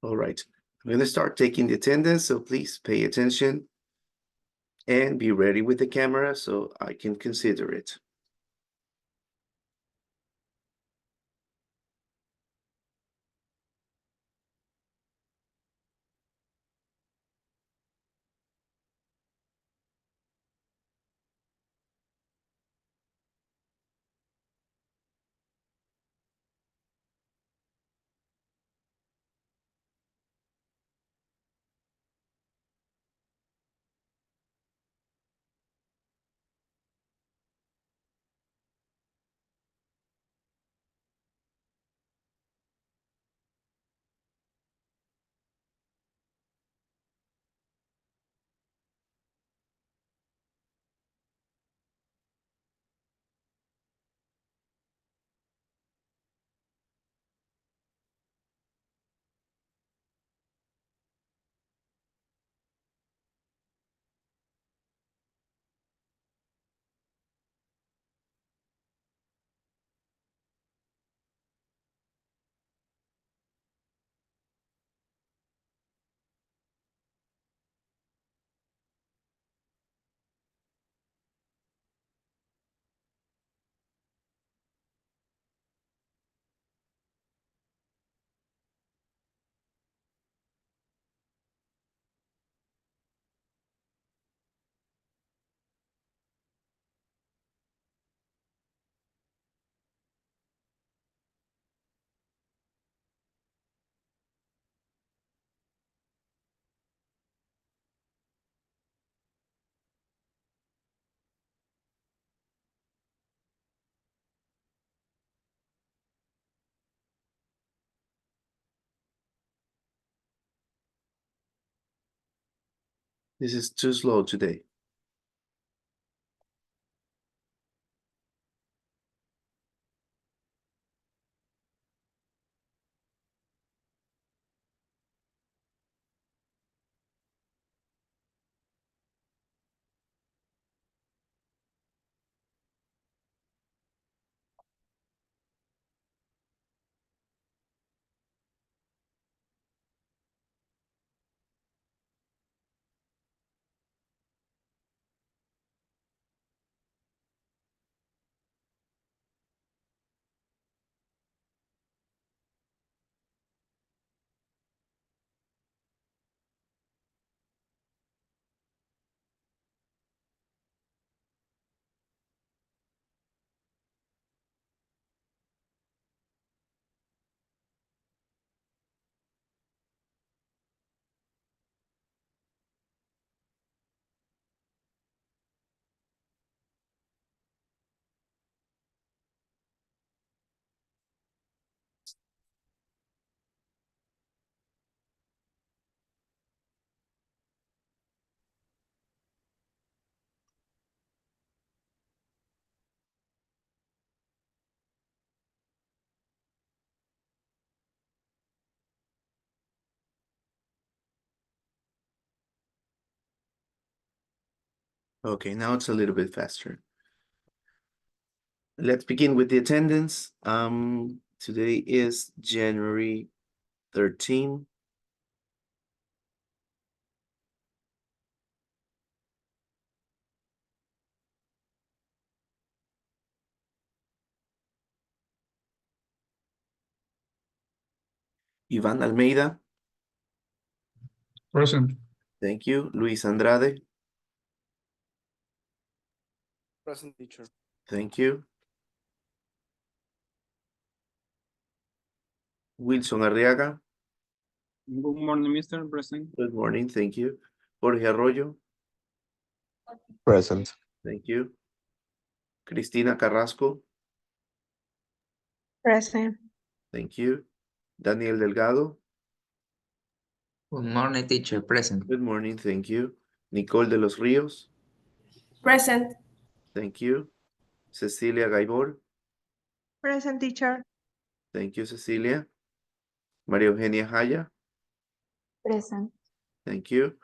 All right. I'm going to start taking the attendance, so please pay attention and be ready with the camera so I can consider it. This is too slow today. Okay, now it's a little bit faster. Let's begin with the attendance. Today is January 13. Iván Almeida. Present. Thank you. Luis Andrade. Present, teacher. Thank you. Wilson Arriaga. Good morning, Mr. President. Good morning. Thank you. Jorge Arroyo. Present. Thank you. Cristina Carrasco. Present. Thank you. Daniel Delgado. Good morning, teacher. Present. Good morning. Thank you. Nicole de los Ríos. Present. Thank you. Cecilia Gaibor. Present, teacher. Thank you, Cecilia. María Eugenia Jaya. Present. Thank you.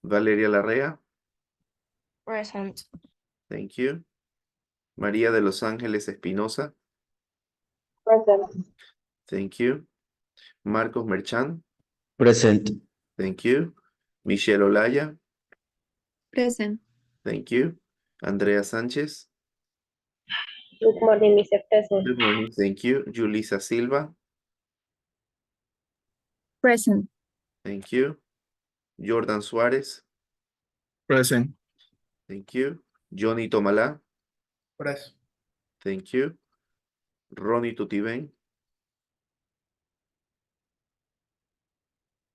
Valeria Larrea. Present. Thank you. María de los Ángeles Espinosa. Present. Thank you. Marcos Merchan. Present. Thank you. Michelle Olaya. Present. Thank you. Andrea Sanchez. Good morning, Mr. President. Good morning. Thank you. Julisa Silva. Present. Thank you. Jordan Suarez. Present. Thank you. Johnny Tomala. Present. Thank you. Ronnie Tutiben.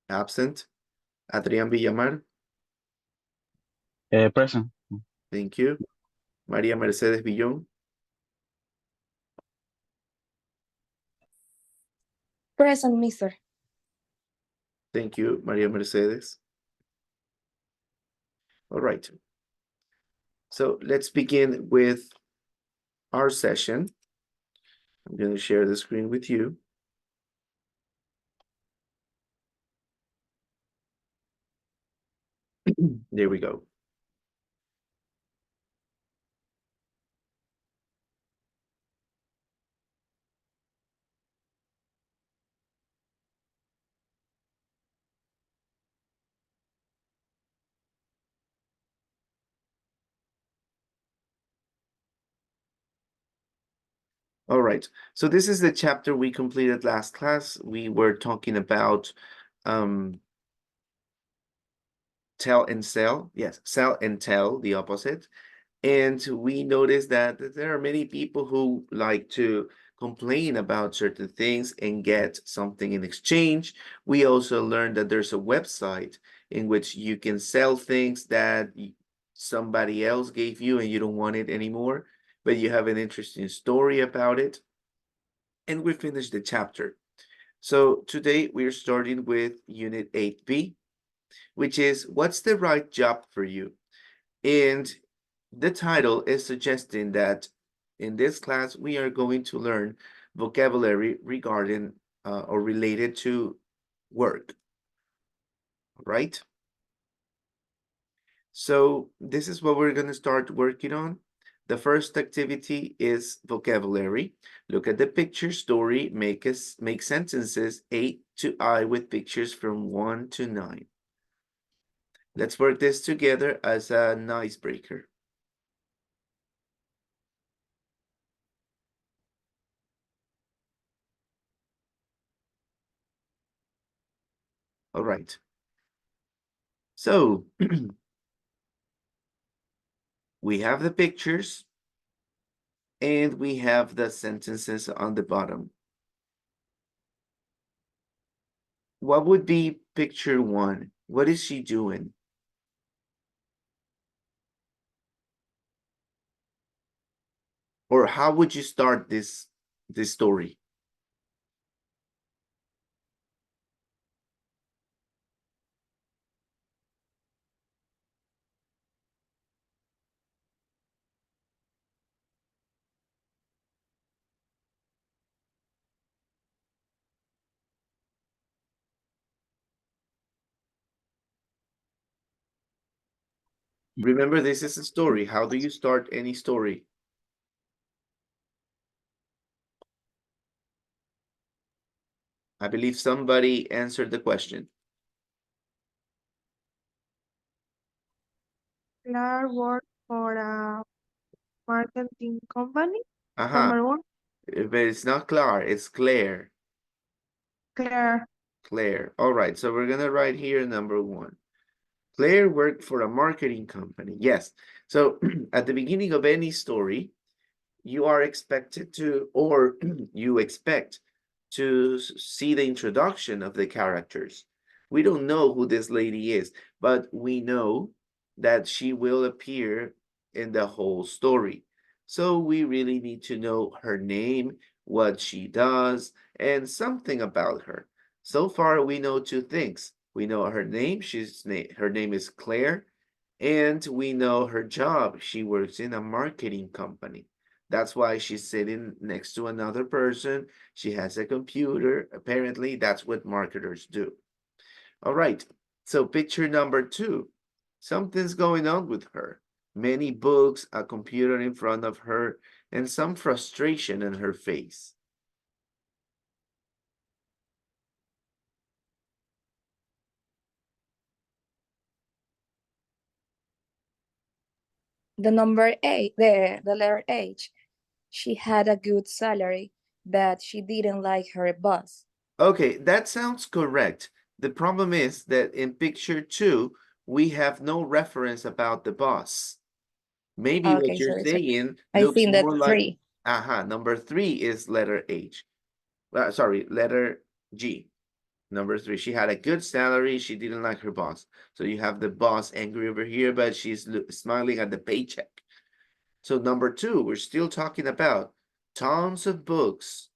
Absent. Adrián Villamar. Present. Thank you. María Mercedes Villón. Present, mister. Thank you, María Mercedes. All right. So let's begin with our session. I'm going to share the screen with you. There we go. All right, so this is the chapter we completed last class. We were talking about tell and sell. Yes, sell and tell, the opposite. And we noticed that there are many people who like to complain about certain things and get something in exchange. We also learned that there's a website in which you can sell things that somebody else gave you and you don't want it anymore, but you have an interesting story about it. And we finished the chapter. So today we're starting with Unit 8B, which is what's the right job for you? And the title is suggesting that in this class, we are going to learn vocabulary regarding or related to work, right? So this is what we're going to start working on. The first activity is vocabulary. Look at the picture story, make sentences A to I with pictures from 1 to 9. Let's work this together as an icebreaker. All right. So we have the pictures and we have the sentences on the bottom. What would be picture 1? What is she doing? Or how would you start this story? Remember, this is a story. How do you start any story? I believe somebody answered the question. Claire worked for a marketing company. Uh-huh. Number 1. But it's not Claire, it's Claire. Claire. Claire. All right, so we're gonna write here number 1. Claire worked for a marketing company. Yes. So at the beginning of any story, you are expected to, or you expect to see the introduction of the characters. We don't know who this lady is, but we know that she will appear in the whole story. So we really need to know her name, what she does, and something about her. So far, we know 2 things. We know her name, her name is Claire, and we know her job. She works in a marketing company. That's why she's sitting next to another person. She has a computer. Apparently, that's what marketers do. All right, so picture number 2. Something's going on with her. Many books, a computer in front of her, and some frustration in her face. The number eight, the letter H. She had a good salary, but she didn't like her boss. Okay, that sounds correct. The problem is that in picture 2, we have no reference about the boss. Maybe what Okay, you're sorry. saying I looks think more that's like, 3. number 3 is letter H. Sorry, letter G. Number 3, she had a good salary, she didn't like her boss. So you have the boss angry over here, but she's smiling at the paycheck. So number 2, we're still talking about tons of books,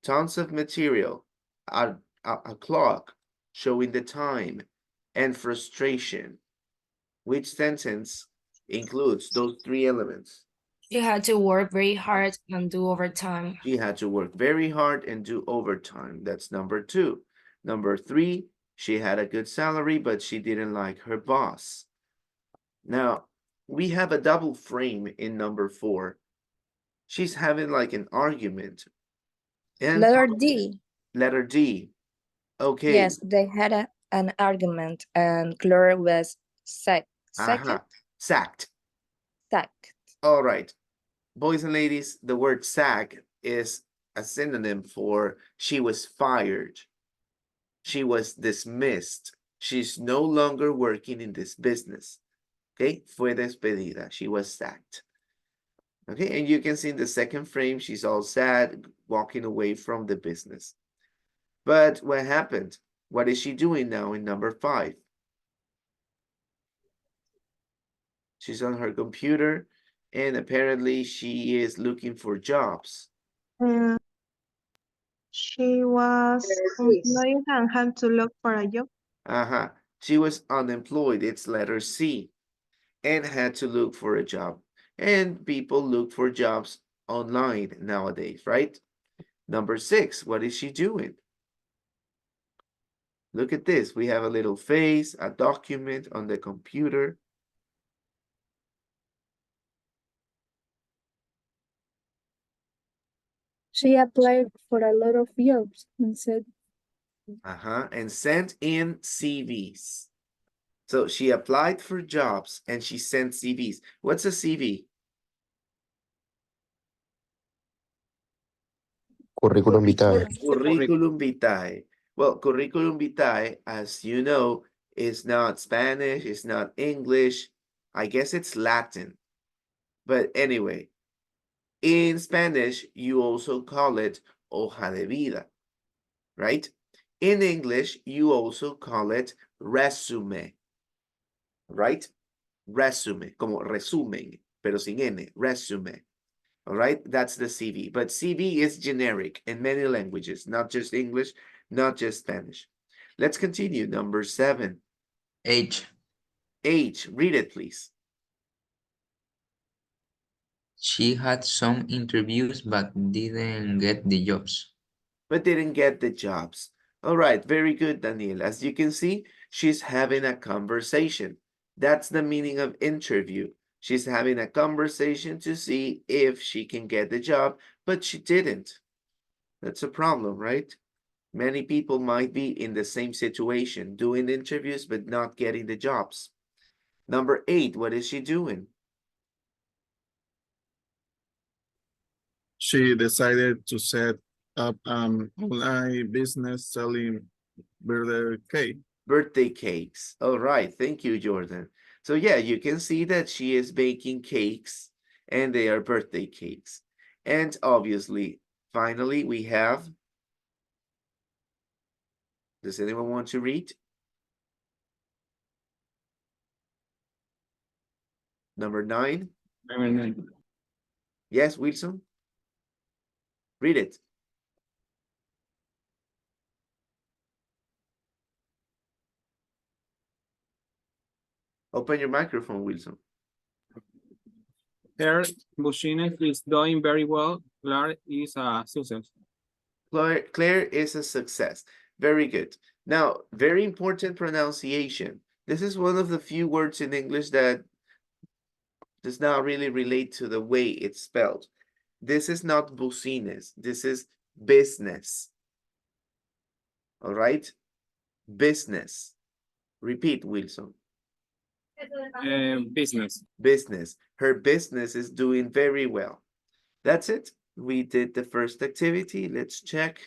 tons of material, a clock showing the time, and frustration. Which sentence includes those 3 elements? She had to work very hard and do overtime. She had to work very hard and do overtime. That's number 2. Number 3, she had a good salary, but she didn't like her boss. Now, we have a double frame in number 4. She's having like an argument. And Letter D. letter D. Okay. Yes, they had an argument, and Claire was sacked. Sacked. Sacked. All right. Boys and ladies, the word sack is a synonym for she was fired. She was dismissed. She's no longer working in this business. Okay, fue despedida. She was sacked. Okay, and you can see in the second frame, she's all sad, walking away from the business. But what happened? What is she doing now in number 5? She's on her computer, and apparently she is looking for jobs. She was unemployed and had to look for a job. She was unemployed, it's letter C, and had to look for a job. And people look for jobs online nowadays, right? Number 6, what is she doing? Look at this. We have a little face, a document on the computer. She applied for a lot of jobs and said, And sent in CVs. So she applied for jobs and she sent CVs. What's a CV? Curriculum vitae. Curriculum vitae. Well, curriculum vitae, as you know, is not Spanish, it's not English. I guess it's Latin. But anyway, in Spanish, you also call it hoja de vida, right? In English, you also call it resume, right? Resume, como resumen, pero sin N, resume. All right, that's the CV. But CV is generic in many languages, not just English, not just Spanish. Let's continue. Number 7. H. H, read it, please. She had some interviews but didn't get the jobs. But didn't get the jobs. All right, very good, Daniel. As you can see, she's having a conversation. That's the meaning of interview. She's having a conversation to see if she can get the job, but she didn't. That's a problem, right? Many people might be in the same situation, doing interviews but not getting the jobs. Number 8, what is she doing? She decided to set up an online business selling birthday cake. Birthday cakes. All right, thank you, Jordan. So yeah, you can see that she is baking cakes and they are birthday cakes. And obviously, finally, we have, does anyone want to read? Number 9. Yes, Wilson? Read it. Open your microphone, Wilson. Her business is doing very well. Claire is a success. Claire is a success. Very good. Now, very important pronunciation. This is one of the few words in English that does not really relate to the way it's spelled. This is not business. This is business. All right? Business. Repeat, Wilson. Business. Business. Her business is doing very well. That's it. We did the first activity. Let's check.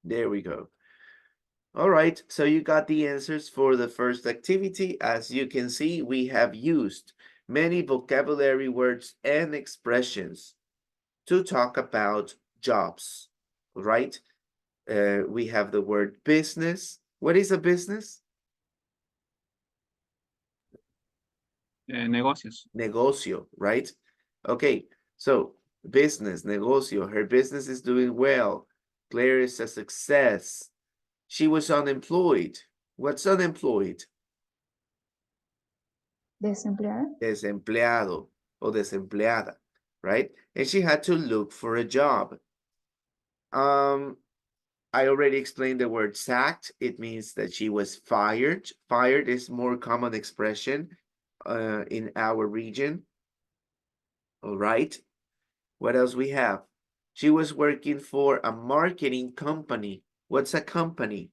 There we go. All right, so you got the answers for the first activity. As you can see, we have used many vocabulary words and expressions to talk about jobs, right? We have the word business. What is a business? Negocios. Negocio, right? Okay, so business, negocio. Her business is doing well. Claire is a success. She was unemployed. What's unemployed? Desempleada. Desempleado o desempleada, right? And she had to look for a job. I already explained the word sacked. It means that she was fired. Fired is more common expression in our region. All right. What else we have? She was working for a marketing company. What's a company?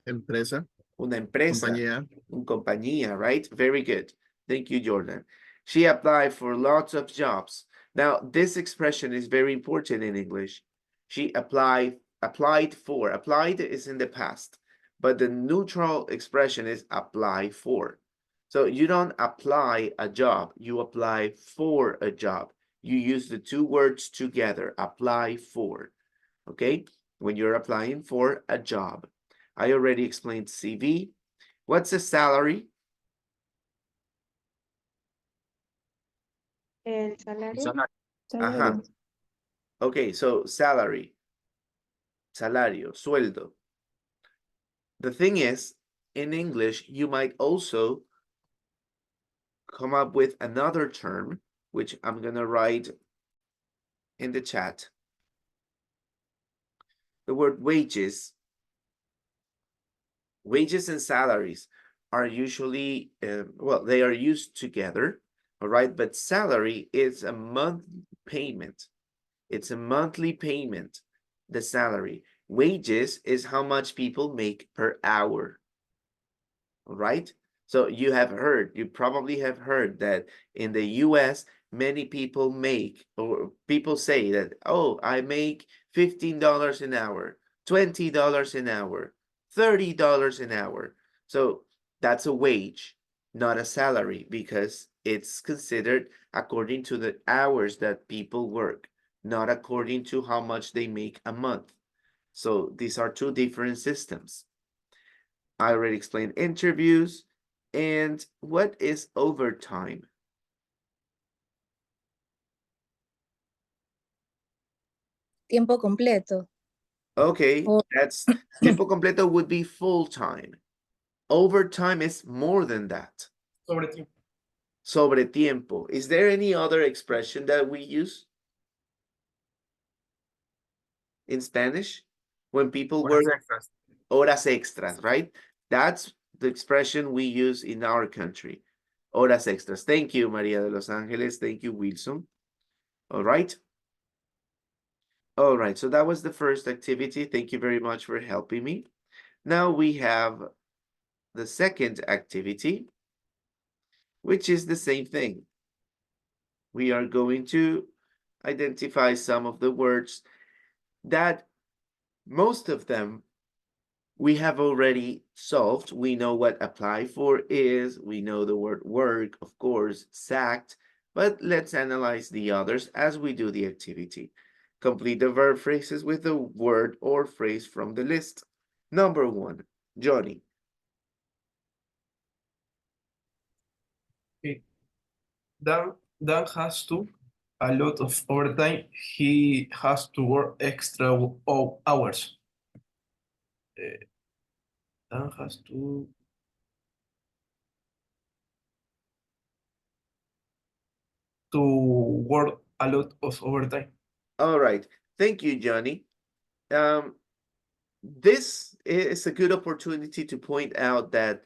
Empresa, Una empresa. compañía. Compañía, right? Very good. Thank you, Jordan. She applied for lots of jobs. Now, this expression is very important in English. She applied for. Applied is in the past, but the neutral expression is apply for. So you don't apply a job, you apply for a job. You use the two words together, apply for, okay? When you're applying for a job. I already explained CV. What's a salary? El salario. Ajá. Okay, so salary. Salario, sueldo. The thing is, in English, you might also come up with another term, which I'm gonna write in the chat. The word wages. Wages and salaries are usually, well, they are used together, all right? But salary is a month payment. It's a monthly payment, the salary. Wages is how much people make per hour, all right? So you probably have heard that in the US, many people make, or people say that, oh, I make $15 an hour, $20 an hour, $30 an hour. So that's a wage, not a salary, because it's considered according to the hours that people work, not according to how much they make a month. So these are two different systems. I already explained interviews. And what is overtime? Tiempo completo. Okay, Oh. that's tiempo completo would be full time. Overtime is more than that. Sobre tiempo. Sobre tiempo. Is there any other expression that we use in Spanish when people work? Horas extras, right? That's the expression we use in our country. Horas extras. Thank you, Maria de Los Angeles. Thank you, Wilson. All right. All right, so that was the first activity. Thank you very much for helping me. Now we have the second activity, which is the same thing. We are going to identify some of the words that most of them we have already solved. We know what apply for is. We know the word work, of course, sacked, but let's analyze the others as we do the activity. Complete the verb phrases with a word or phrase from the list. Number 1, Johnny. Okay. Dan has to a lot of overtime. He has to work extra hours. Dan has to work a lot of overtime. All right. Thank you, Johnny. This is a good opportunity to point out that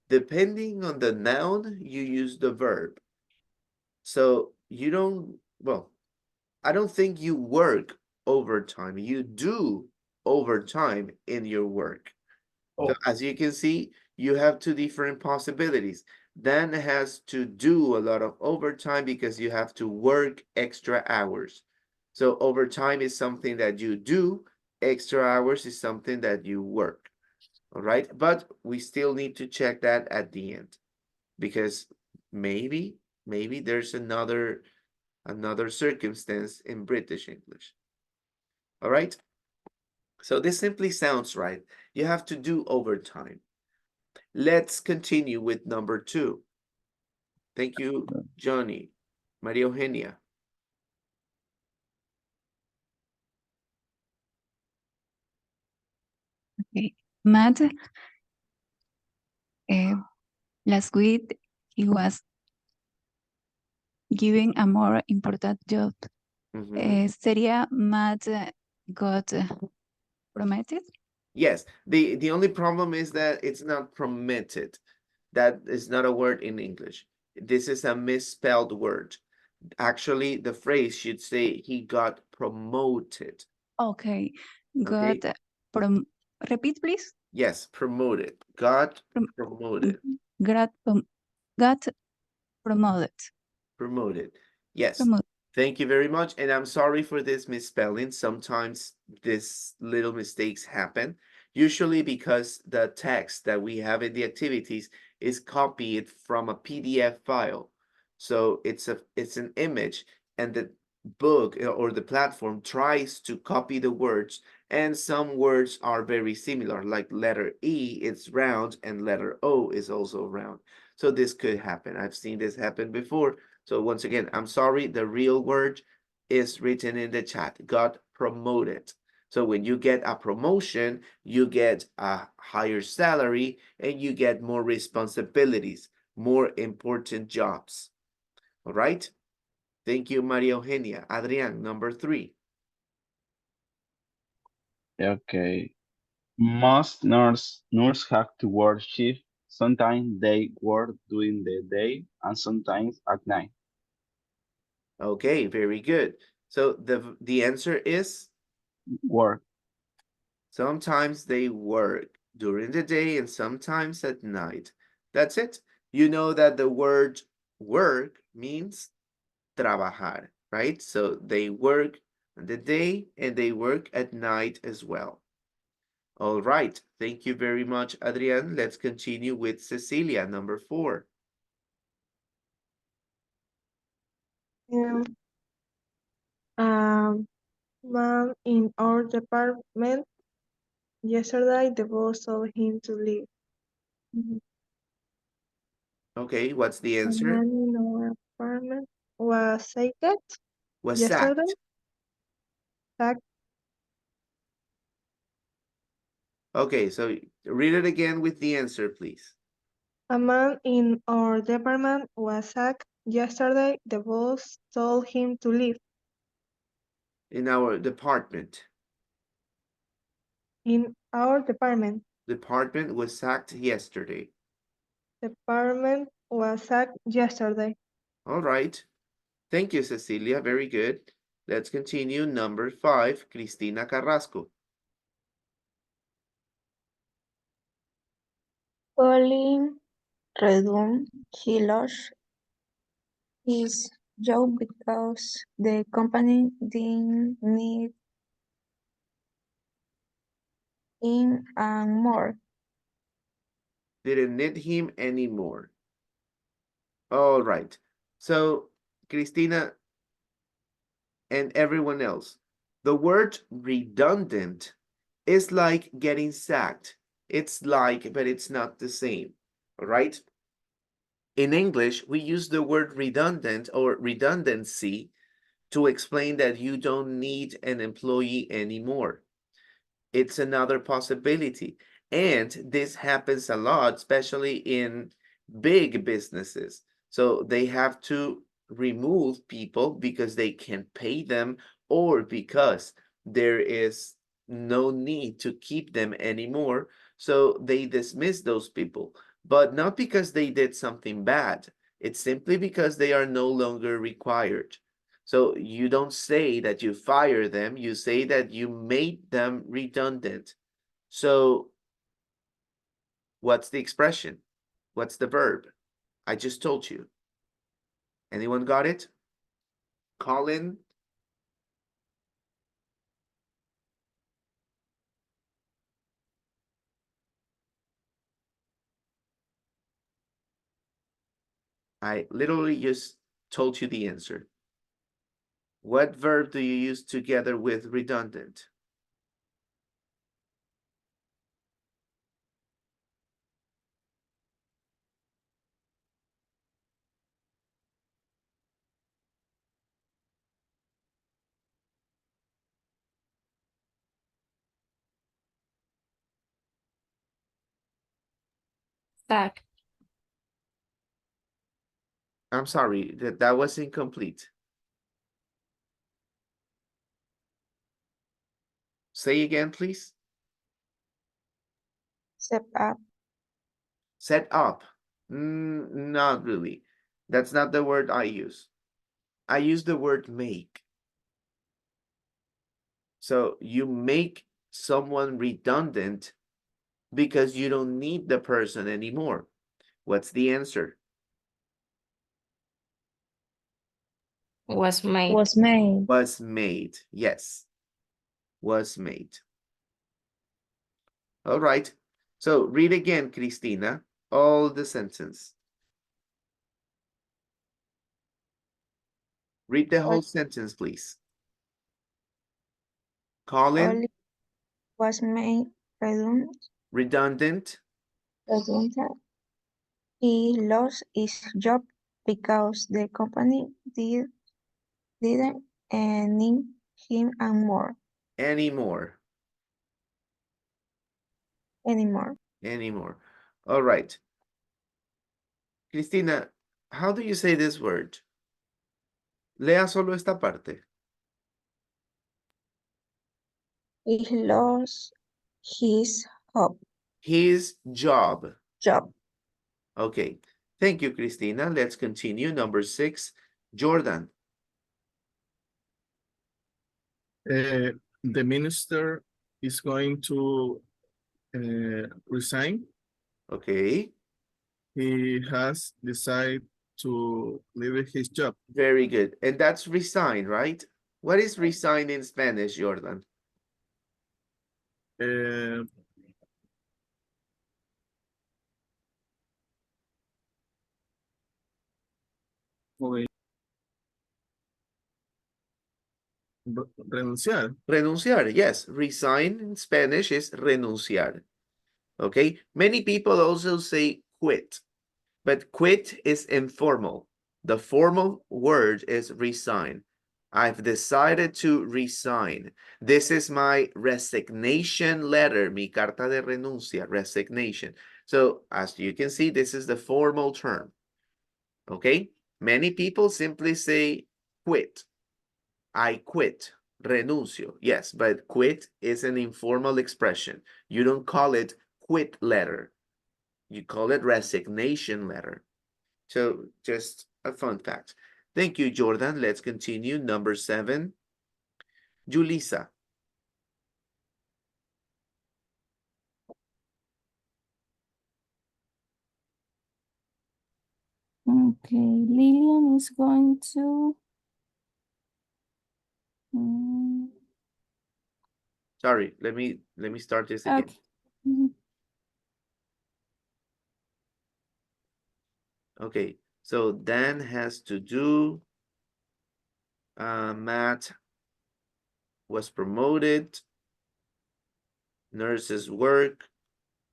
depending on the noun, you use the verb. So you don't well, I don't think you work overtime. You do overtime in your work. So Oh, as you can see, you have two different possibilities. Dan has to do a lot of overtime because you have to work extra hours. So overtime is something that you do, extra hours is something that you work. All right, but we still need to check that at the end because maybe there's another circumstance in British English. All right, so this simply sounds right. You have to do overtime. Let's continue with number 2. Thank you, Johnny. Maria Eugenia. Okay. Matt, last week he was given a more important job. Sería Matt got promoted? Yes, the only problem is that it's not permitted. That is not a word in English. This is a misspelled word. Actually, the phrase should say he got promoted. Okay. Okay. Got repeat, please. Yes, promoted. Got promoted. Got promoted. Promoted. Yes. Promoted. Thank you very much. And I'm sorry for this misspelling. Sometimes these little mistakes happen, usually because the text that we have in the activities is copied from a PDF file. So it's an image, and the book or the platform tries to copy the words, and some words are very similar, like letter E, it's round, and letter O is also round. So this could happen. I've seen this happen before. So once again, I'm sorry, the real word is written in the chat, got promoted. So when you get a promotion, you get a higher salary and you get more responsibilities, more important jobs. All right? Thank you, Maria Eugenia. Adrián, number 3. Okay. Most nurse have to work shift. Sometimes they work during the day and sometimes at night. Okay, very good. So the answer is Work. sometimes they work during the day and sometimes at night. That's it. You know that the word work means trabajar, right? So they work in the day and they work at night as well. All right. Thank you very much, Adrian. Let's continue with Cecilia, number 4. Man in our department yesterday, the boss told him to leave. Okay, what's the A answer? man in our apartment was sacked Was yesterday. sacked. Sacked. Okay, so read it again with the answer, please. A man in our department was sacked yesterday. The boss told him to leave. In our department. In our department. Department was sacked yesterday. Department was sacked yesterday. All right. Thank you, Cecilia. Very good. Let's continue. Number 5, Cristina Carrasco. Colin Redon, he lost his job because the company didn't need him and more. Didn't need him anymore. All right. So, Cristina and everyone else, the word redundant is like getting sacked. It's like, but it's not the same. All right. In English, we use the word redundant or redundancy to explain that you don't need an employee anymore. It's another possibility. And this happens a lot, especially in big businesses. So they have to remove people because they can't pay them or because there is no need to keep them anymore. So they dismiss those people, but not because they did something bad. It's simply because they are no longer required. So you don't say that you fire them, you say that you made them redundant. So what's the expression? What's the verb? I just told you. Anyone got it? Colin? I literally just told you the answer. What verb do you use together with redundant? Sack. I'm sorry, that was incomplete. Say again, please. Set up. Set up. Not really. That's not the word I use. I use the word make. So you make someone redundant because you don't need the person anymore. What's the answer? Was made. Was made. Was made. Yes. Was made. All right. So read again, Cristina, all the sentence. Read the whole sentence, please. Colin, Only was made redundant. redundant. He lost his job because the company didn't need him anymore. Anymore. Anymore. All right. Cristina, how do you say this word? Lea solo esta parte. He lost his job. His job. Job. Okay. Thank you, Cristina. Let's continue. Number 6, Jordan. The minister is going to resign. Okay. He has decided to leave his job. Very good. And that's resign, right? What is resign in Spanish, Jordan? Uh, Okay. renunciar. Renunciar, yes. Resign in Spanish is renunciar. Okay. Many people also say quit, but quit is informal. The formal word is resign. I've decided to resign. This is my resignation letter, mi carta de renuncia, resignation. So as you can see, this is the formal term. Okay. Many people simply say quit. I quit, renuncio. Yes, but quit is an informal expression. You don't call it quit letter. You call it resignation letter. So just a fun fact. Thank you, Jordan. Let's continue. Number 7, Julissa. Okay, Lillian is going to. Sorry, let me start this again. Okay. Mhm. Okay, so Dan has to do Matt was promoted, nurses work,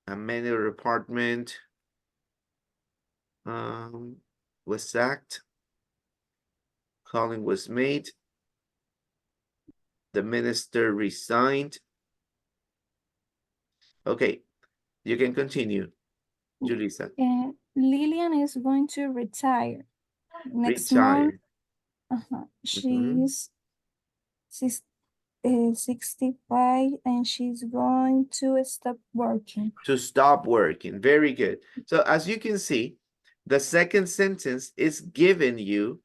a manager apartment was sacked, Colin was made, the minister resigned. Okay, you can continue, Julissa. Lillian is going to retire next month. Retire. She's 65 and she's going to stop working. To stop working. Very good. So as you can see, the second sentence is giving you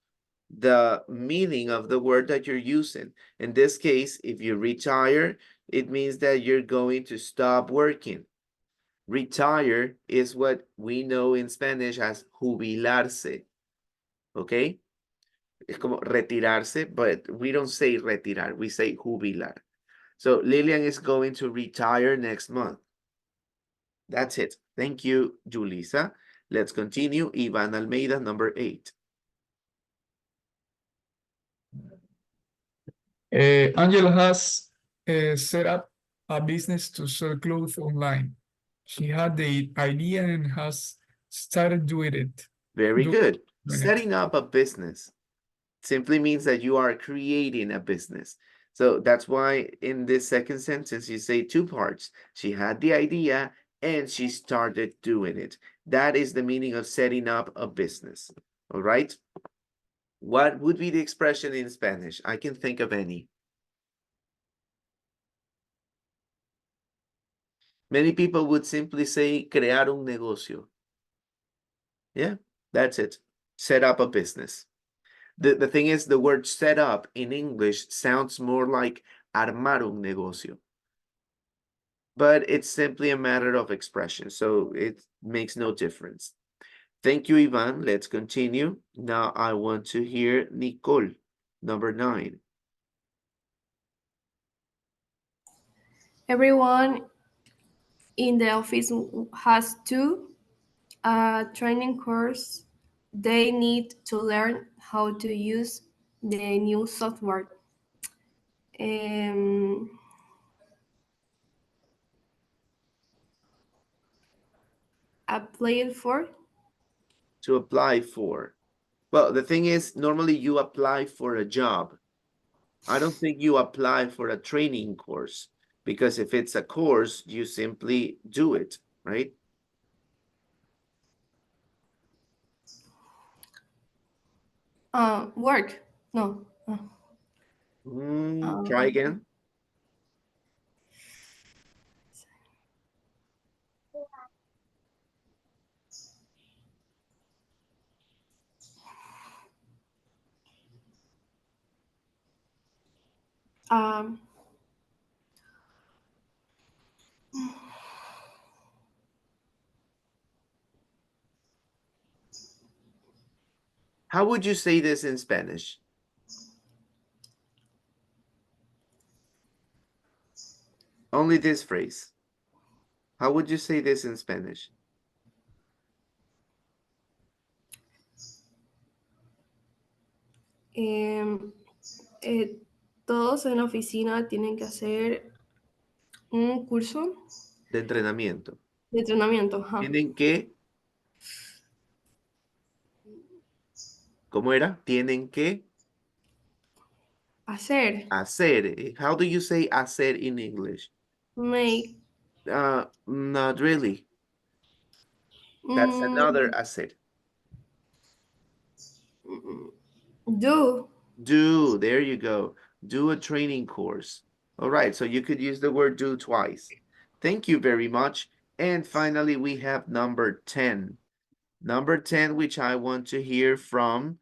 the meaning of the word that you're using. In this case, if you retire, it means that you're going to stop working. Retire is what we know in Spanish as jubilarse. Okay? Es como retirarse, but we don't say retirar, we say jubilar. So Lillian is going to retire next month. That's it. Thank you, Julissa. Let's continue. Ivan Almeida, number 8. Angela has set up a business to sell clothes online. She had the idea and has started doing it. Very Do- good. doing it. Setting up a business simply means that you are creating a business. So that's why in this second sentence, you say two parts. She had the idea and she started doing it. That is the meaning of setting up a business. All right. What would be the expression in Spanish? I can think of any. Many people would simply say crear un negocio. Yeah, that's it. Set up a business. The thing is, the word set up in English sounds more like armar un negocio. But it's simply a matter of expression, so it makes no difference. Thank you, Ivan. Let's continue. Now I want to hear Nicole, number 9. Everyone in the office has to training course. They need to learn how to use the new software. Applied for. To apply for. Well, the thing is, normally you apply for a job. I don't think you apply for a training course, because if it's a course, you simply do it, right? Work. No. Try again. How would you say this in Spanish? Only this phrase. How would you say this in Spanish? Todos en la oficina tienen que hacer un curso De entrenamiento. de entrenamiento. Tienen que, ¿cómo era? Tienen que Hacer. hacer. How do you say hacer in English? Make. Not really. That's another hacer. Do. Do, there you go. Do a training course. All right, so you could use the word do twice. Thank you very much. And finally, we have number 10. Number 10, which I want to hear from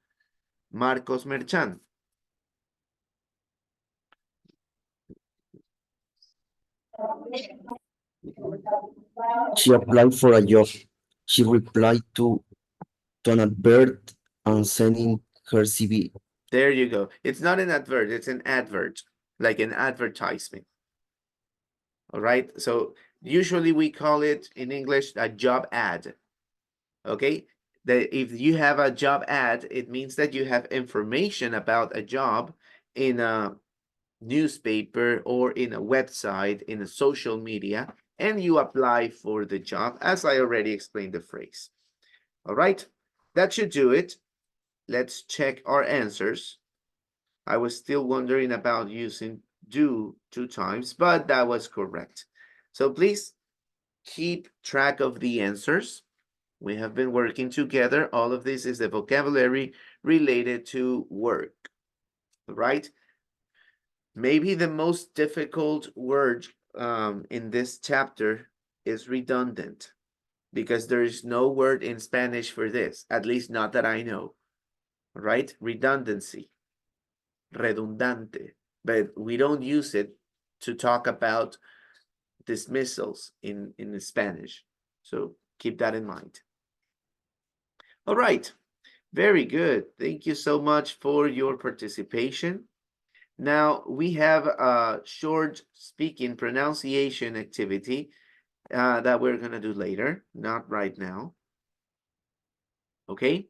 Marcos Merchan. She applied for a job. She replied to an advert and sending her CV. There you go. It's not an advert, it's an advert, like an advertisement. All right, so usually we call it in English a job ad. Okay, that if you have a job ad, it means that you have information about a job in a newspaper or in a website, in a social media, and you apply for the job, as I already explained the phrase. All right, that should do it. Let's check our answers. I was still wondering about using do 2 times, but that was correct. So please keep track of the answers. We have been working together. All of this is the vocabulary related to work, right? Maybe the most difficult word in this chapter is redundant, because there is no word in Spanish for this, at least not that I know. right? Redundancy, redundante, but we don't use it to talk about dismissals in Spanish. So keep that in mind. All right, very good. Thank you so much for your participation. Now we have a short speaking pronunciation activity that we're gonna do later, not right now. Okay,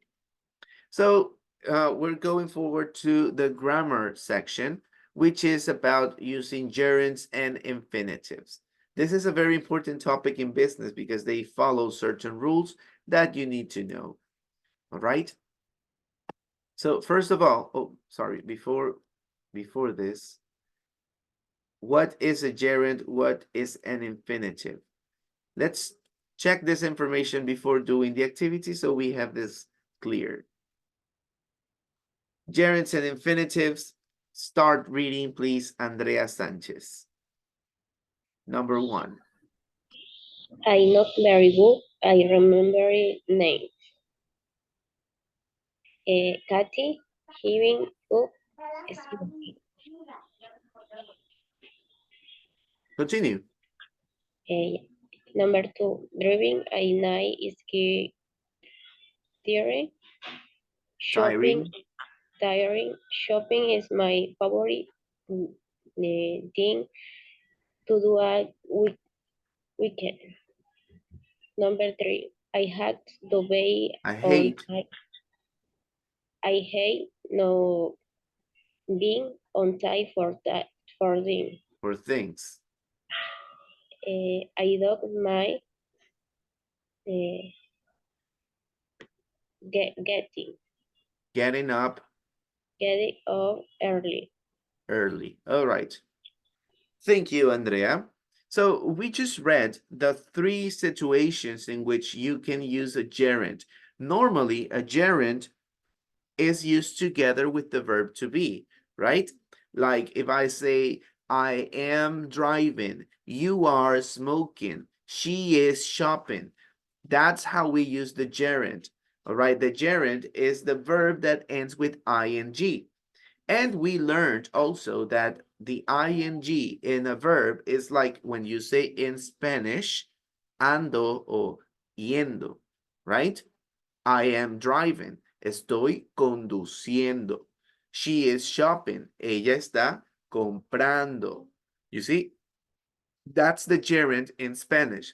so we're going forward to the grammar section, which is about using gerunds and infinitives. This is a very important topic in business because they follow certain rules that you need to know. All right. So first of all, oh, sorry, before this, what is a gerund? What is an infinitive? Let's check this information before doing the activity so we have this clear. Gerunds and infinitives. Start reading, please, Andrea Sanchez. Number 1. I not very good. I remember name. Kathy, giving up smoking. Continue. Number 2, driving a night is tiring. Shopping, tiring. Shopping is my favorite thing to do at weekend. Number 3, I had to be I on hate time. I hate no being on time for that for them. for things. I don't mind Getting up getting up early. early. All right. Thank you, Andrea. So we just read the 3 situations in which you can use a gerund. Normally, a gerund is used together with the verb to be, right? Like if I say, I am driving, you are smoking, she is shopping. That's how we use the gerund, all right? The gerund is the verb that ends with ing. And we learned also that the ing in a verb is like when you say in Spanish, ando o yendo, right? I am driving. Estoy conduciendo. She is shopping. Ella está comprando. You see, that's the gerund in Spanish.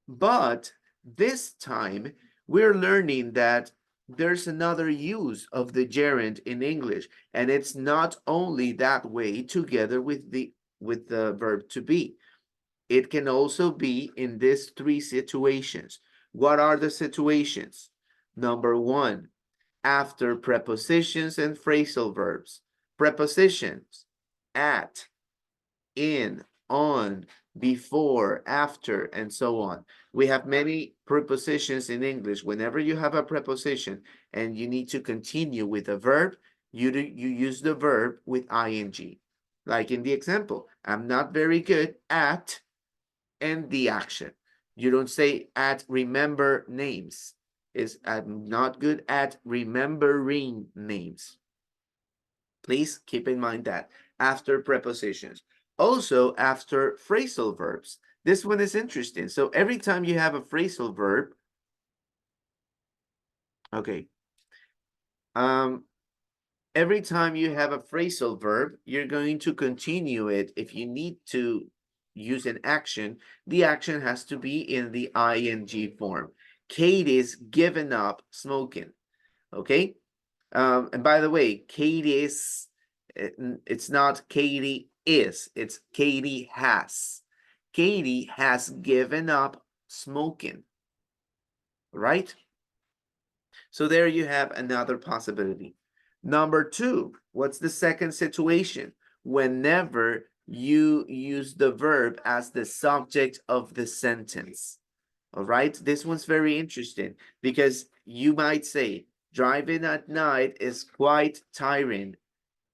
But this time, we're learning that there's another use of the gerund in English, and it's not only that way together with the verb to be. It can also be in these 3 situations. What are the situations? Number 1, after prepositions and phrasal verbs. Prepositions, at, in, on, before, after, and so on. We have many prepositions in English. Whenever you have a preposition and you need to continue with a verb, you use the verb with ing. Like in the example, I'm not very good at, and the action. You don't say at remember names. It's I'm not good at remembering names. Please keep in mind that after prepositions. Also after phrasal verbs. This one is interesting. So every time you have a phrasal verb, okay. Every time you have a phrasal verb, you're going to continue it. If you need to use an action, the action has to be in the ing form. Katie's given up smoking. Okay. And by the way, Katie's, it's not Katie is, it's Katie has. Katie has given up smoking. Right? So there you have another possibility. Number 2, what's the second situation? Whenever you use the verb as the subject of the sentence. All right, this one's very interesting because you might say, driving at night is quite tiring.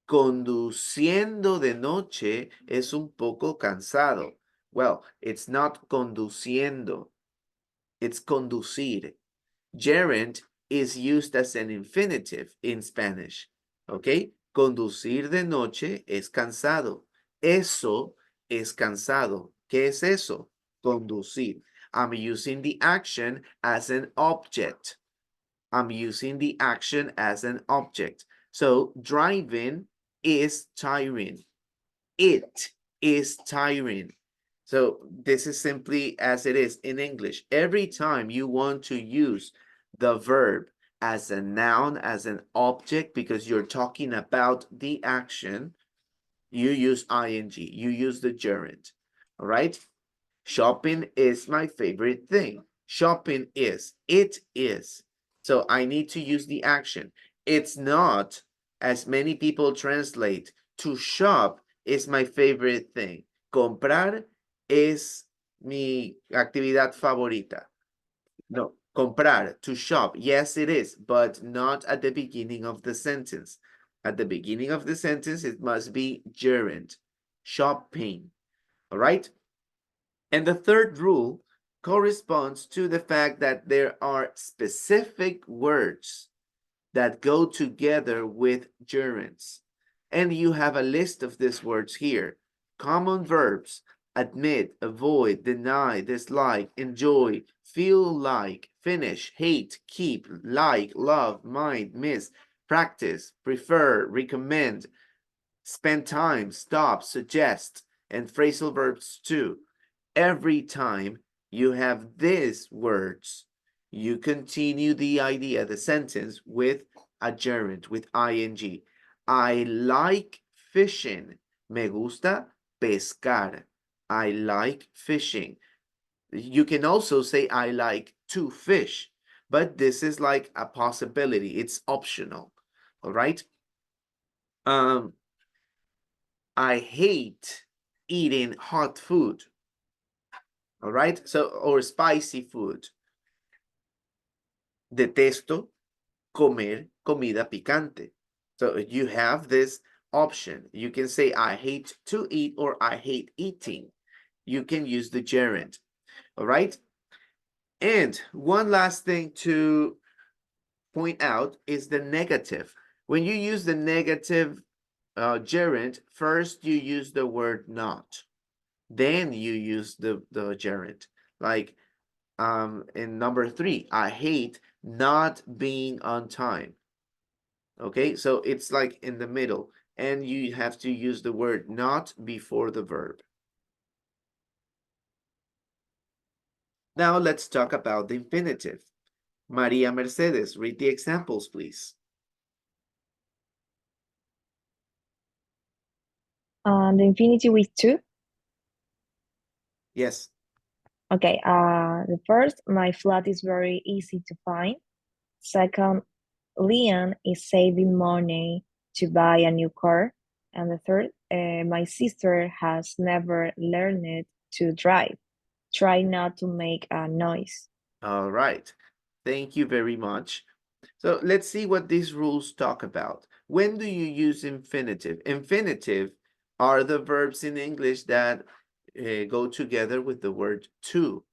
Conduciendo de noche es un poco cansado. Well, it's not conduciendo, it's conducir. Gerund is used as an infinitive in Spanish. Okay? Conducir de noche es cansado. Eso es cansado. ¿Qué es eso? Conducir. I'm using the action as an object. I'm using the action as an object. So driving is tiring. It is tiring. So this is simply as it is in English. Every time you want to use the verb as a noun, as an object, because you're talking about the action, you use ing, you use the gerund. All right? Shopping is my favorite thing. Shopping is, it is. So I need to use the action. It's not, as many people translate, to shop is my favorite thing. Comprar es mi actividad favorita. No, comprar, to shop. Yes, it is, but not at the beginning of the sentence. At the beginning of the sentence, it must be gerund. Shopping. All right? And the third rule corresponds to the fact that there are specific words that go together with gerunds. And you have a list of these words here. Common verbs: admit, avoid, deny, dislike, enjoy, feel like, finish, hate, keep, like, love, mind, miss, practice, prefer, recommend, spend time, stop, suggest, and phrasal verbs too. Every time you have these words, you continue the idea, the sentence, with a gerund, with ing. I like fishing. Me gusta pescar. I like fishing. You can also say I like to fish, but this is like a possibility. It's optional. All right. I hate eating hot food. All right. So, or spicy food. Detesto comer comida picante. So you have this option. You can say I hate to eat or I hate eating. You can use the gerund. All right. And one last thing to point out is the negative. When you use the negative gerund, first you use the word not. Then you use the gerund. Like in number 3, I hate not being on time. Okay, so it's like in the middle, and you have to use the word not before the verb. Now let's talk about the infinitive. Maria Mercedes, read the examples, please. The infinitive with to. Yes. Okay, the first, my flat is very easy to find. Second, Leon is saving money to buy a new car. And the third, my sister has never learned to drive. Try not to make a noise. All right. Thank you very much. So let's see what these rules talk about. When do you use infinitive? Infinitive are the verbs in English that go together with the word to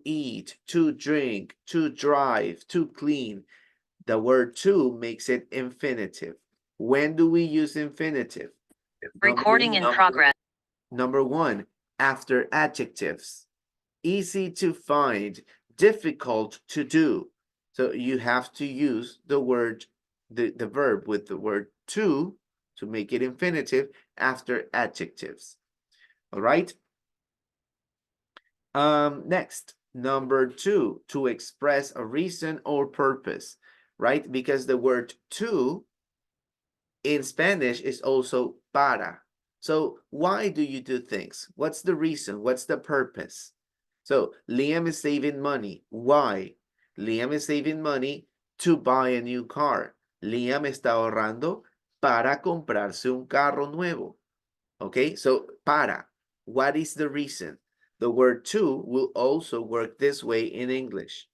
eat, to drink, to drive, to clean. The word to makes it infinitive. When do we use infinitive? Recording in progress. Number 1, after adjectives. Easy to find, difficult to do. So you have to use the word, the verb with the word to make it infinitive after adjectives. All right. Next, number 2, to express a reason or purpose, right? Because the word to in Spanish is also para. So why do you do things? What's the reason? What's the purpose? So Liam is saving money. Why? Liam is saving money to buy a new car. Liam está ahorrando para comprarse un carro nuevo. Okay, so para. What is the reason? The word to will also work this way in English.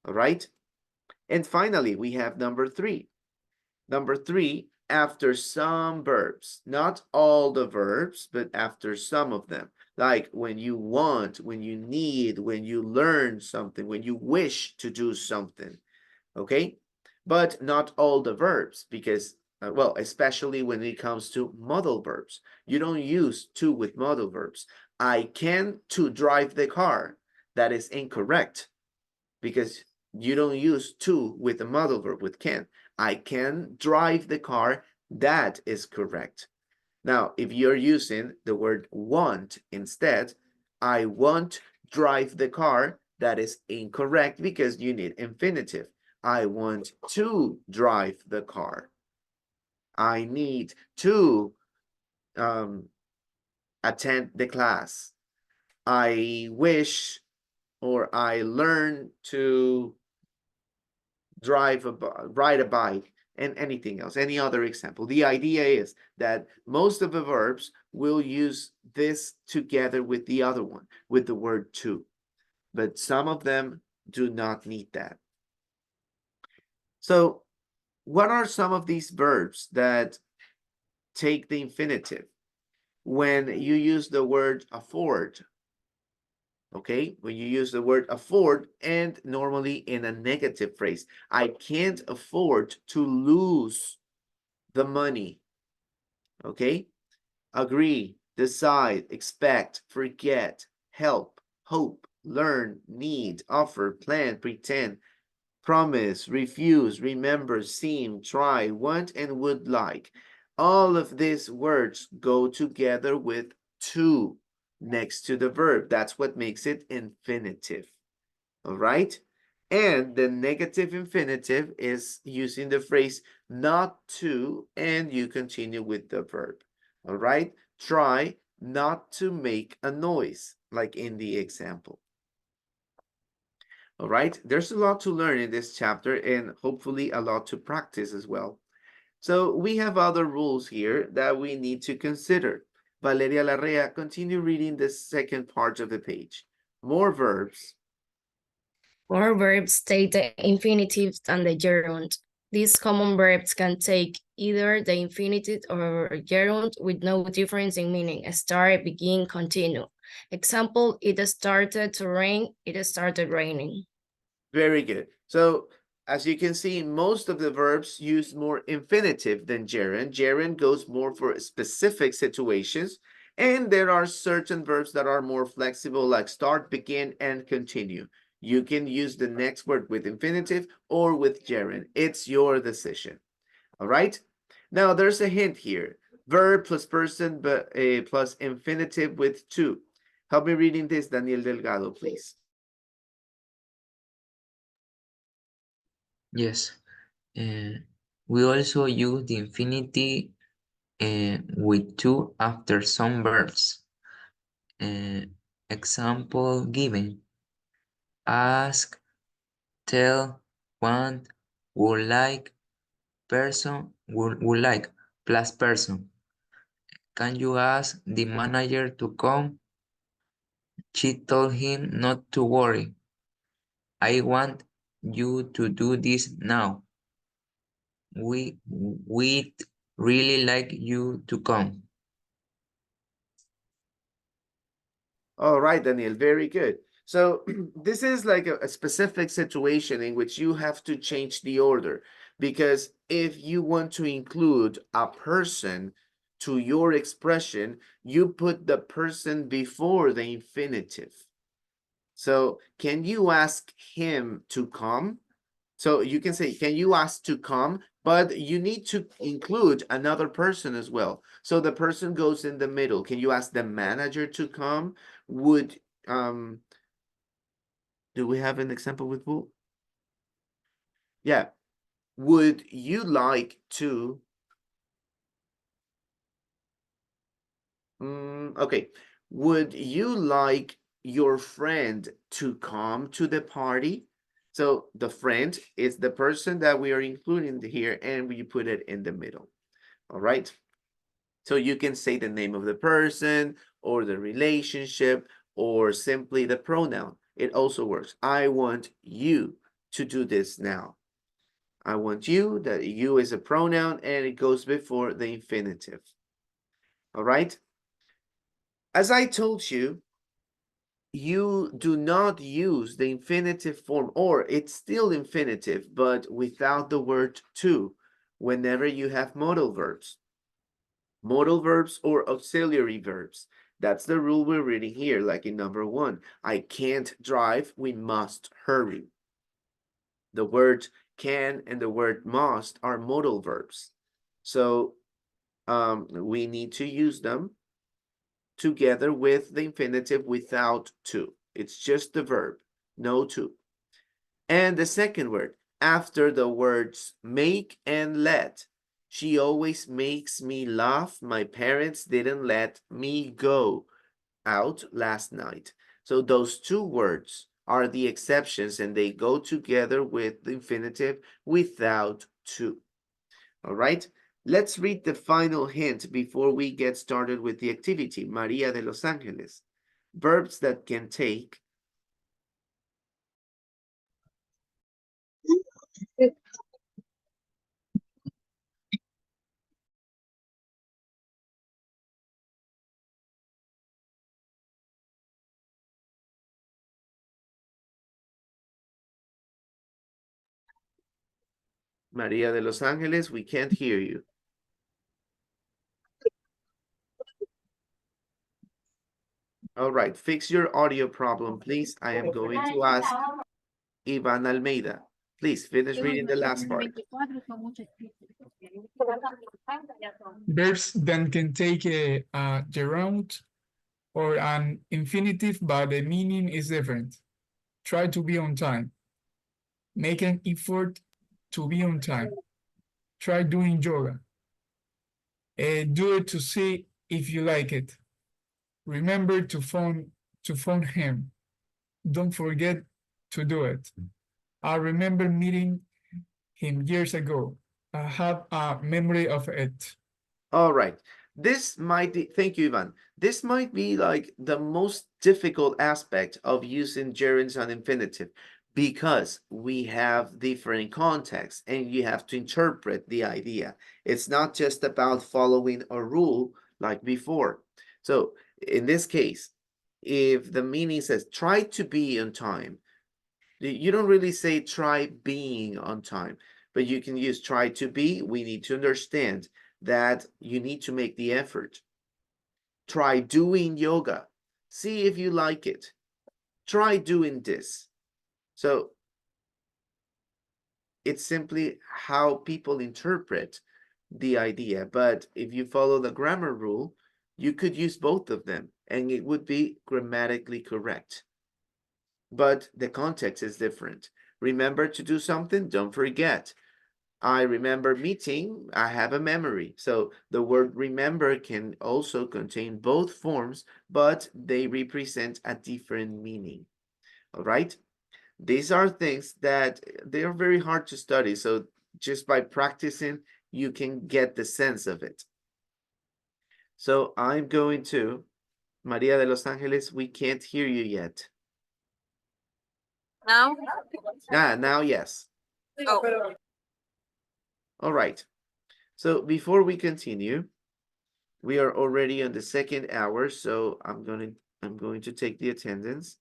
All right. And finally, we have number 3. Number 3, after some verbs, not all the verbs, but after some of them. Like when you want, when you need, when you learn something, when you wish to do something. okay? But not all the verbs because, well, especially when it comes to modal verbs. You don't use to with modal verbs. I can to drive the car. That is incorrect because you don't use to with the modal verb with can. I can drive the car. That is correct. Now, if you're using the word want instead, I won't drive the car. That is incorrect because you need infinitive. I want to drive the car. I need to attend the class. I wish or I learn to ride a bike, and anything else, any other example. The idea is that most of the verbs will use this together with the other one, with the word to, but some of them do not need that. So what are some of these verbs that take the infinitive when you use the word afford? Okay, when you use the word afford and normally in a negative phrase, I can't afford to lose the money. Okay, agree, decide, expect, forget, help, hope, learn, need, offer, plan, pretend, promise, refuse, remember, seem, try, want, and would like. All of these words go together with to next to the verb. That's what makes it infinitive. All right? And the negative infinitive is using the phrase not to, and you continue with the verb. All right? Try not to make a noise, like in the example. All right, there's a lot to learn in this chapter and hopefully a lot to practice as well. So we have other rules here that we need to consider. Valeria Larrea, continue reading the second part of the page. More verbs. More verbs take the infinitive than the gerund. These common verbs can take either the infinitive or gerund with no difference in meaning. Start, begin, continue. Example, it started to rain, it started raining. Very good. So as you can see, most of the verbs use more infinitive than gerund. Gerund goes more for specific situations. And there are certain verbs that are more flexible, like start, begin, and continue. You can use the next word with infinitive or with gerund. It's your decision. All right? Now, there's a hint here. Verb plus person but plus infinitive with to. Help me reading this, Daniel Delgado, please. Yes. We also use the infinitive with to after some verbs. Example given. Ask, tell, want, would like, person, would like, plus person. Can you ask the manager to come? She told him not to worry. I want you to do this now. We'd really like you to come. All right, Daniel, very good. So this is like a specific situation in which you have to change the order, because if you want to include a person to your expression, you put the person before the infinitive. So can you ask him to come? So you can say, can you ask to come? But you need to include another person as well. So the person goes in the middle. Can you ask the manager to come? Would, do we have an example with Wu? Yeah. Would you like to, okay. Would you like your friend to come to the party? So the friend is the person that we are including here, and we put it in the middle. All right. So you can say the name of the person or the relationship or simply the pronoun. It also works. I want you to do this now. I want you, that you is a pronoun and it goes before the infinitive. All right. As I told you, you do not use the infinitive form, or it's still infinitive, but without the word to, whenever you have modal verbs. Modal verbs or auxiliary verbs. That's the rule we're reading here, like in number 1. I can't drive, we must hurry. The word can and the word must are modal verbs. So we need to use them together with the infinitive without to. It's just the verb, no to. And the second word, after the words make and let. She always makes me laugh. My parents didn't let me go out last night. So those two words are the exceptions, and they go together with the infinitive without to. All right, let's read the final hint before we get started with the activity. Maria de Los Angeles. Verbs that can take Maria de Los Angeles, we can't hear you. All right, fix your audio problem, please. I am going to ask Ivan Almeida. Please finish reading the last part. Verbs then can take a gerund or an infinitive, but the meaning is different. Try to be on time. Make an effort to be on time. Try doing yoga. Do it to see if you like it. Remember to phone him. Don't forget to do it. I remember meeting him years ago. I have a memory of it. All right. This might be, thank you, Ivan. This might be like the most difficult aspect of using gerunds and infinitive, because we have different contexts and you have to interpret the idea. It's not just about following a rule like before. So in this case, if the meaning says try to be on time, you don't really say try being on time, but you can use try to be. We need to understand that you need to make the effort. Try doing yoga. See if you like it. Try doing this. So it's simply how people interpret the idea. But if you follow the grammar rule, you could use both of them and it would be grammatically correct. But the context is different. Remember to do something, don't forget. I remember meeting, I have a memory. So the word remember can also contain both forms, but they represent a different meaning. All right. These are things that they're very hard to study. So just by practicing, you can get the sense of it. So I'm going to, Maria de Los Angeles, we can't hear you yet. Now? Now, yes. Oh. All right. So before we continue, we are already on the second hour, so I'm going to take the attendance.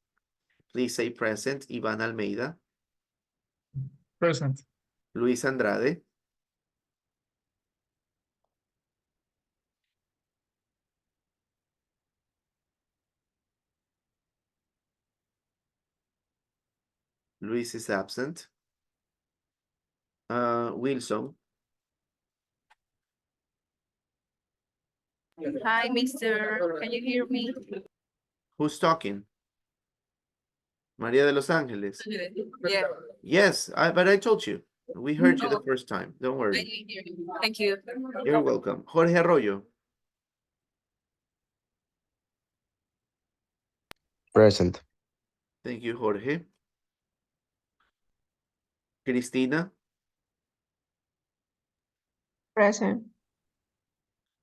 Please say present. Ivan Almeida. Present. Luis Andrade. Luis is absent. Wilson. Hi, mister. Can you hear me? Who's talking? Maria de Los Angeles. Yeah. Yes, but I told you. We heard you the Oh. first time. Don't I worry. didn't hear you. Thank you. You're welcome. Jorge Arroyo. Present. Thank you, Jorge. Cristina. Present.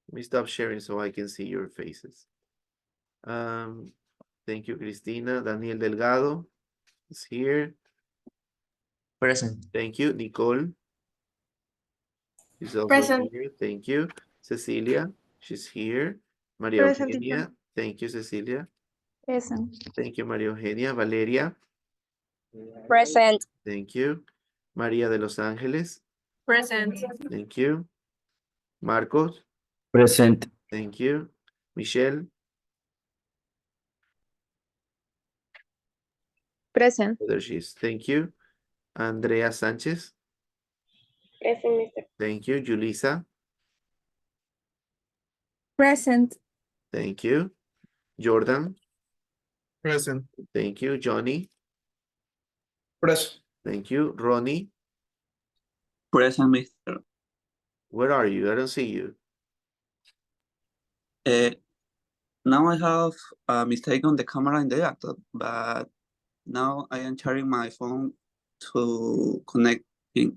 Let me stop sharing so I can see your faces. Thank you, Cristina. Daniel Delgado is here. Present. Thank you. Nicole is also Present. here. Thank you. Cecilia, she's here. Maria Present, teacher. Eugenia. Thank you, Cecilia. Present. Thank you, María Eugenia. Valeria. Present. Thank you. María de Los Ángeles. Present. Thank you. Marcos. Present. Thank you. Michelle. Present. There she is. Thank you. Andrea Sánchez. Present, Mr. Thank you. Julissa. Present. Thank you. Jordan. Present. Thank you. Johnny. Present. Thank you. Ronnie. Present, Mr. Where are you? I don't see you. Now I have a mistake on the camera in the laptop, but now I am sharing my phone to connect in.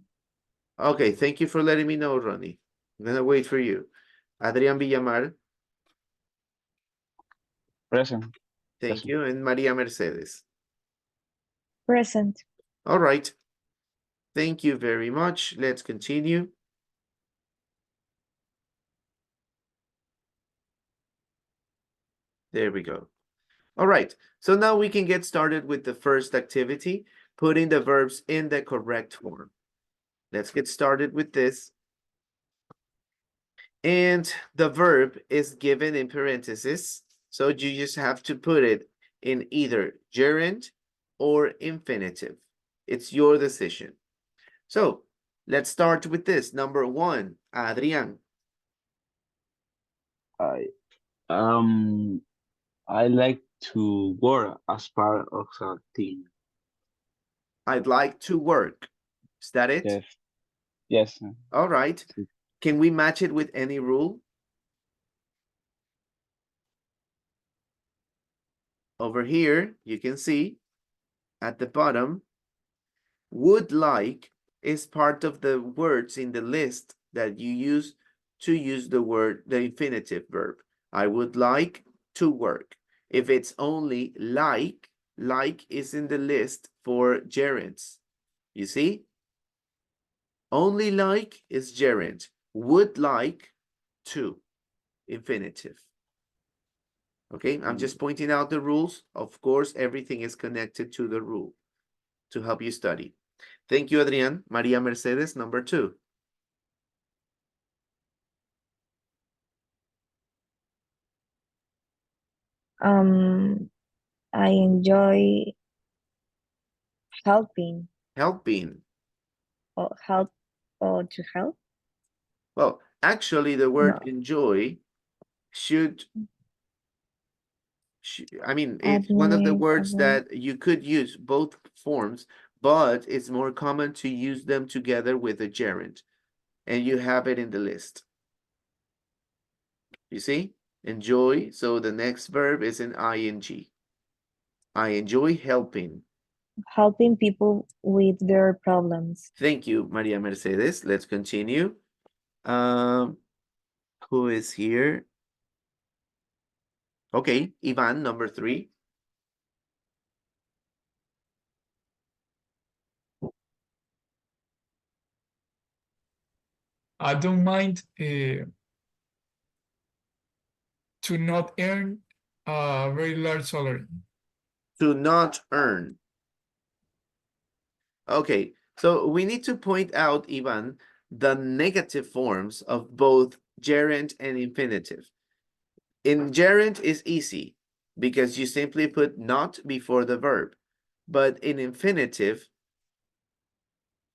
Okay, thank you for letting me know, Ronnie. I'm gonna wait for you. Adrián Villamar. Present. Thank you. And María Mercedes. Present. All right. Thank you very much. Let's continue. There we go. All right. So now we can get started with the first activity, putting the verbs in the correct form. Let's get started with this. And the verb is given in parentheses. So you just have to put it in either gerund or infinitive. It's your decision. So let's start with this. Number one, Adrián. I like to work as part of a team. I'd like to work. Is that it? Yes. Yes. All right. Can we match it with any rule? Over here, you can see at the bottom, would like is part of the words in the list that you use to use the infinitive verb. I would like to work. If it's only like is in the list for gerunds. You see? Only like is gerund. Would like to, infinitive. Okay, I'm just pointing out the rules. Of course, everything is connected to the rule to help you study. Thank you, Adrián. María Mercedes, number two. I enjoy helping Helping. or help or to help. Well, actually, the word enjoy should, I mean, it's one of the words that you could use both forms, but it's more common to use them together with a gerund. And you have it in the list. You see? Enjoy. So the next verb is an ing. I enjoy helping. Helping people with their problems. Thank you, Maria Mercedes. Let's continue. Who is here? Okay, Ivan, number three. I don't mind to not earn a very large salary. To not earn. Okay, so we need to point out, Ivan, the negative forms of both gerund and infinitive. In gerund is easy because you simply put not before the verb. But in infinitive,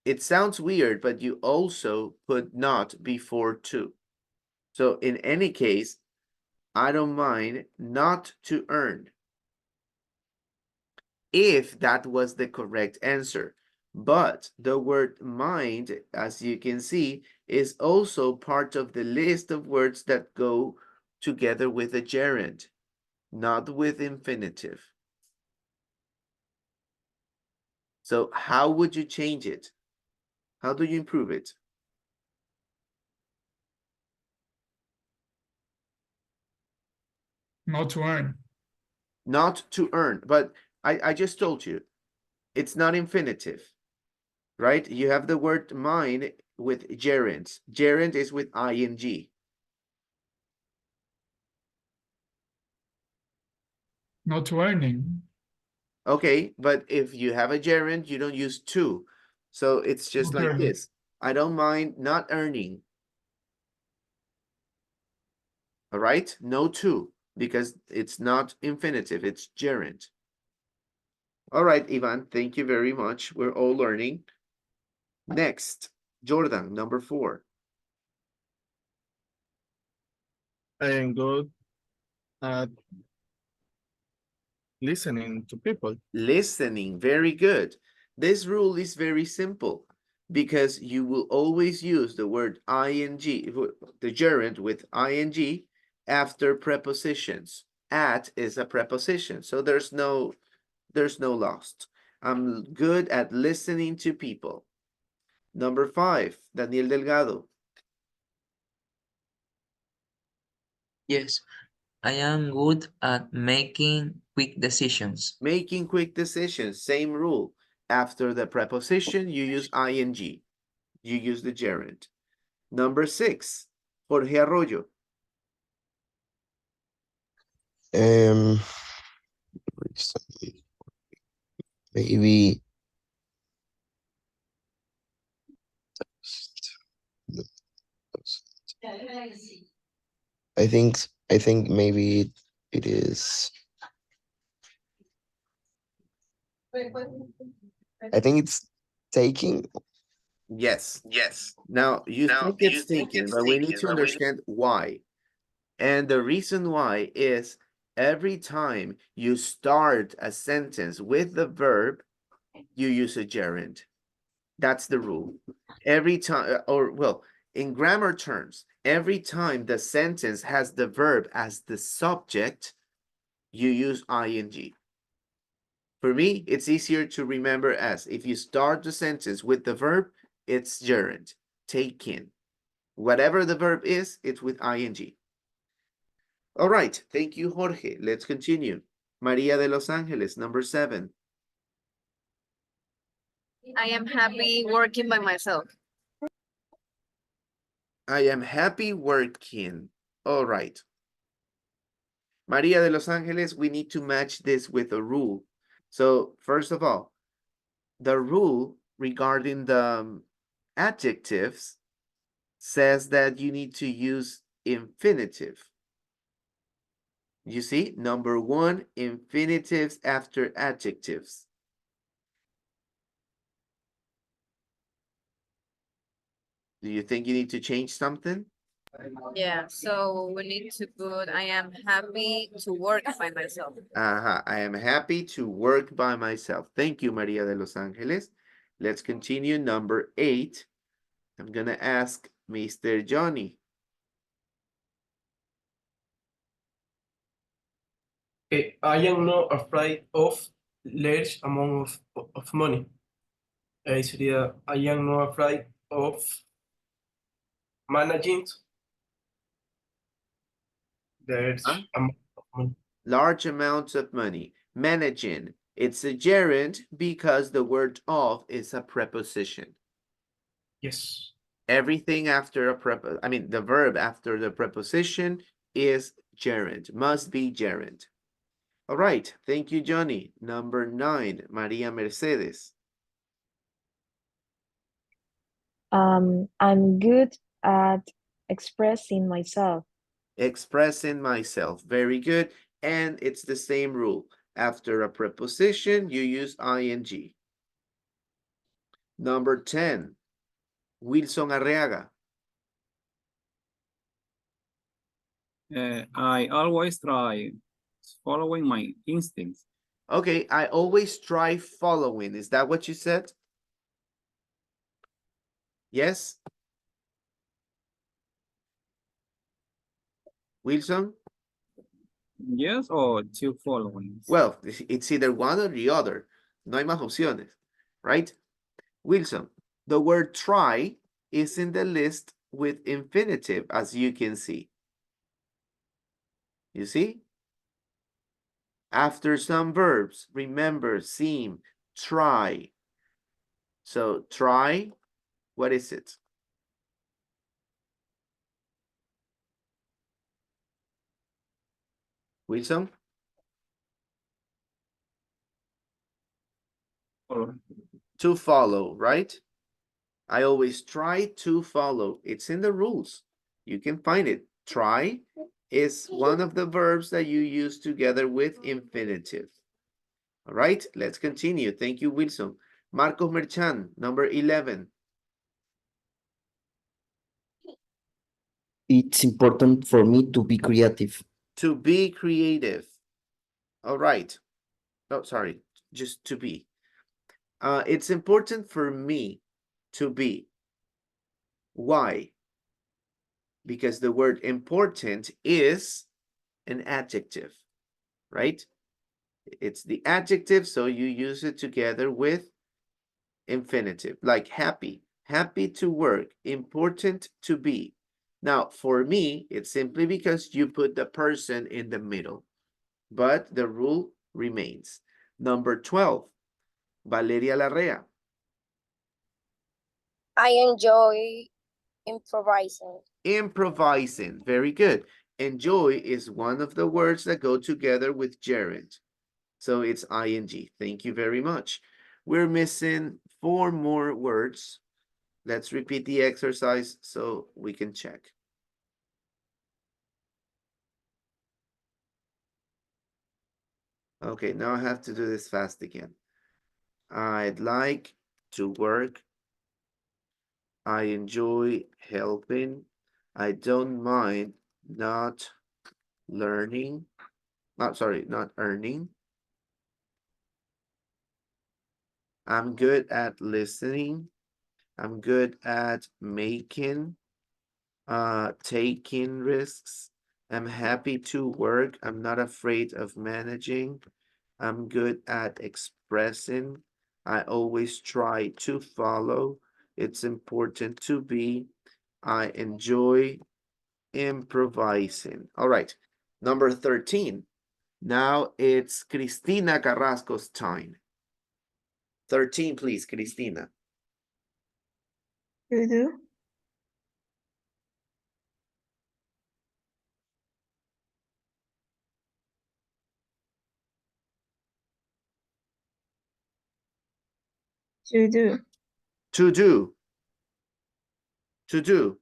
it sounds weird, but you also put not before to. So in any case, I don't mind not to earn. If that was the correct answer. But the word mind, as you can see, is also part of the list of words that go together with a gerund, not with infinitive. So how would you change it? How do you improve it? Not to earn. Not to earn, but I just told you, it's not infinitive, right? You have the word mine with gerunds. Gerund is with ing. Not earning. Okay, but if you have a gerund, you don't use to. So it's just like Okay. this. I don't mind not earning. All right, no to, because it's not infinitive, it's gerund. All right, Ivan, thank you very much. We're all learning. Next, Jordan, number 4. I am good at listening to people. Listening, very good. This rule is very simple because you will always use the word ing, the gerund with ing after prepositions. At is a preposition, so there's no lost. I'm good at listening to people. Number 5, Daniel Delgado. Yes, I am good at making quick decisions. Making quick decisions, same rule. After the preposition, you use ing. You use the gerund. Number 6, Jorge Arroyo. Maybe I think maybe it is. I think it's taking. Yes. Now, you think it's thinking, but we need to understand why. And the reason why is every time you start a sentence with the verb, you use a gerund. That's the rule. Every time, or well, in grammar terms, every time the sentence has the verb as the subject, you use ing. For me, it's easier to remember as if you start the sentence with the verb, it's gerund, taken. Whatever the verb is, it's with ing. All right, thank you, Jorge. Let's continue. Maria de Los Angeles, number 7. I am happy working by myself. I am happy working. All right. Maria de Los Angeles, we need to match this with a rule. So first of all, the rule regarding the adjectives says that you need to use infinitive. You see, number 1, infinitives after adjectives. Do you think you need to change something? Yeah, so we need to put I am happy to work by myself. I am happy to work by myself. Thank you, Maria de Los Angeles. Let's continue. Number 8. I'm going to ask Mr. Johnny. I am not afraid of large amount of money. Sería, I am not afraid of managing large amount of money. Large amounts of money. Managing. It's a gerund because the word of is a preposition. Yes. Everything after the verb after the preposition is gerund, must be gerund. All right, thank you, Johnny. Number 9, Maria Mercedes. I'm good at expressing myself. Expressing myself, very good. And it's the same rule. After a preposition, you use ing. Number 10, Wilson Arriaga. I always try following my instincts. Okay, I always try following. Is that what you said? Yes? Wilson? Yes, or two following. Well, it's either one or the other. No hay más opciones, right? Wilson, the word try is in the list with infinitive, as you can see. You see? After some verbs, remember, seem, try. So try, what is it? Wilson? To follow, right? I always try to follow. It's in the rules. You can find it. Try is one of the verbs that you use together with infinitive. All right, let's continue. Thank you, Wilson. Marcos Merchan, number 11. It's important for me to be creative. To be creative. All right. Oh, sorry, just to be. It's important for me to be. Why? Because the word important is an adjective, right? It's the adjective, so you use it together with infinitive, like happy. Happy to work, important to be. Now, for me, it's simply because you put the person in the middle, but the rule remains. Number 12, Valeria Larrea. I enjoy improvising. Improvising, very good. Enjoy is one of the words that go together with gerund. So it's ing. Thank you very much. We're missing 4 more words. Let's repeat the exercise so we can check. Okay, now I have to do this fast again. I'd like to work. I enjoy helping. I don't mind not learning. Not earning. I'm good at listening. I'm good at making, taking risks. I'm happy to work. I'm not afraid of managing. I'm good at expressing. I always try to follow. It's important to be. I enjoy improvising. All right, number 13. Now it's Cristina Carrasco's time. 13, please, Cristina. To do. To do. To do. To do.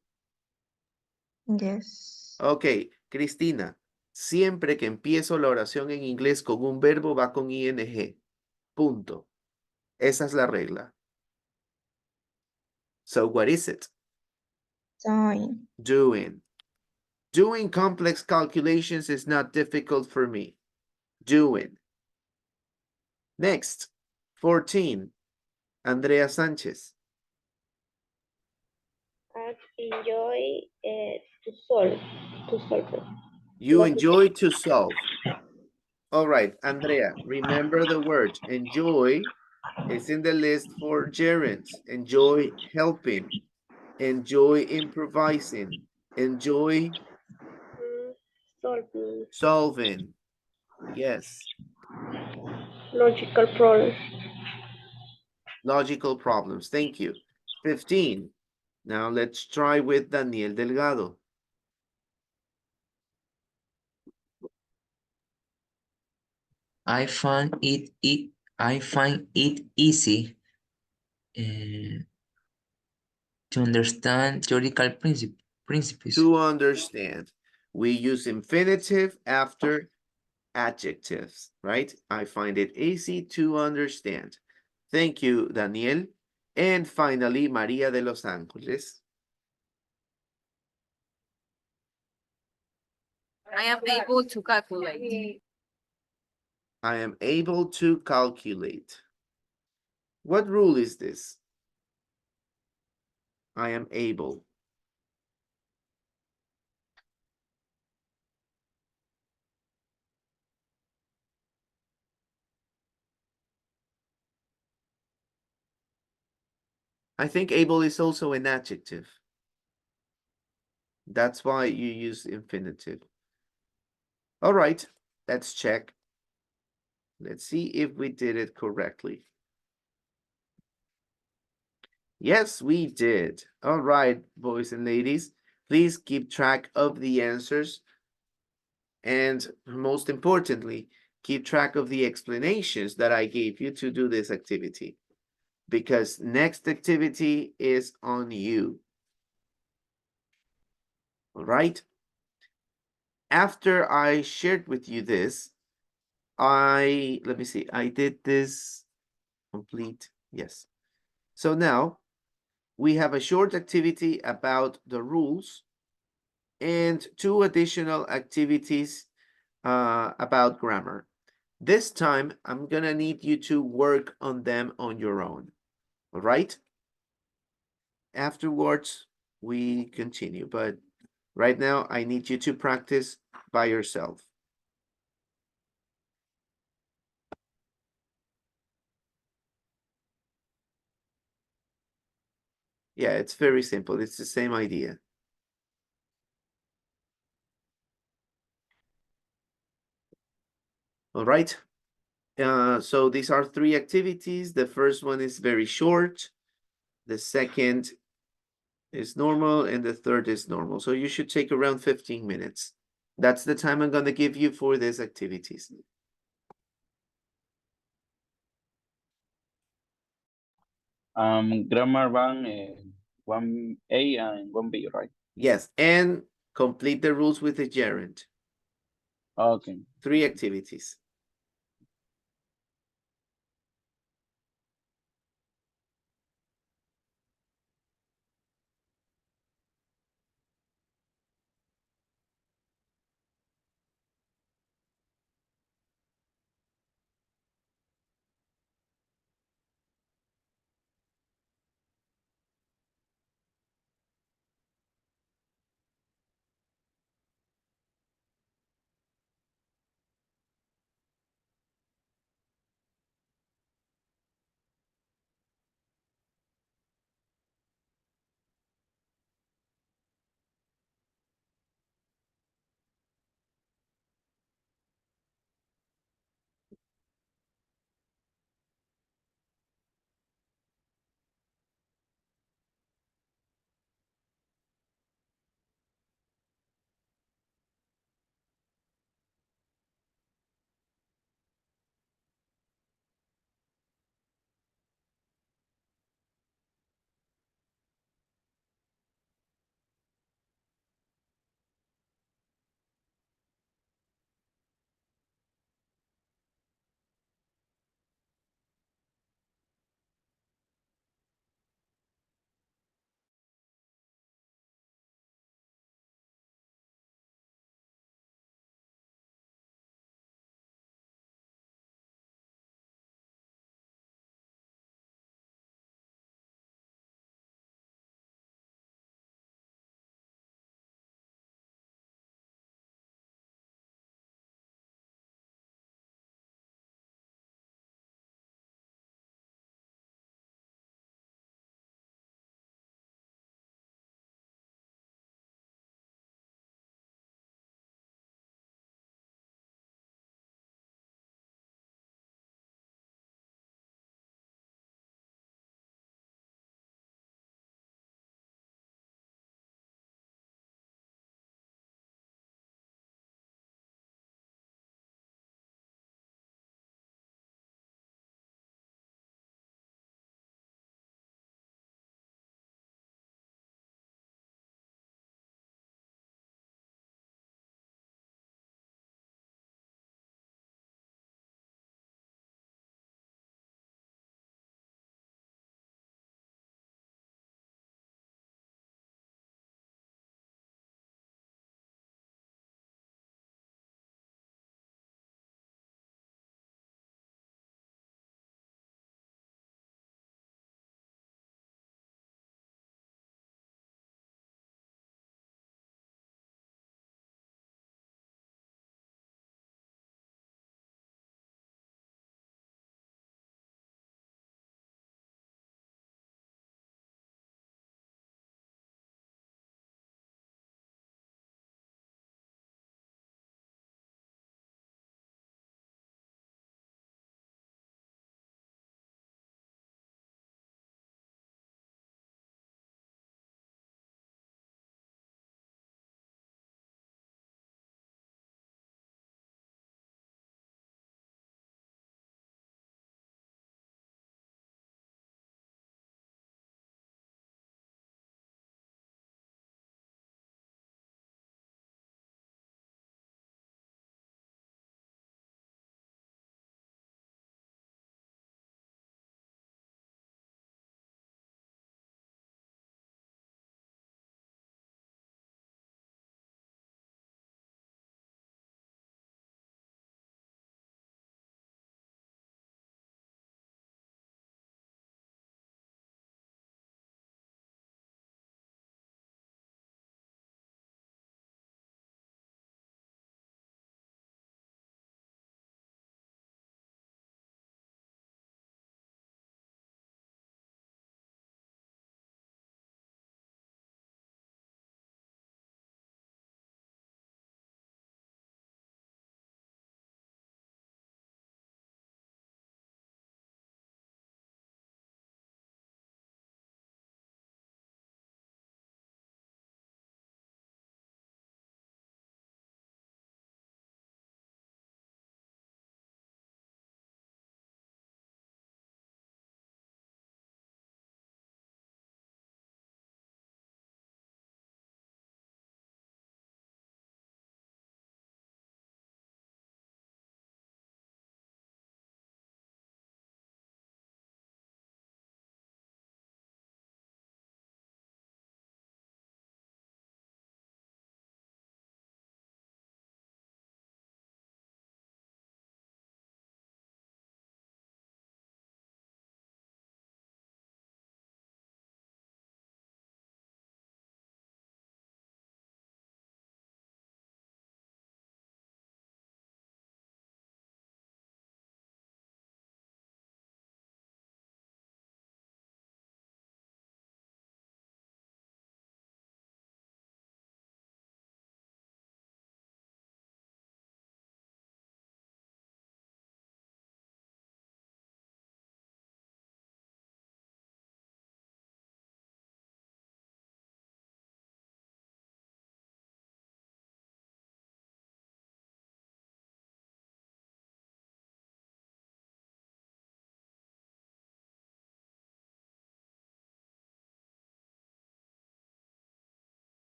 Yes. Ok, Cristina. Siempre que empiezo la oración en inglés con un verbo va con ing. Punto. Esa es la regla. So what is it? Time. Doing. Doing complex calculations is not difficult for me. Doing. Next, 14. Andrea Sanchez. I enjoy to solve. To solve. You enjoy to solve. All right, Andrea, remember the word enjoy is in the list for gerunds. Enjoy helping. Enjoy improvising. Enjoy Solving. solving. Yes. Logical problems. Logical problems. Thank you. 15. Now let's try with Daniel Delgado. I find it easy to understand theoretical principles. To understand. We use infinitive after adjectives, right? I find it easy to understand. Thank you, Daniel. And finally, Maria de Los Ángeles. I am able to calculate. I am able to calculate. What rule is this? I am able. I think able is also an adjective. That's why you use infinitive. All right, let's check. Let's see if we did it correctly. Yes, we did. All right, boys and ladies, please keep track of the answers. And most importantly, keep track of the explanations that I gave you to do this activity. because next activity is on you. All right. After I shared with you this, let me see, I did this complete, yes. So now we have a short activity about the rules and 2 additional activities about grammar. This time, I'm gonna need you to work on them on your own, all right? Afterwards, we continue, but right now, I need you to practice by yourself. Yeah, it's very simple. It's the same idea. All right. So these are 3 activities. The first one is very short. The second is normal, and the third is normal. So you should take around 15 minutes. That's the time I'm going to give you for these activities. Grammar van 1A and 1B, right? Yes, and complete the rules with the gerund. Okay. 3 activities.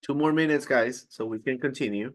2 more minutes, guys, so we can continue.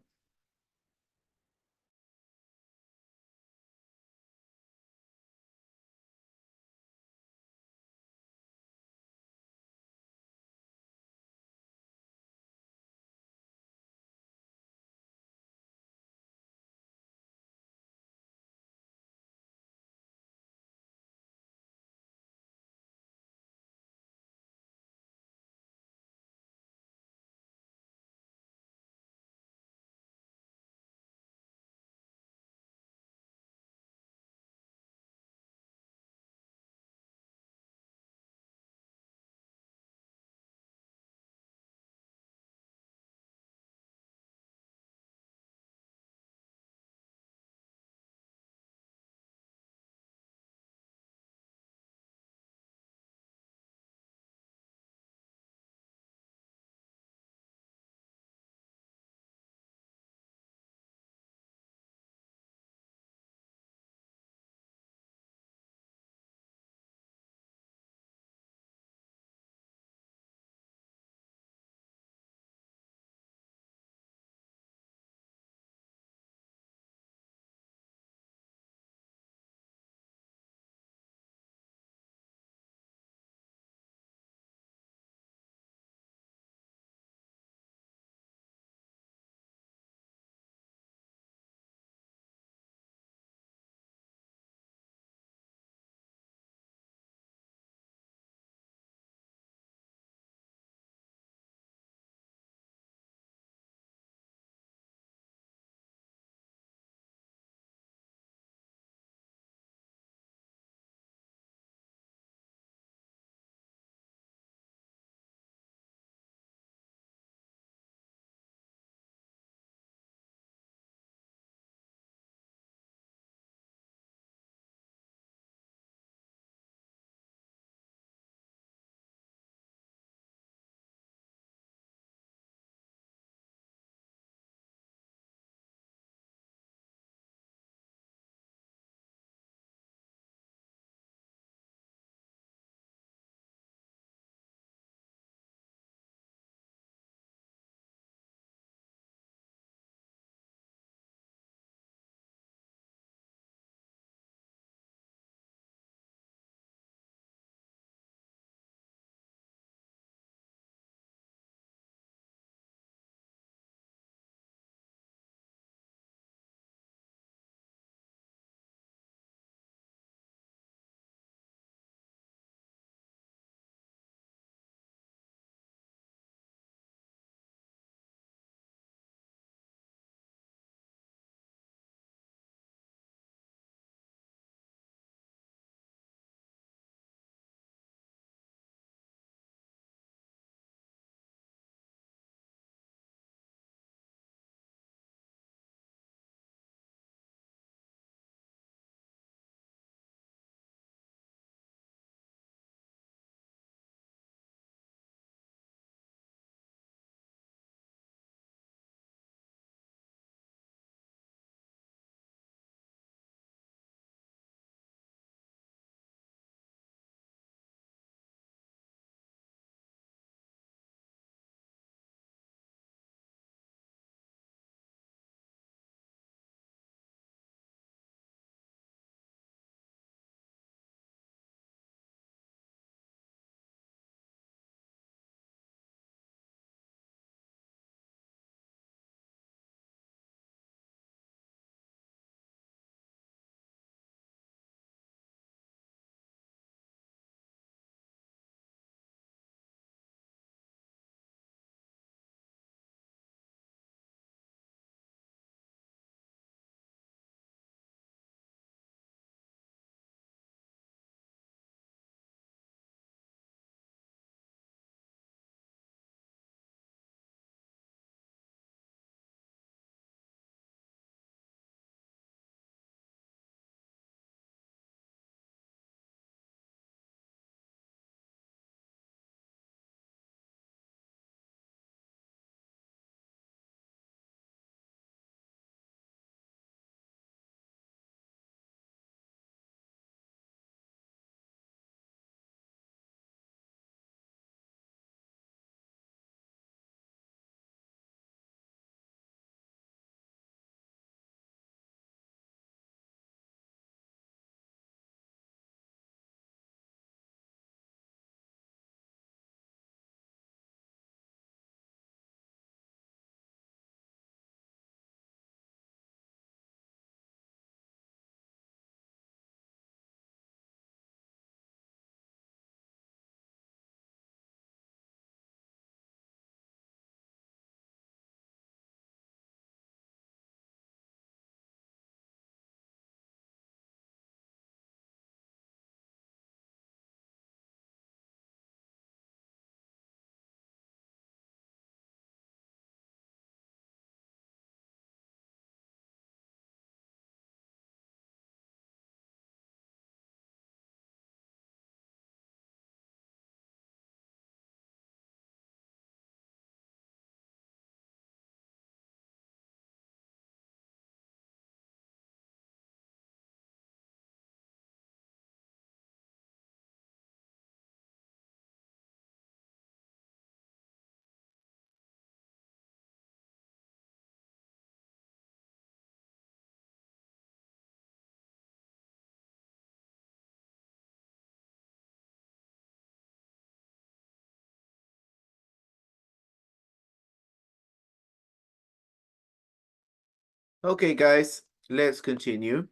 Okay, guys, let's continue.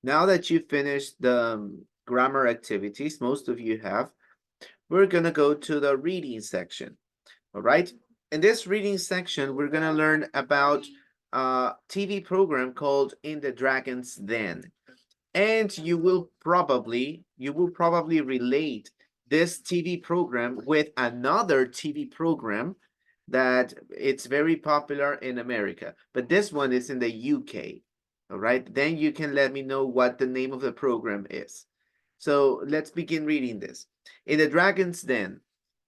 Now that you finished the grammar activities, most of you have, we're gonna go to the reading section, all right? In this reading section, we're gonna learn about a TV program called In the Dragon's Den. And you will probably relate this TV program with another TV program that it's very popular in America, but this one is in the UK. All right, then you can let me know what the name of the program is. So let's begin reading this. In the Dragon's Den,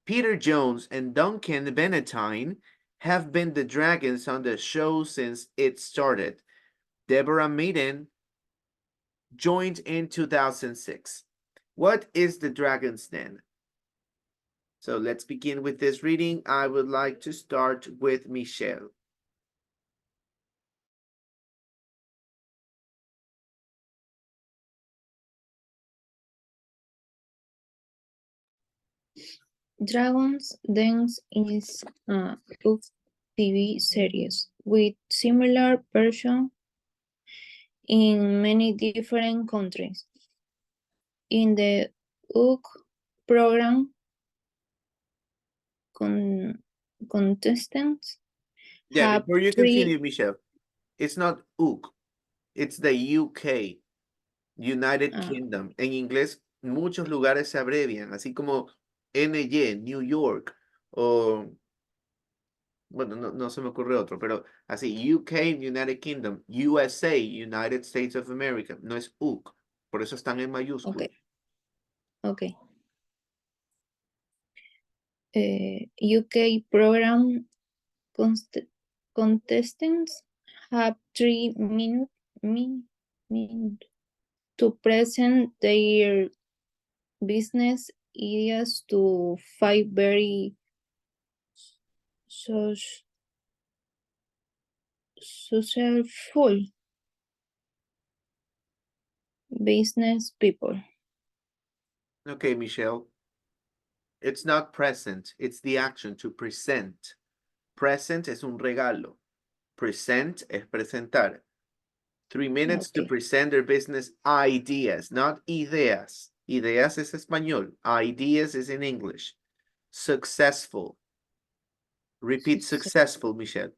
Peter Jones and Duncan Benetine have been the dragons on the show since it started. Deborah Maiden joined in 2006. What is the Dragon's Den? So let's begin with this reading. I would like to start with Michelle. Dragon's Dance is a TV series with similar versions in many different countries. In the UK program, contestants Yeah, have before you three. continue, Michelle, it's not UK, it's the UK, United Kingdom. En inglés, muchos lugares se abrevian, así como NY, New York, o bueno, no se me ocurre otro, pero así, UK, United Kingdom, USA, United States of America, no es UK, por eso están en mayúsculas. Okay. UK program contestants have 3 minutes to present their business ideas to 5 very successful business people. Okay, Michelle. It's not present, it's the action to present. Present es un regalo. Present es presentar. 3 minutes to present their business ideas, not ideas. Ideas es español. Ideas is in English. Successful. Repeat successful, Michelle.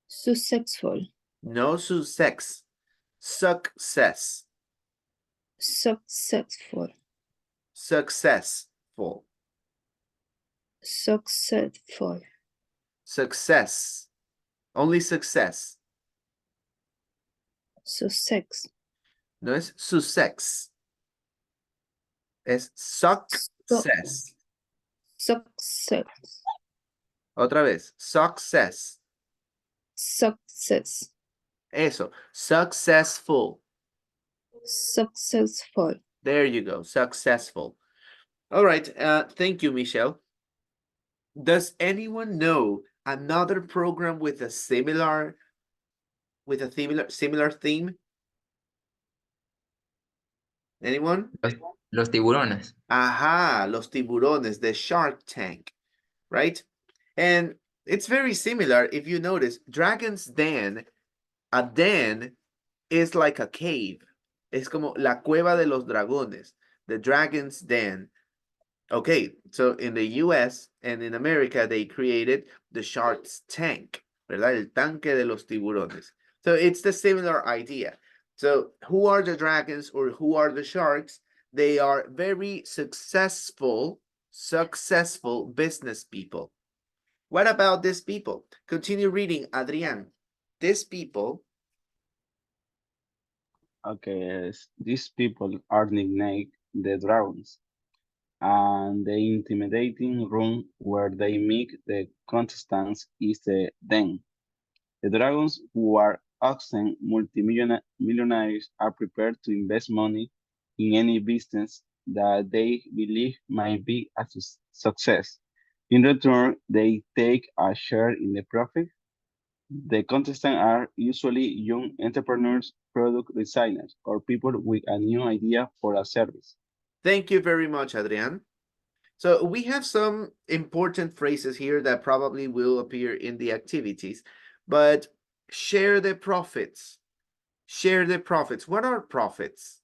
Successful. No success. Success. Successful. Successful. Successful. Success. Only success. Success. No es success. Es success. Success. Otra vez. Success. Success. Eso. Successful. Successful. There you go. Successful. All right. Thank you, Michelle. Does anyone know another program with a similar theme? Anyone? Los tiburones. Aha, los tiburones, the Shark Tank, right? And it's very similar if you notice. Dragon's Den, a den is like a cave. Es como la cueva de los dragones, the Dragon's Den. Okay, so in the US and in America, they created the Shark's Tank, ¿verdad? El tanque de los tiburones. So it's the similar idea. So who are the dragons or who are the sharks? They are very successful business people. What about these people? Continue reading, Adrián. These people. Okay, these people are nicknamed the dragons, and the intimidating room where they meet the contestants is the den. The dragons, who are often multimillionaires, are prepared to invest money in any business that they believe might be a success. In return, they take a share in the profit. The contestants are usually young entrepreneurs, product designers, or people with a new idea for a service. Thank you very much, Adrián. So we have some important phrases here that probably will appear in the activities, but Share the profits. Share the profits. What are profits?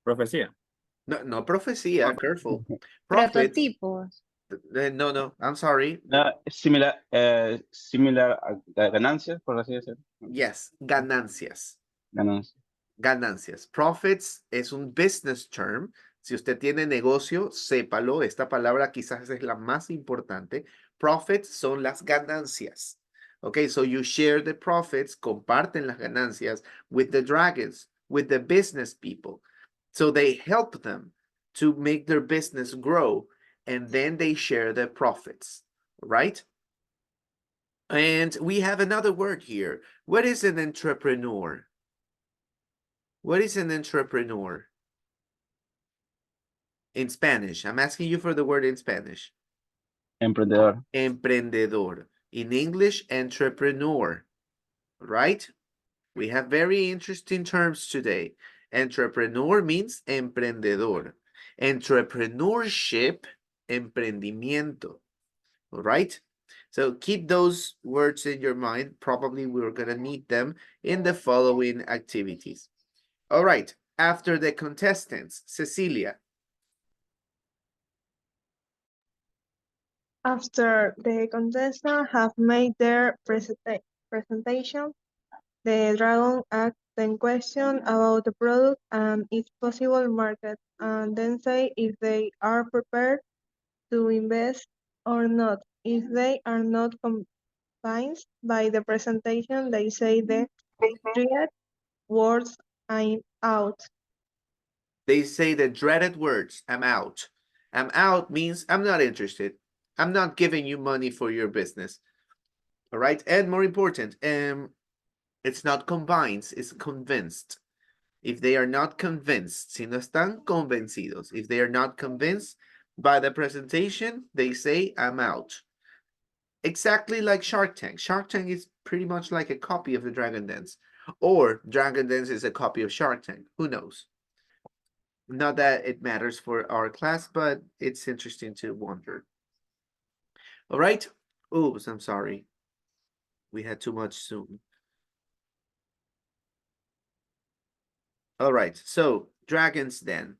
Profecía. No, no profecía, careful. Profits. Prototipos. No, I'm sorry. Similar a ganancias, por así decirlo. Yes, ganancias. Ganancias. Ganancias. Profits es un business term. Si usted tiene negocio, sépalo. Esta palabra quizás es la más importante. Profits son las ganancias. Okay, so you share the profits, comparten las ganancias with the dragons, with the business people. So they help them to make their business grow, and then they share the profits, right? And we have another word here. What is an entrepreneur? What is an entrepreneur? In Spanish. I'm asking you for the word in Spanish. Emprendedor. Emprendedor. In English, entrepreneur. Right? We have very interesting terms today. Entrepreneur means emprendedor. Entrepreneurship, emprendimiento. All right? So keep those words in your mind. Probably we're going to need them in the following activities. All right. After the contestants, Cecilia. After the contestants have made their presentation, the dragon asks them questions about the product and its possible market, and then say if they are prepared to invest or not. If they are not convinced by the presentation, they say the dreaded words, "I'm out." They say the dreaded words, I'm out. I'm out means I'm not interested. I'm not giving you money for your business. All right. And more important, it's not combined, it's convinced. If they are not convinced, si no están convencidos, if they are not convinced by the presentation, they say, I'm out. Exactly like Shark Tank. Shark Tank is pretty much like a copy of the Dragon Dance. Or Dragon Dance is a copy of Shark Tank. Who knows? Not that it matters for our class, but it's interesting to wonder. All right. Oops, I'm sorry. We had too much Zoom. All right. So dragons then.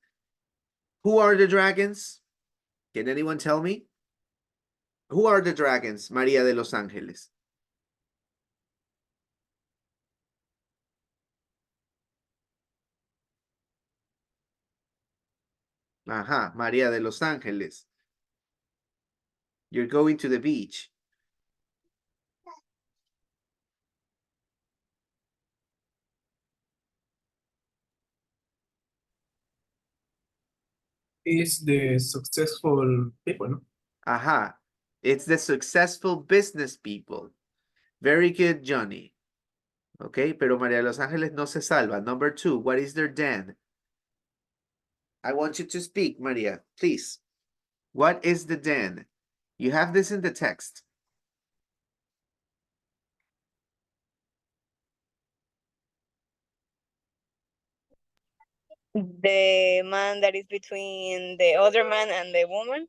Who are the dragons? Can anyone tell me? Who are the dragons, María de los Ángeles? Ajá, María de los Ángeles. You're going to the beach. Is the successful people, no? Ajá. It's the successful business people. Very good, Johnny. Okay, pero María de los Ángeles no se salva. Number 2, what is their den? I want you to speak, Maria, please. What is the den? You have this in the text. The man that is between the other man and the woman.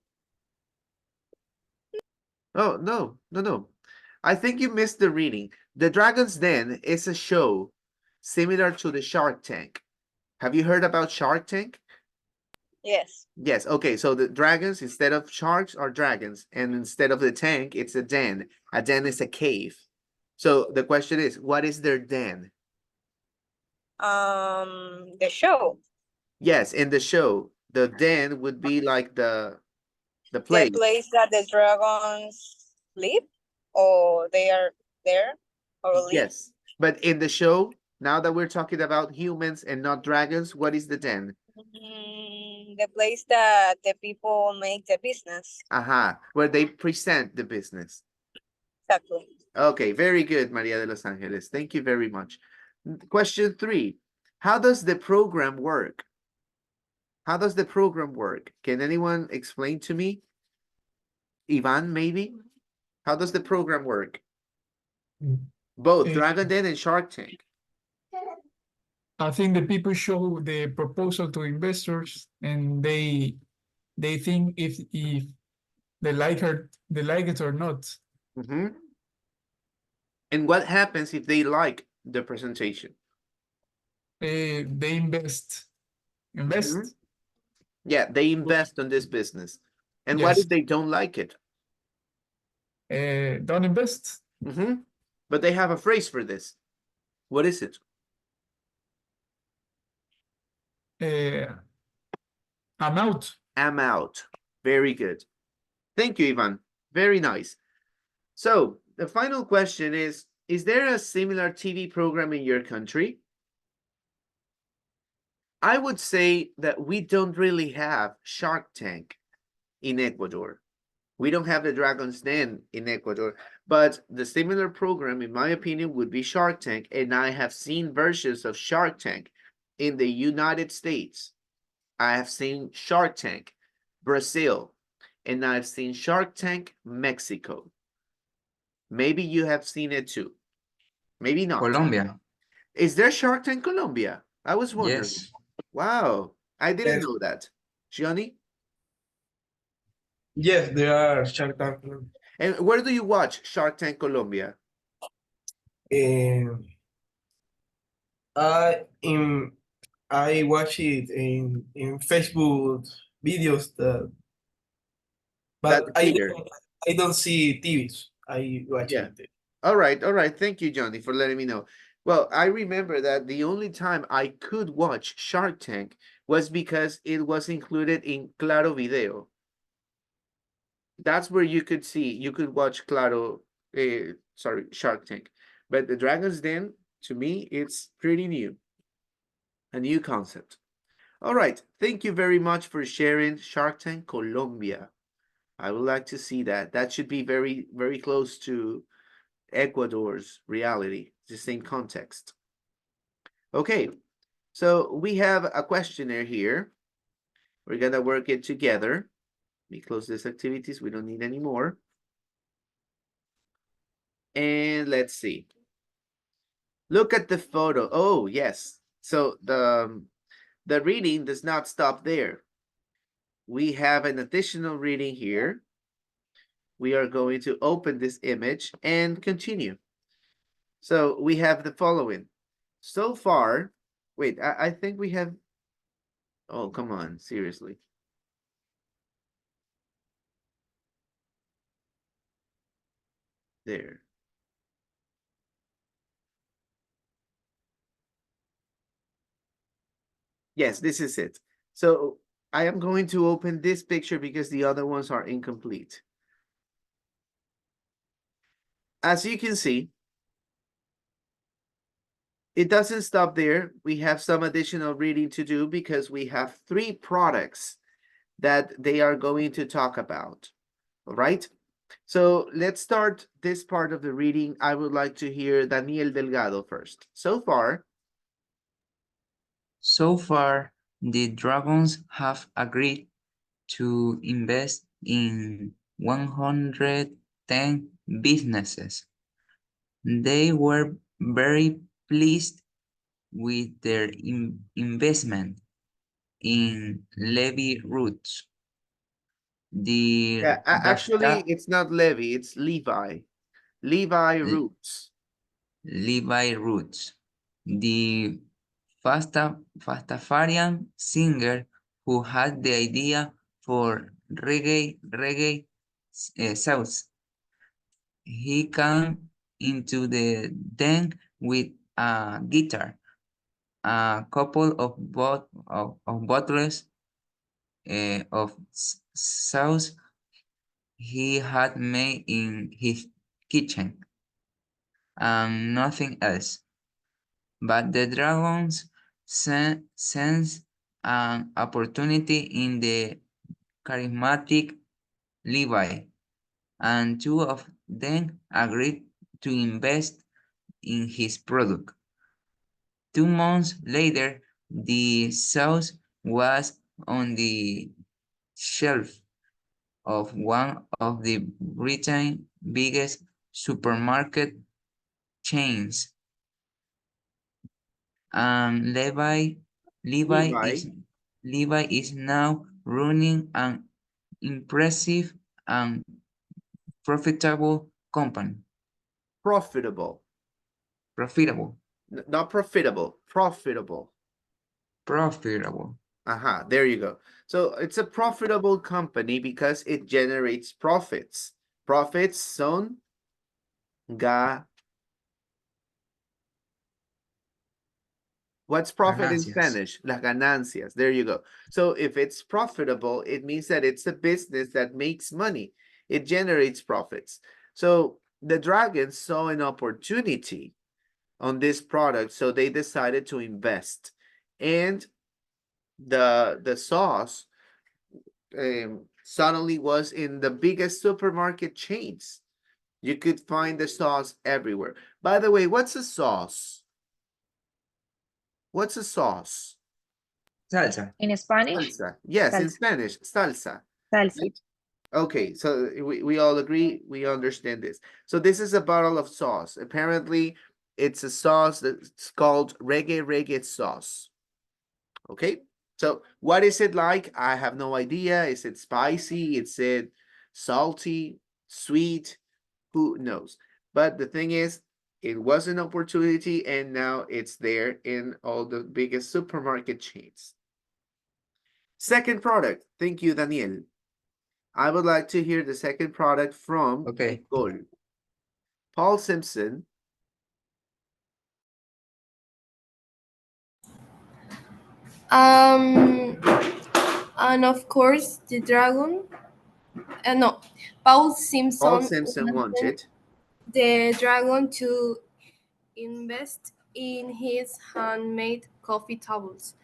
Oh, no. I think you missed the reading. The Dragon's Den is a show similar to the Shark Tank. Have you heard about Shark Tank? Yes. Yes, okay, so the dragons, instead of sharks, are dragons, and instead of the tank, it's a den. A den is a cave. So the question is, what is their den? The show. Yes, in the show, the den would be like the place. The place that the dragons live, or they are there, or live. Yes, but in the show, now that we're talking about humans and not dragons, what is the den? The place that the people make the business. Aha, where they present the business. Exactly. Okay, very good, Maria de los Ángeles. Thank you very much. Question 3. How does the program work? How does the program work? Can anyone explain to me? Ivan, maybe? How does the program work? Both Dragon Den and Shark Tank. I think the people show the proposal to investors and they think if They like it or not. Mhm. And what happens if they like the presentation? They invest. Mhm. Yeah, they invest on this business. And what Yes. if they don't like it? Don't invest. Mhm. But they have a phrase for this. What is it? I'm out. I'm out. Very good. Thank you, Ivan. Very nice. So the final question is there a similar TV program in your country? I would say that we don't really have Shark Tank in Ecuador. We don't have the Dragon's Den in Ecuador, but the similar program, in my opinion, would be Shark Tank. And I have seen versions of Shark Tank in the United States. I have seen Shark Tank Brazil, and I've seen Shark Tank Mexico. Maybe you have seen it too. Maybe not. Colombia. Is there Shark Tank Colombia? I was wondering. Yes. Wow, I didn't Yes. know that. Johnny? Yes, there are Shark Tank. And where do you watch Shark Tank Colombia? Um, I in I watch it in Facebook videos that, That but appear. I don't see TVs. I watch Yeah. it. All right, all right. Thank you, Johnny, for letting me know. Well, I remember that the only time I could watch Shark Tank was because it was included in Claro Video. That's where you could see, you could watch sorry, Shark Tank. But the Dragon's Den, to me, it's pretty new, a new concept. All right, thank you very much for sharing Shark Tank Colombia. I would like to see that. That should be very, very close to Ecuador's reality, the same context. Okay, so we have a questionnaire here. We're gonna work it together. Let me close these activities. We don't need any more. And let's see. Look at the photo. Oh, yes. So the reading does not stop there. We have an additional reading here. We are going to open this image and continue. So we have the following. So far, wait, I think we have, oh, come on, seriously. There. Yes, this is it. So I am going to open this picture because the other ones are incomplete. As you can see, it doesn't stop there. We have some additional reading to do because we have 3 products that they are going to talk about. All right. So let's start this part of the reading. I would like to hear Daniel Delgado first. So far, the dragons have agreed to invest in 110 businesses. They were very pleased with their investment in levy routes. The yeah, actually, data it's not Levi, it's Levi. Levi Roots. Levi routes. The Fastafarian singer who had the idea for reggae sauce. He came into the den with a guitar, a couple of, bottles of sauce he had made in his kitchen, and nothing else. But the dragons sense an opportunity in the charismatic Levi, and 2 of them agreed to invest in his product. 2 months later, the sauce was on the shelf of one of the Britain's biggest supermarket chains. And Levi is now running an impressive and profitable company. Profitable. Profitable. Not profitable. Profitable. Profitable. Aha, there you go. So it's a profitable company because it generates profits. Profits son What's profit in Ganancias. Spanish? Las ganancias. There you go. So if it's profitable, it means that it's a business that makes money. It generates profits. So the dragons saw an opportunity on this product, so they decided to invest. And the sauce suddenly was in the biggest supermarket chains. You could find the sauce everywhere. By the way, what's a sauce? What's a sauce? Salsa. In Spanish, Salsa. Yes, in salsa. Spanish, salsa. Salsa. Right? Okay, so we all agree, we understand this. So this is a bottle of sauce. Apparently, it's a sauce that's called reggae sauce. Okay, so what is it like? I have no idea. Is it spicy? Is it salty, sweet? Who knows? But the thing is, it was an opportunity and now it's there in all the biggest supermarket chains. Second product. Thank you, Daniel. I would like to hear the second product from Nicole. Paul Simpson. And of course, the dragon. No, Paul Paul Simpson Simpson wanted wanted the dragon to invest in his handmade coffee tables.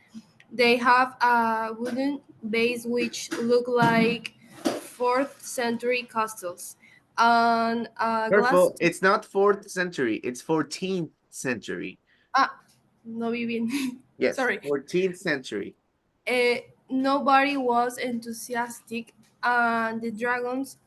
They have a wooden base which look like 4th century castles and a glass. Careful, it's not 4th century, it's 14th century. No vi bien. Yes, Sorry. 14th century. Nobody was enthusiastic, and the dragons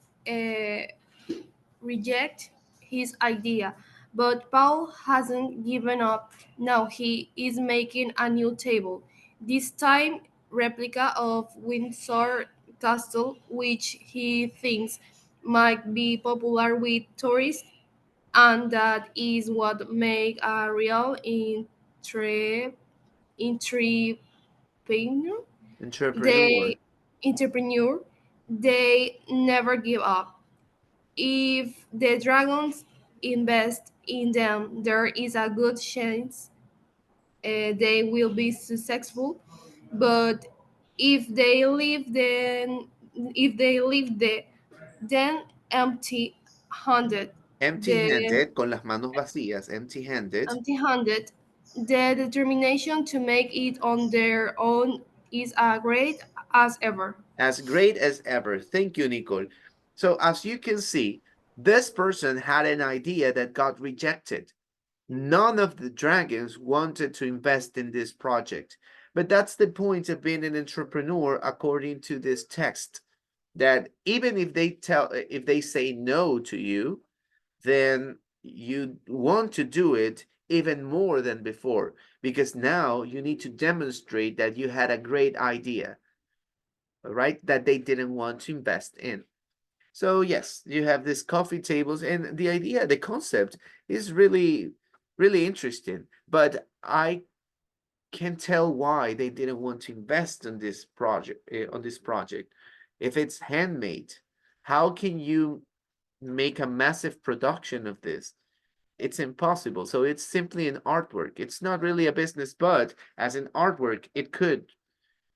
reject his idea. But Paul hasn't given up. Now he is making a new table, this time replica of Windsor Castle, which he thinks might be popular with tourists, and that is what make a real entrepreneur. Entrepreneur. They entrepreneur. They never give up. If the dragons invest in them, there is a good chance they will be successful. But if they leave, then empty-handed, the Empty-handed, con las manos vacías, empty-handed. empty-handed, the determination to make it on their own is as great as ever. As great as ever. Thank you, Nicole. So as you can see, this person had an idea that got rejected. None of the dragons wanted to invest in this project. But that's the point of being an entrepreneur according to this text. That even if they say no to you, then you want to do it even more than before, because now you need to demonstrate that you had a great idea, right? That they didn't want to invest in. So yes, you have these coffee tables, and the idea, the concept is really, really interesting. But I can tell why they didn't want to invest in this project. If it's handmade, how can you make a massive production of this? It's impossible. So it's simply an artwork. It's not really a business, but as an artwork, it could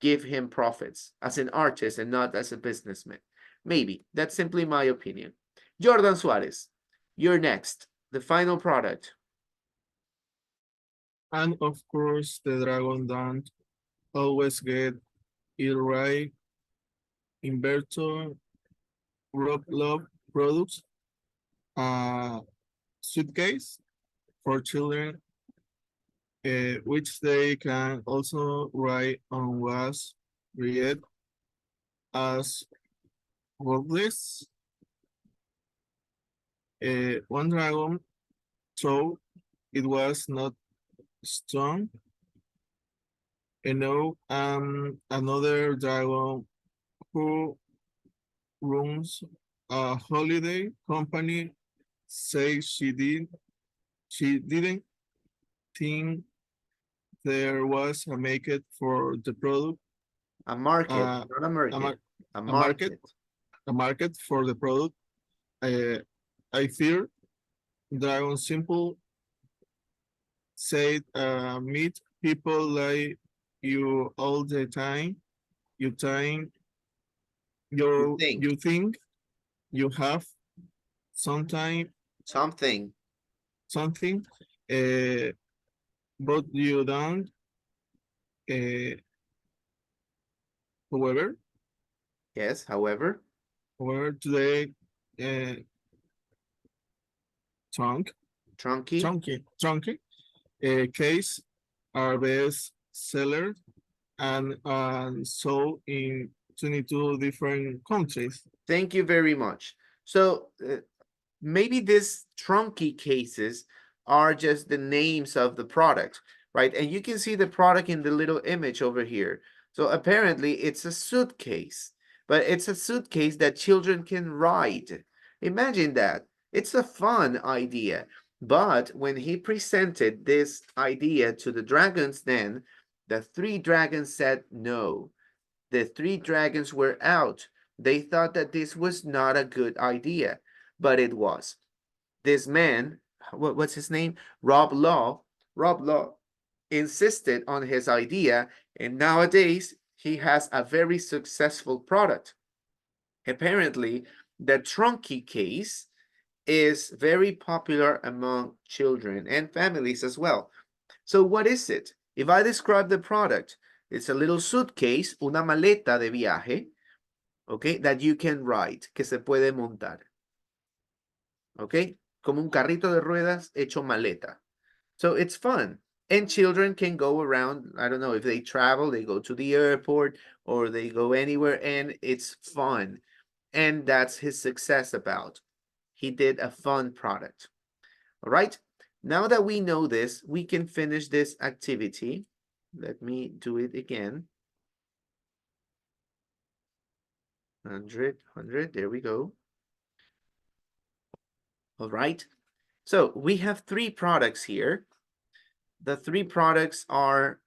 give him profits as an artist and not as a businessman. Maybe. That's simply my opinion. Jordan Suarez, you're next. The final product. And of course, the dragon don't always get it right. Inverter, rock love products, suitcase for children, which they can also write on was read as worthless. One dragon thought it was not strong enough, another dragon who runs a holiday company says she didn't think there was a market for the product. A market, Uh, not a market. A a market, market. a market for the product. I fear Dragon Simple said, meet people like you all the time. You think you think you have sometime Something. something, uh, but you don't. However, Yes, however. today, uh, trunk, Trunky. trunky, case are best seller and sold in 22 different countries. Thank you very much. So maybe these trunky cases are just the names of the product, right? And you can see the product in the little image over here. So apparently it's a suitcase, but it's a suitcase that children can ride. Imagine that. It's a fun idea. But when he presented this idea to the dragons then, the three dragons said no. The three dragons were out. They thought that this was not a good idea, but it was. This man, what's his name? Rob Law insisted on his idea, and nowadays he has a very successful product. Apparently, the trunky case is very popular among children and families as well. So what is it? If I describe the product, it's a little suitcase, una maleta de viaje, okay, that you can ride, que se puede montar. Okay, como un carrito de ruedas hecho maleta. So it's fun. And children can go around, I don't know, if they travel, they go to the airport or they go anywhere and it's fun. And that's his success about. He did a fun product. All right. Now that we know this, we can finish this activity. Let me do it again. 100, there we go. All right. So we have three products here. The three products are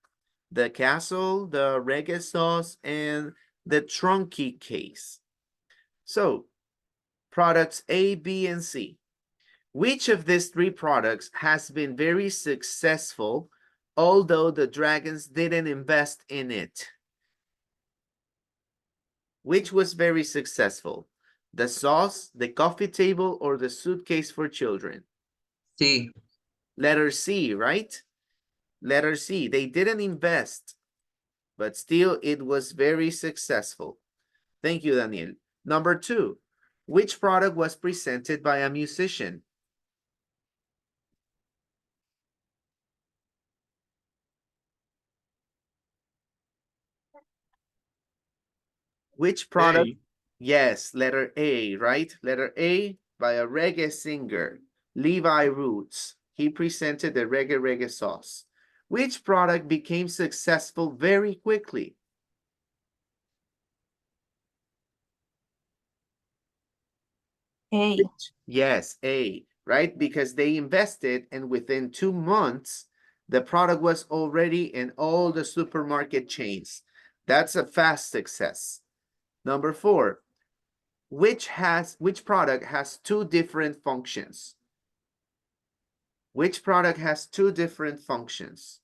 the castle, the reggae sauce, and the trunky case. So products A, B, and C. Which of these three products has been very successful, although the dragons didn't invest in it? Which was very successful? The sauce, the coffee table, or the suitcase for children? C. Letter C, right? Letter C. They didn't invest, but still it was very successful. Thank you, Daniel. Number 2. Which product was presented by a musician? Which product? A. Yes, letter A, right? Letter A by a reggae singer, Levi Roots. He presented the reggae sauce. Which product became successful very quickly? A. Yes, A, right? Because they invested and within 2 months, the product was already in all the supermarket chains. That's a fast success. Number 4, which product has 2 different functions? Which product has 2 different functions?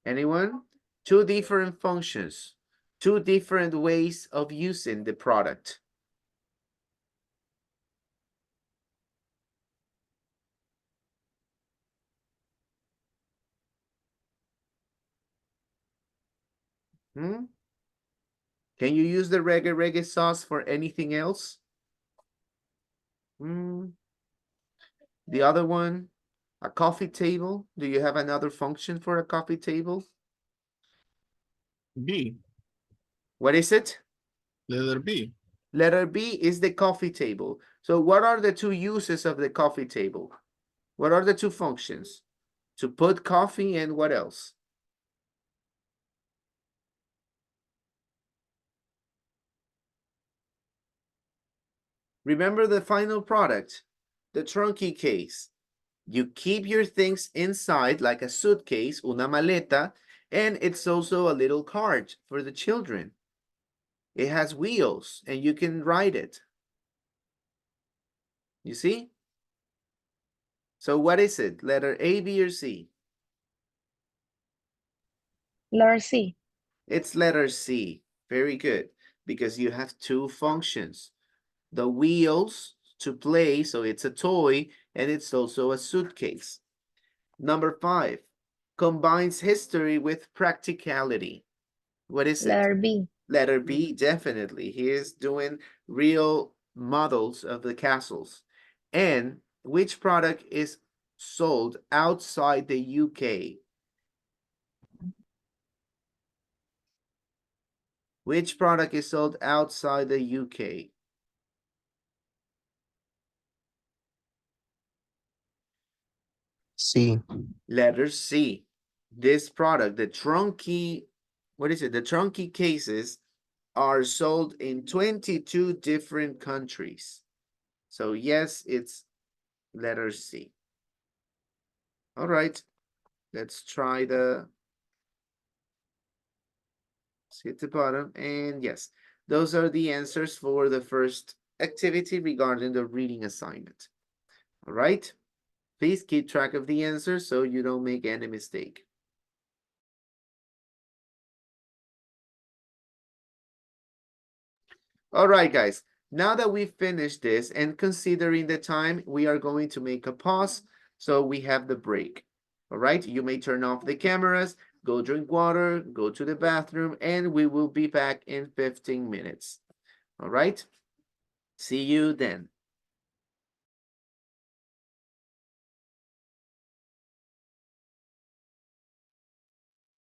Anyone? 2 different functions, 2 different ways of using the product. Hmm? Can you use the reggae sauce for anything else? Hmm. The other one, a coffee table. Do you have another function for a coffee table? B. What is it? Letter B. Letter B is the coffee table. So what are the 2 uses of the coffee table? What are the two functions? To put coffee and what else? Remember the final product, the trunky case. You keep your things inside like a suitcase, una maleta, and it's also a little cart for the children. It has wheels and you can ride it. You see? So what is it? Letter A, B, or C? Letter C. It's letter C. Very good. Because you have two functions. The wheels to play, so it's a toy, and it's also a suitcase. Number 5, combines history with practicality. What is it? Letter B. Letter B, definitely. He is doing real models of the castles. And which product is sold outside the UK? Which product is sold outside the UK? C. Letter C. This product, the trunky, what is it? The trunky cases are sold in 22 different countries. So yes, it's letter C. All right, let's try the, let's hit the bottom, and yes, those are the answers for the first activity regarding the reading assignment. All right, please keep track of the answers so you don't make any mistake. All right, guys, now that we've finished this and considering the time, we are going to make a pause so we have the break. All right, you may turn off the cameras, go drink water, go to the bathroom, and we will be back in 15 minutes. All right, see you then.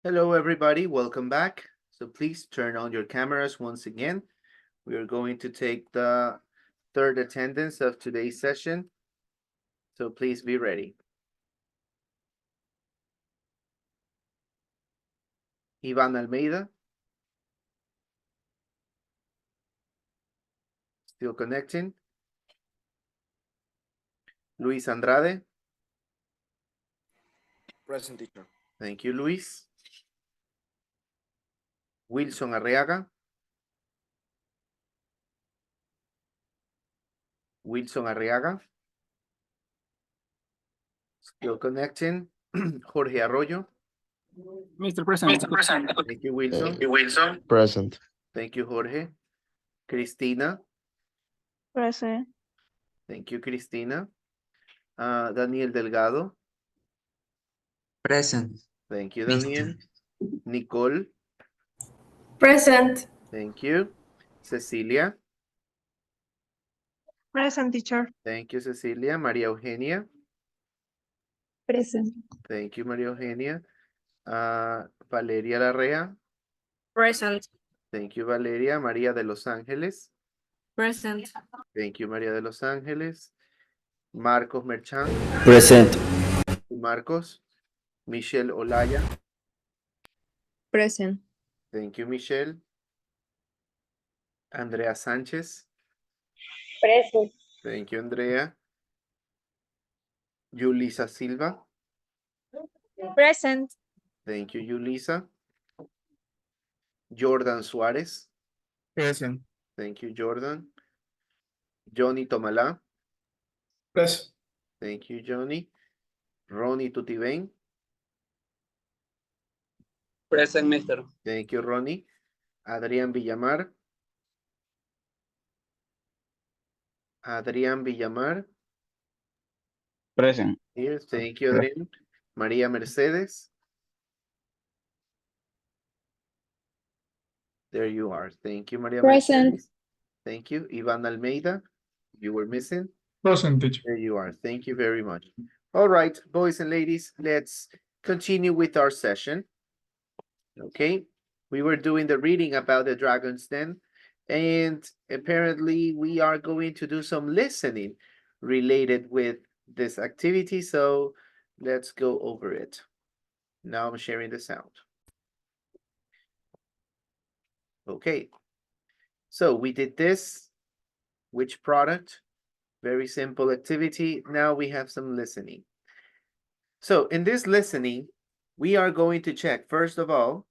Hello, everybody, welcome back. So please turn on your cameras once again. We are going to take the third attendance of today's session. So please be ready. Iván Almeida. Still connecting. Luis Andrade. Present, teacher. Thank you, Luis. Wilson Arriaga. Wilson Arriaga. Still connecting. Jorge Arroyo. Mr. President. Thank you, Wilson. Present. Thank you, Jorge. Cristina. Present. Thank you, Cristina. Daniel Delgado. Present. Thank you, Mister. Daniel. Nicole. Present. Thank you. Cecilia. Present, teacher. Thank you, Cecilia. María Eugenia. Present. Thank you, María Eugenia. Valeria Larrea. Present. Thank you, Valeria. María de Los Ángeles. Present. Thank you, María de Los Ángeles. Marcos Merchán. Present. Marcos. Michelle Olaya. Present. Thank you, Michelle. Andrea Sánchez. Present. Thank you, Andrea. Yulisa Silva. Present. Thank you, Yulisa. Jordan Suárez. Present. Thank you, Jordan. Johnny Tomalá. Present. Thank you, Johnny. Ronnie Tutiben. Present, Mister. Thank you, Ronnie. Adrián Villamar. Adrián Villamar. Present. Here, thank you, Adrián. María Mercedes. There you are. Thank you, María Present. Mercedes. Thank you. Iván Almeida. You were missing. Present, teacher. There you are. Thank you very much. All right, boys and ladies, let's continue with our session. Okay, we were doing the reading about the Dragon's Den, and apparently we are going to do some listening related with this activity, so let's go over it. Now I'm sharing the sound. Okay, so we did this. Which product? Very simple activity. Now we have some listening. So in this listening, we are going to check, first of all,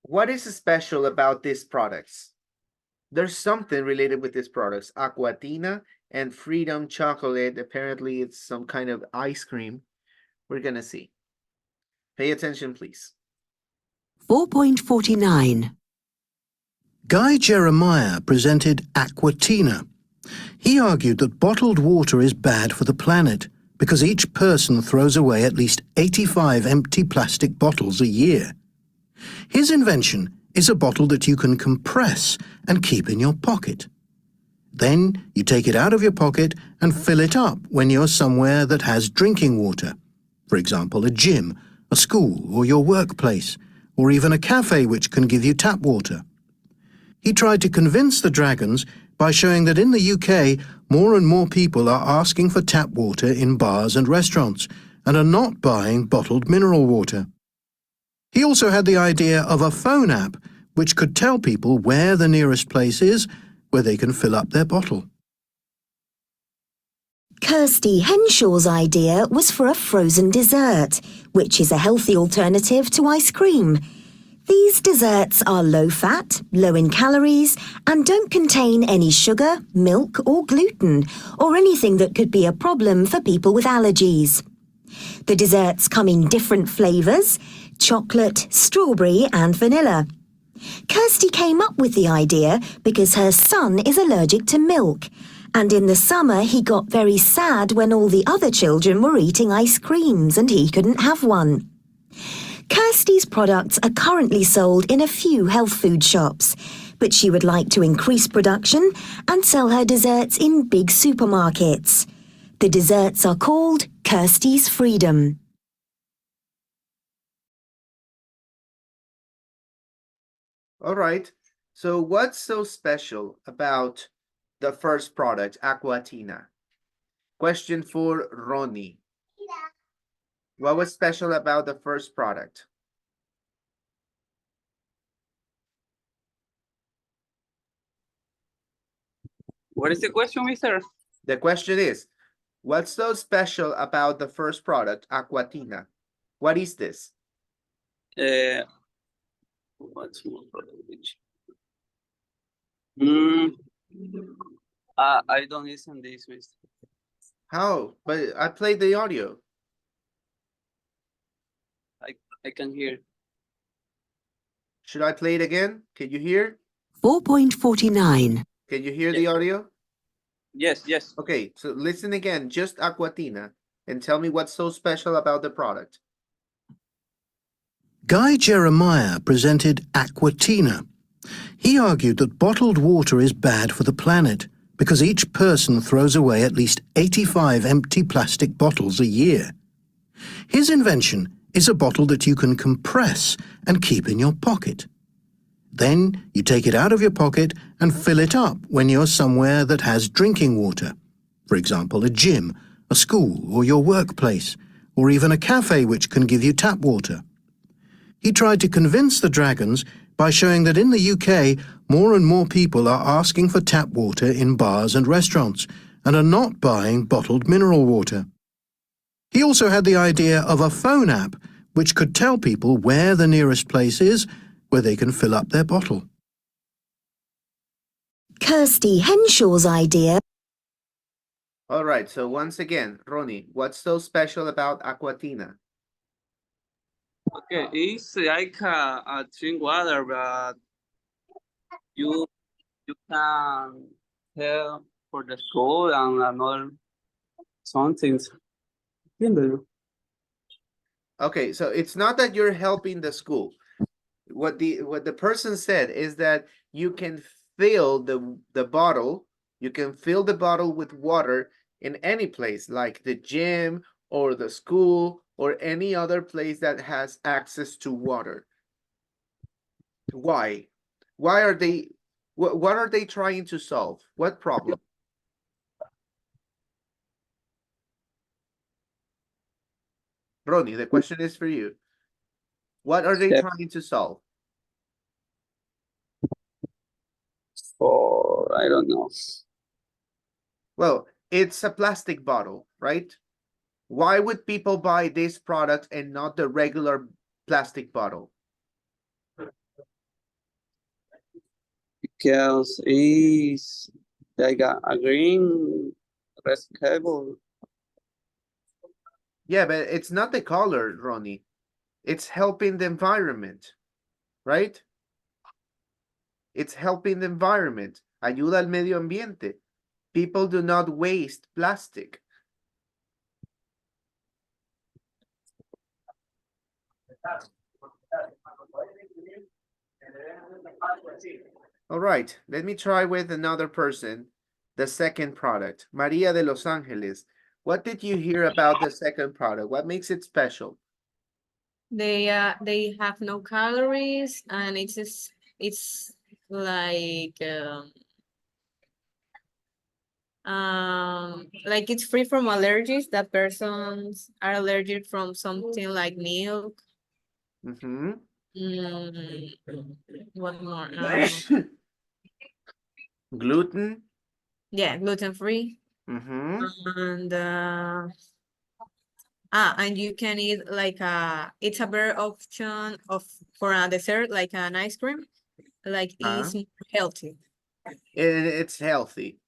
what is special about these products? There's something related with these products. Aquatina and Freedom Chocolate. Apparently, it's some kind of ice cream. We're going to see. Pay attention, please. 4.49. Guy Jeremiah presented Aquatina. He argued that bottled water is bad for the planet because each person throws away at least 85 empty plastic bottles a year. His invention is a bottle that you can compress and keep in your pocket. Then you take it out of your pocket and fill it up when you're somewhere that has drinking water. For example, a gym, a school, or your workplace, or even a cafe which can give you tap water. He tried to convince the dragons by showing that in the UK, more and more people are asking for tap water in bars and restaurants and are not buying bottled mineral water. He also had the idea of a phone app which could tell people where the nearest place is where they can fill up their bottle. Kirsty Henshaw's idea was for a frozen dessert, which is a healthy alternative to ice cream. These desserts are low-fat, low in calories, and don't contain any sugar, milk, or gluten, or anything that could be a problem for people with allergies. The desserts come in different flavours: chocolate, strawberry, and vanilla. Kirsty came up with the idea because her son is allergic to milk, and in the summer he got very sad when all the other children were eating ice creams and he couldn't have one. Kirsty's products are currently sold in a few health food shops, but she would like to increase production and sell her desserts in big supermarkets. The desserts are called Kirsty's Freedom. All right. So what's so special about the first product, Aquatina? Question for Ronnie. What was special about the first product? What is the question, mister? The question is, what's so special about the first product, Aquatina? What is this? What's more which? I don't listen this, mister. How? But I played the audio. I can hear. Should I play it again? Can you hear? 4.49. Can you hear the audio? Yes, yes. Okay, so listen again, just Aquatina, and tell me what's so special about the product. Guy Jeremiah presented Aquatina. He argued that bottled water is bad for the planet because each person throws away at least 85 empty plastic bottles a year. His invention is a bottle that you can compress and keep in your pocket. Then you take it out of your pocket and fill it up when you're somewhere that has drinking water. For example, a gym, a school, or your workplace, or even a cafe which can give you tap water. He tried to convince the dragons by showing that in the UK, more and more people are asking for tap water in bars and restaurants and are not buying bottled mineral water. He also had the idea of a phone app which could tell people where the nearest place is where they can fill up their bottle. Kirsty Henshaw's idea. All right, so once again, Ronnie, what's so special about Aquatina? Okay, it's like a drink water, but you can help for the school and another something. Okay, so it's not that you're helping the school. What the person said is that you can fill the bottle, you can fill the bottle with water in any place, like the gym or the school or any other place that has access to water. Why? Why are they What are they trying to solve? What problem? Ronnie, the question is for you. What are they trying to solve? Or I don't know. Well, it's a plastic bottle, right? Why would people buy this product and not the regular plastic bottle? Because it's like a green recyclable. Yeah, but it's not the color, Ronnie. It's helping the environment, right? It's helping the environment. Ayuda al medio ambiente. People do not waste plastic. All right, let me try with another person. The second product, Maria de Los Angeles. What did you hear about the second product? What makes it special? They have no calories and it's like it's free from allergies that persons are allergic from something like milk. Mm-hmm. What more? Gluten. Yeah, gluten free. Mm-hmm. And and you can eat like it's a better option for a dessert like an ice cream. Like it's more healthy. And it's healthy.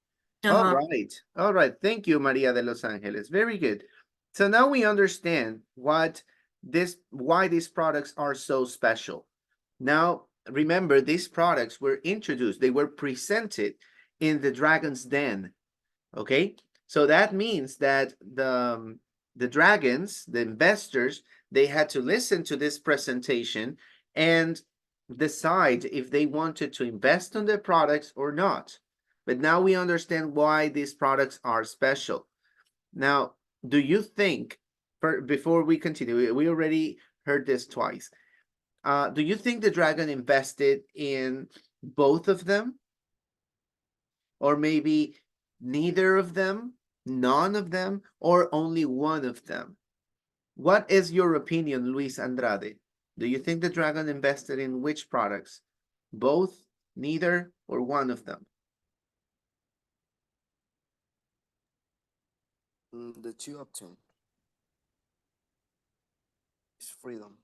All right. All right. Thank you, Maria de Los Angeles. Very good. So now we understand why these products are so special. Now, remember, these products were introduced, they were presented in the Dragon's Den. Okay? So that means that the dragons, the investors, they had to listen to this presentation and decide if they wanted to invest in their products or not. But now we understand why these products are special. Now, do you think, before we continue, we already heard this twice. Do you think the dragon invested in both of them? Or maybe neither of them, none of them, or only one of them? What is your opinion, Luis Andrade? Do you think the dragon invested in which products? Both, neither, or one of them? The two option is freedom.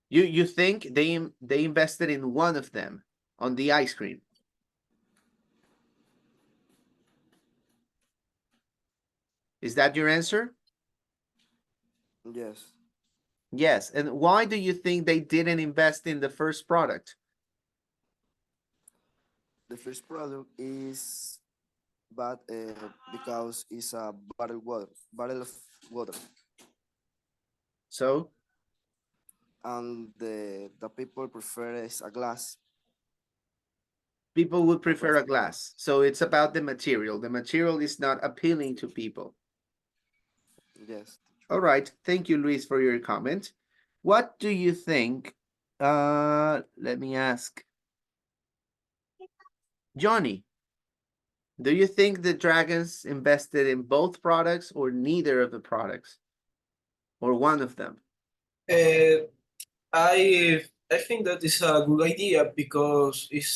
You think they invested in one of them on the ice cream? Is that your answer? Yes. Yes. And why do you think they didn't invest in the first product? The first product is bad because it's a bottle of water. So? And the people prefer is a glass. People would prefer a glass. So it's about the material. The material is not appealing to people. Yes. All right. Thank you, Luis, for your comment. What do you think? Let me ask. Johnny, do you think the dragons invested in both products or neither of the products? Or one of them? I think that is a good idea because it's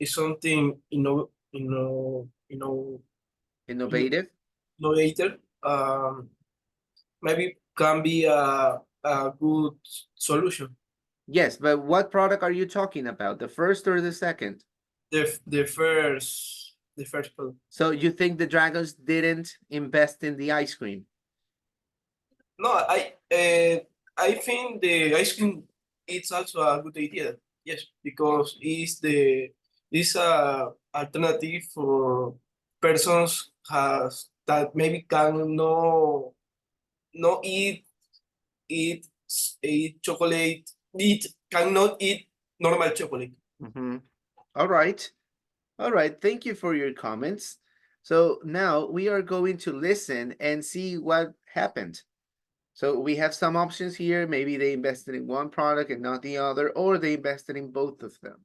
something Innovative? innovative. Maybe can be a good solution. Yes, but what product are you talking about? The first or the second? The first product. So you think the dragons didn't invest in the ice cream? No, I think the ice cream it's also a good idea. Yes, because it's a alternative for persons has that maybe can no eat chocolate cannot eat normal chocolate. Mm-hmm. All right. All right. Thank you for your comments. So now we are going to listen and see what happened. So we have some options here. Maybe they invested in one product and not the other, or they invested in both of them.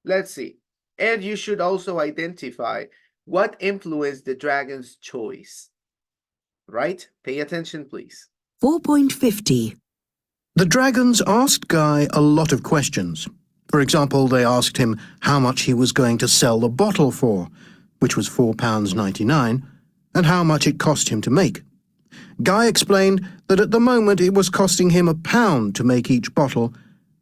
Let's see. And you should also identify what influenced the dragon's choice. Right? Pay attention, please. 4.50. The dragons asked Guy a lot of questions. For example, they asked him how much he was going to sell the bottle for, which was £4.99, and how much it cost him to make. Guy explained that at the moment it was costing him £1 to make each bottle,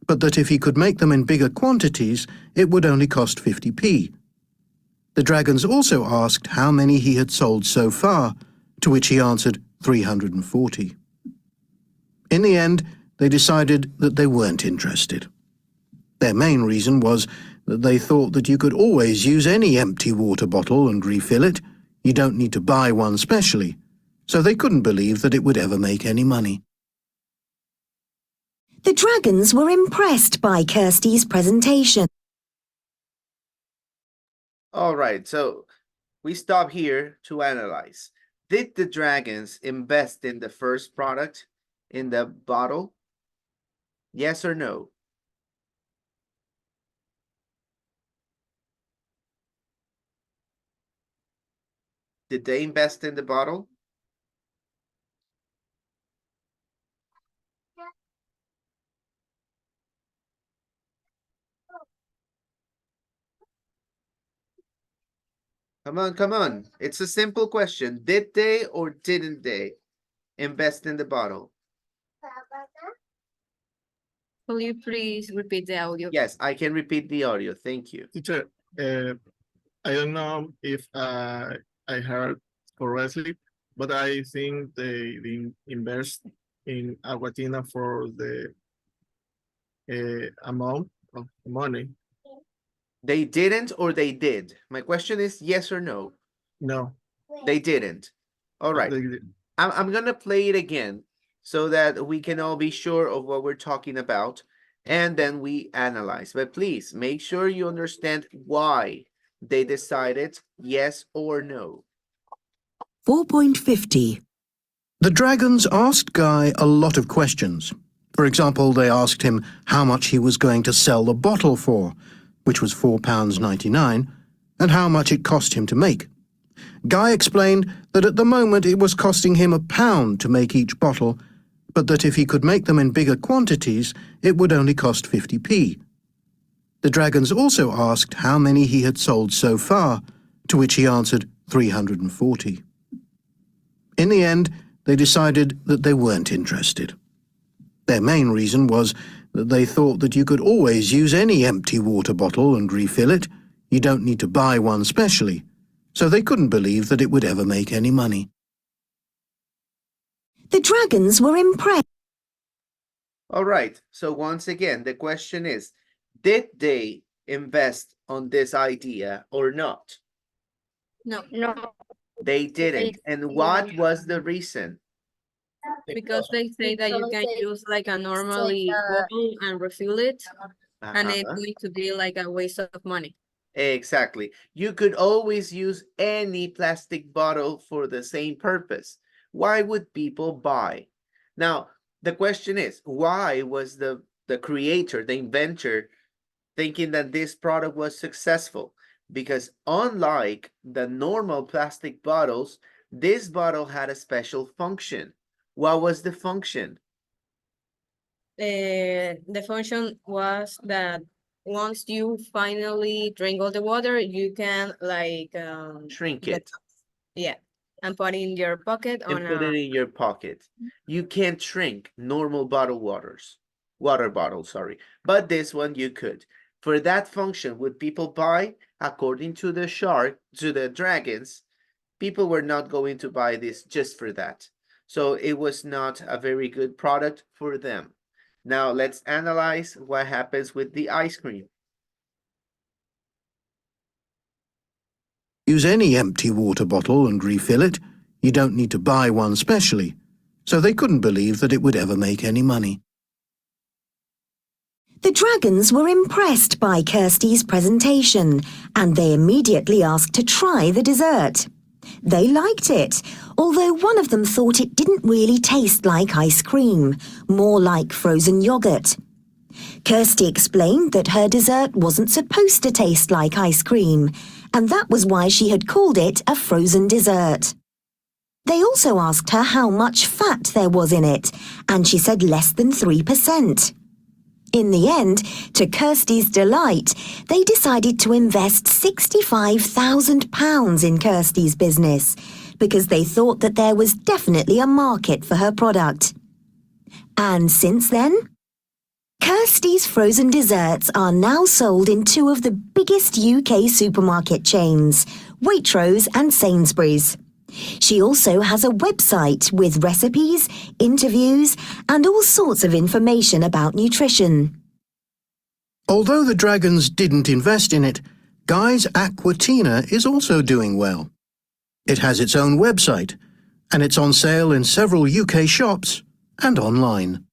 but that if he could make them in bigger quantities, it would only cost 50p. The dragons also asked how many he had sold so far, to which he answered 340. In the end, they decided that they weren't interested. Their main reason was that they thought that you could always use any empty water bottle and refill it. You don't need to buy one specially, so they couldn't believe that it would ever make any money. The dragons were impressed by Kirsty's presentation. All right, so we stop here to analyze. Did the dragons invest in the first product, in the bottle? Yes or no? Did they invest in the bottle? Come on, come on. It's a simple question. Did they or didn't they invest in the bottle? Will you please repeat the audio? Yes, I can repeat the audio. Thank you. Teacher, I don't know if I heard correctly, but I think they invest in Aguatina for the amount of money. They didn't or they did? My question is yes or no? No. They didn't. All right. I'm going to play it again so that we can all be sure of what we're talking about, and then we analyze. But please make sure you understand why they decided yes or no. 4.50. The dragons asked Guy a lot of questions. For example, they asked him how much he was going to sell the bottle for, which was £4.99, and how much it cost him to make. Guy explained that at the moment it was costing him £1 to make each bottle, but that if he could make them in bigger quantities, it would only cost 50p. The dragons also asked how many he had sold so far, to which he answered 340. In the end, they decided that they weren't interested. Their main reason was that they thought that you could always use any empty water bottle and refill it. You don't need to buy one specially, so they couldn't believe that it would ever make any money. The dragons were impressed. All right, so once again, the question is, did they invest on this idea or not? No. They didn't. And what was the reason? Because they say that you can use like a normally bottle and refill it, and it's going to be like a waste of money. Exactly. You could always use any plastic bottle for the same purpose. Why would people buy? Now, the question is, why was the creator, the inventor, thinking that this product was successful? Because unlike the normal plastic bottles, this bottle had a special function. What was the function? The function was that once you finally drink all the water, you can like shrink it. Yeah, and put it in your pocket And put it in your pocket. You can't shrink normal water bottles, sorry. But this one you could. For that function, would people buy? According to the dragons, people were not going to buy this just for that. So it was not a very good product for them. Now let's analyze what happens with the ice cream. Use any empty water bottle and refill it. You don't need to buy one specially, so they couldn't believe that it would ever make any money. The dragons were impressed by Kirsty's presentation, and they immediately asked to try the dessert. They liked it, although one of them thought it didn't really taste like ice cream, more like frozen yogurt. Kirsty explained that her dessert wasn't supposed to taste like ice cream, and that was why she had called it a frozen dessert. They also asked her how much fat there was in it, and she said less than 3%. In the end, to Kirsty's delight, they decided to invest £65,000 in Kirsty's business because they thought that there was definitely a market for her product. And since then, Kirsty's frozen desserts are now sold in two of the biggest UK supermarket chains, Waitrose and Sainsbury's. She also has a website with recipes, interviews, and all sorts of information about nutrition. Although the Dragons didn't invest in it, Guy's Aquatina is also doing well. It has its own website, and it's on sale in several UK shops and online.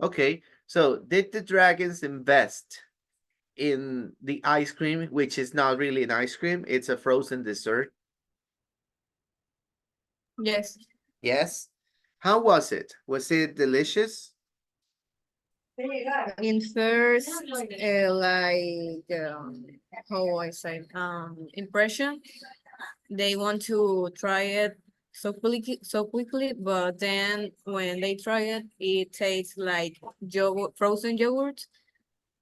Okay, so did the Dragons invest in the ice cream, which is not really an ice cream, it's a frozen dessert? Yes. Yes. How was it? Was it delicious? In first, how I say, impression, they want to try it so quickly, but then when they try it, it tastes like yogurt, frozen yogurt,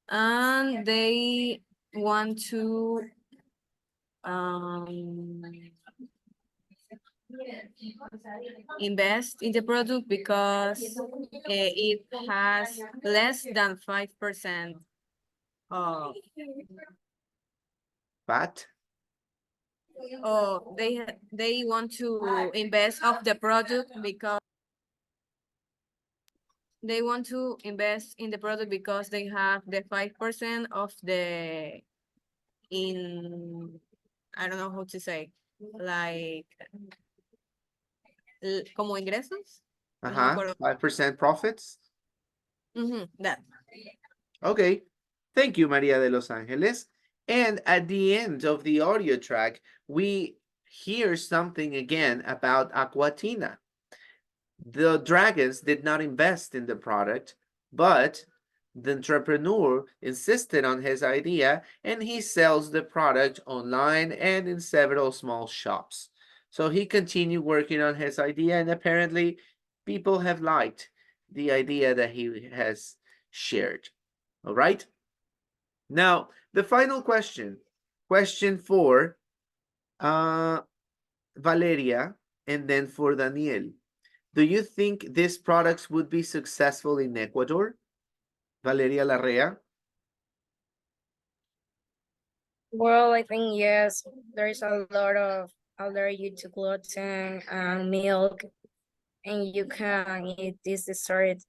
and they want to invest in the product because it has less than 5% of Fat? Oh, they want to invest of the product because they want to invest in the product because they have the 5% of the in I don't know how to say, like como ingresos. No me acuerdo. 5% profits? That. Okay. Thank you, Maria de Los Angeles. And at the end of the audio track, we hear something again about Aquatina. The Dragons did not invest in the product, but the entrepreneur insisted on his idea and he sells the product online and in several small shops. So he continued working on his idea and apparently people have liked the idea that he has shared. All right. Now, the final question, question for Valeria and then for Daniel. Do you think these products would be successful in Ecuador? Valeria Larrea? Well, I think yes, there's a lot of allergy to gluten and milk, and you can eat this dessert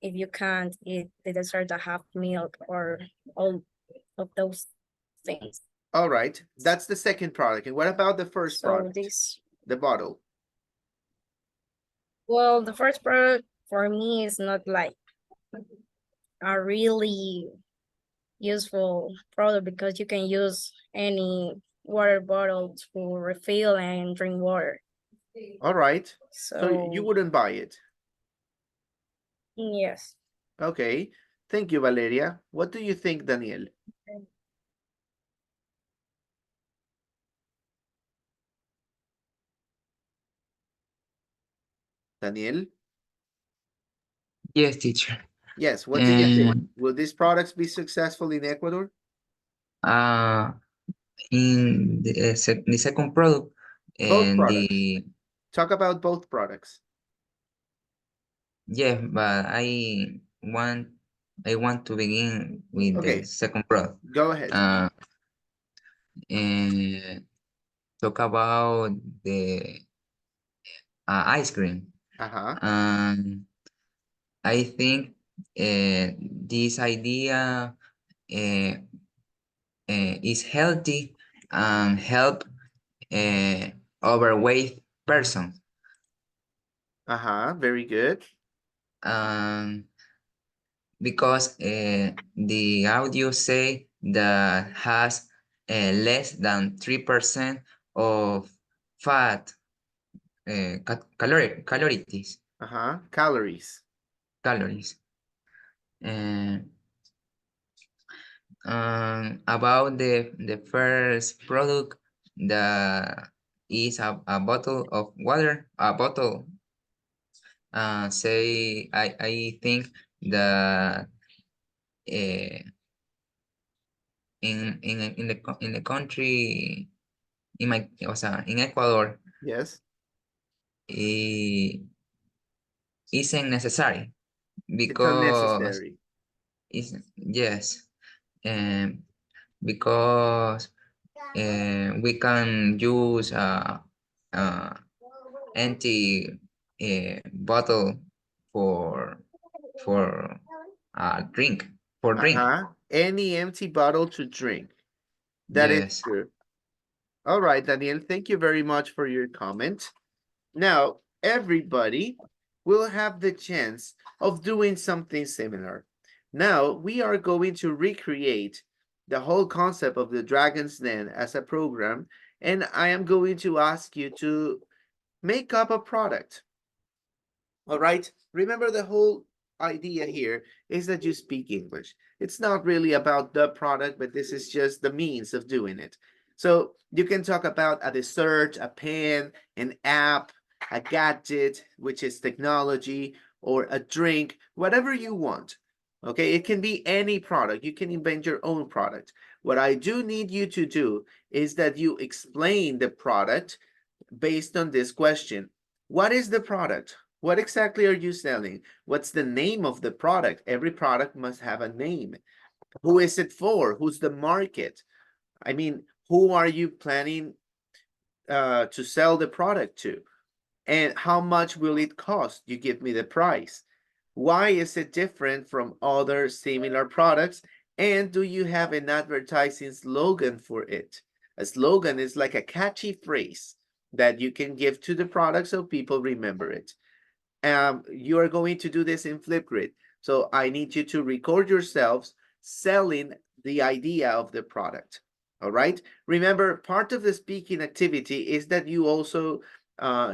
if you can't eat the dessert that have milk or all of those things. All right, that's the second product. And what about the first product? The bottle. Well, the first product for me is not like a really useful product because you can use any water bottle to refill and drink water. All right, so you So wouldn't buy it? yes. Okay, thank you, Valeria. What do you think, Daniel? Daniel? Yes, teacher. Yes, what do you think? Will these products be successful in Ecuador? In the second product, Both and products. Talk about both products. yeah, but I want to begin with the second product. Go ahead. And talk about the ice cream. I think this idea is healthy and help overweight person. Very good. Because the audio say that has less than 3% of fat calories. Calories. Calories. About the first product, that is a bottle of water, a bottle. Say I think that in the country in Ecuador, yes, isn't necessary it's because unnecessary. yes, because we can use empty bottle for drink for drink. Any empty bottle to drink. That is Yes. true. All right, Daniel, thank you very much for your comment. Now, everybody will have the chance of doing something similar. Now, we are going to recreate the whole concept of the Dragon's Den as a program, and I am going to ask you to make up a product. All right, remember the whole idea here is that you speak English. It's not really about the product, but this is just the means of doing it. So you can talk about a dessert, a pen, an app, a gadget, which is technology, or a drink, whatever you want. Okay, it can be any product. You can invent your own product. What I do need you to do is that you explain the product based on this question. What is the product? What exactly are you selling? What's the name of the product? Every product must have a name. Who is it for? Who's the market? I mean, who are you planning to sell the product to? And how much will it cost? You give me the price. Why is it different from other similar products? And do you have an advertising slogan for it? A slogan is like a catchy phrase that you can give to the product so people remember it. You are going to do this in Flipgrid. So I need you to record yourselves selling the idea of the product. All right. Remember, part of the speaking activity is that you also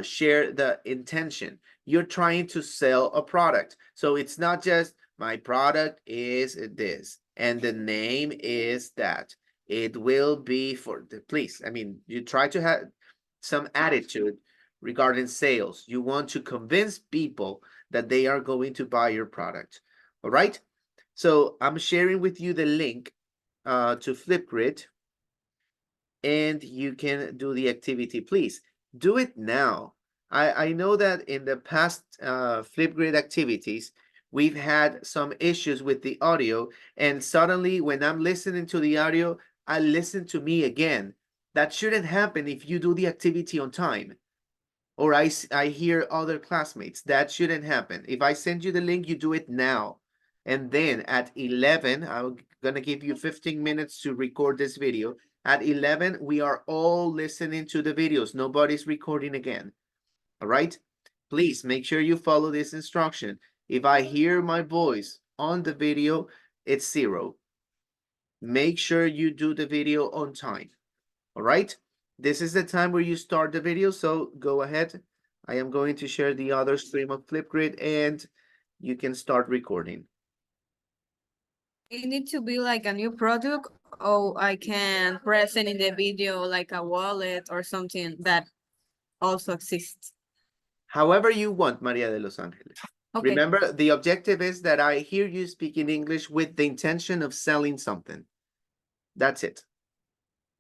share the intention. You're trying to sell a product. So it's not just my product is this and the name is that. It will be for the, please. I mean, you try to have some attitude regarding sales. You want to convince people that they are going to buy your product. All right. So I'm sharing with you the link to Flipgrid and you can do the activity. Please do it now. I know that in the past Flipgrid activities, we've had some issues with the audio, and suddenly when I'm listening to the audio, I listen to me again. That shouldn't happen if you do the activity on time. Or I hear other classmates. That shouldn't happen. If I send you the link, you do it now. And then at 11, I'm going to give you 15 minutes to record this video. At 11, we are all listening to the videos. Nobody's recording again. All right? Please make sure you follow this instruction. If I hear my voice on the video, it's 0. Make sure you do the video on time. All right? This is the time where you start the video, so go ahead. I am going to share the other stream of Flipgrid and you can start recording. It need to be like a new product, or I can present in the video like a wallet or something that also exists. However you want, Maria de los Angeles. Okay. Remember, the objective is that I hear you speaking English with the intention of selling something. That's it.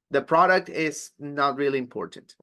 The product is not really important.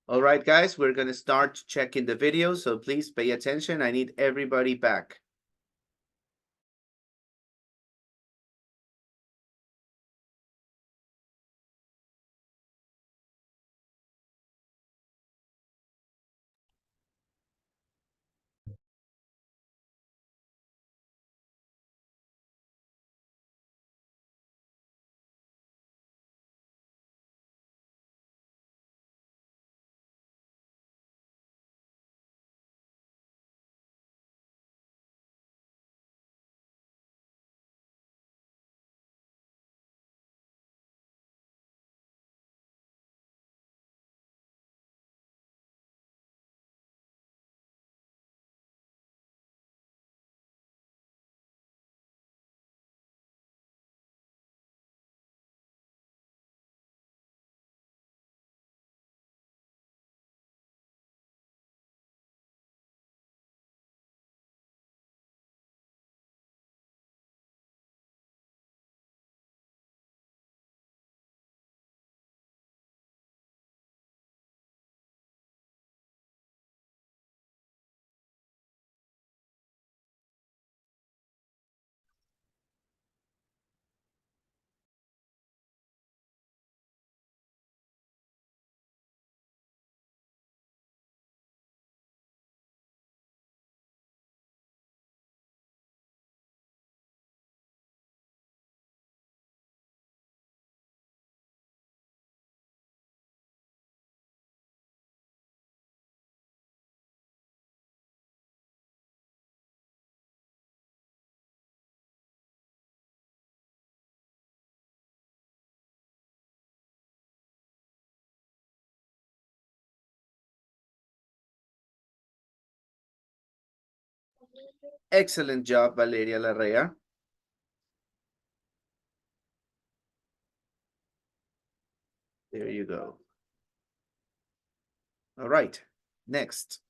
All right, guys, we're going to start checking the video, so please pay attention. I need everybody back. Excellent job, Valeria Larrea. There you go. All right, next.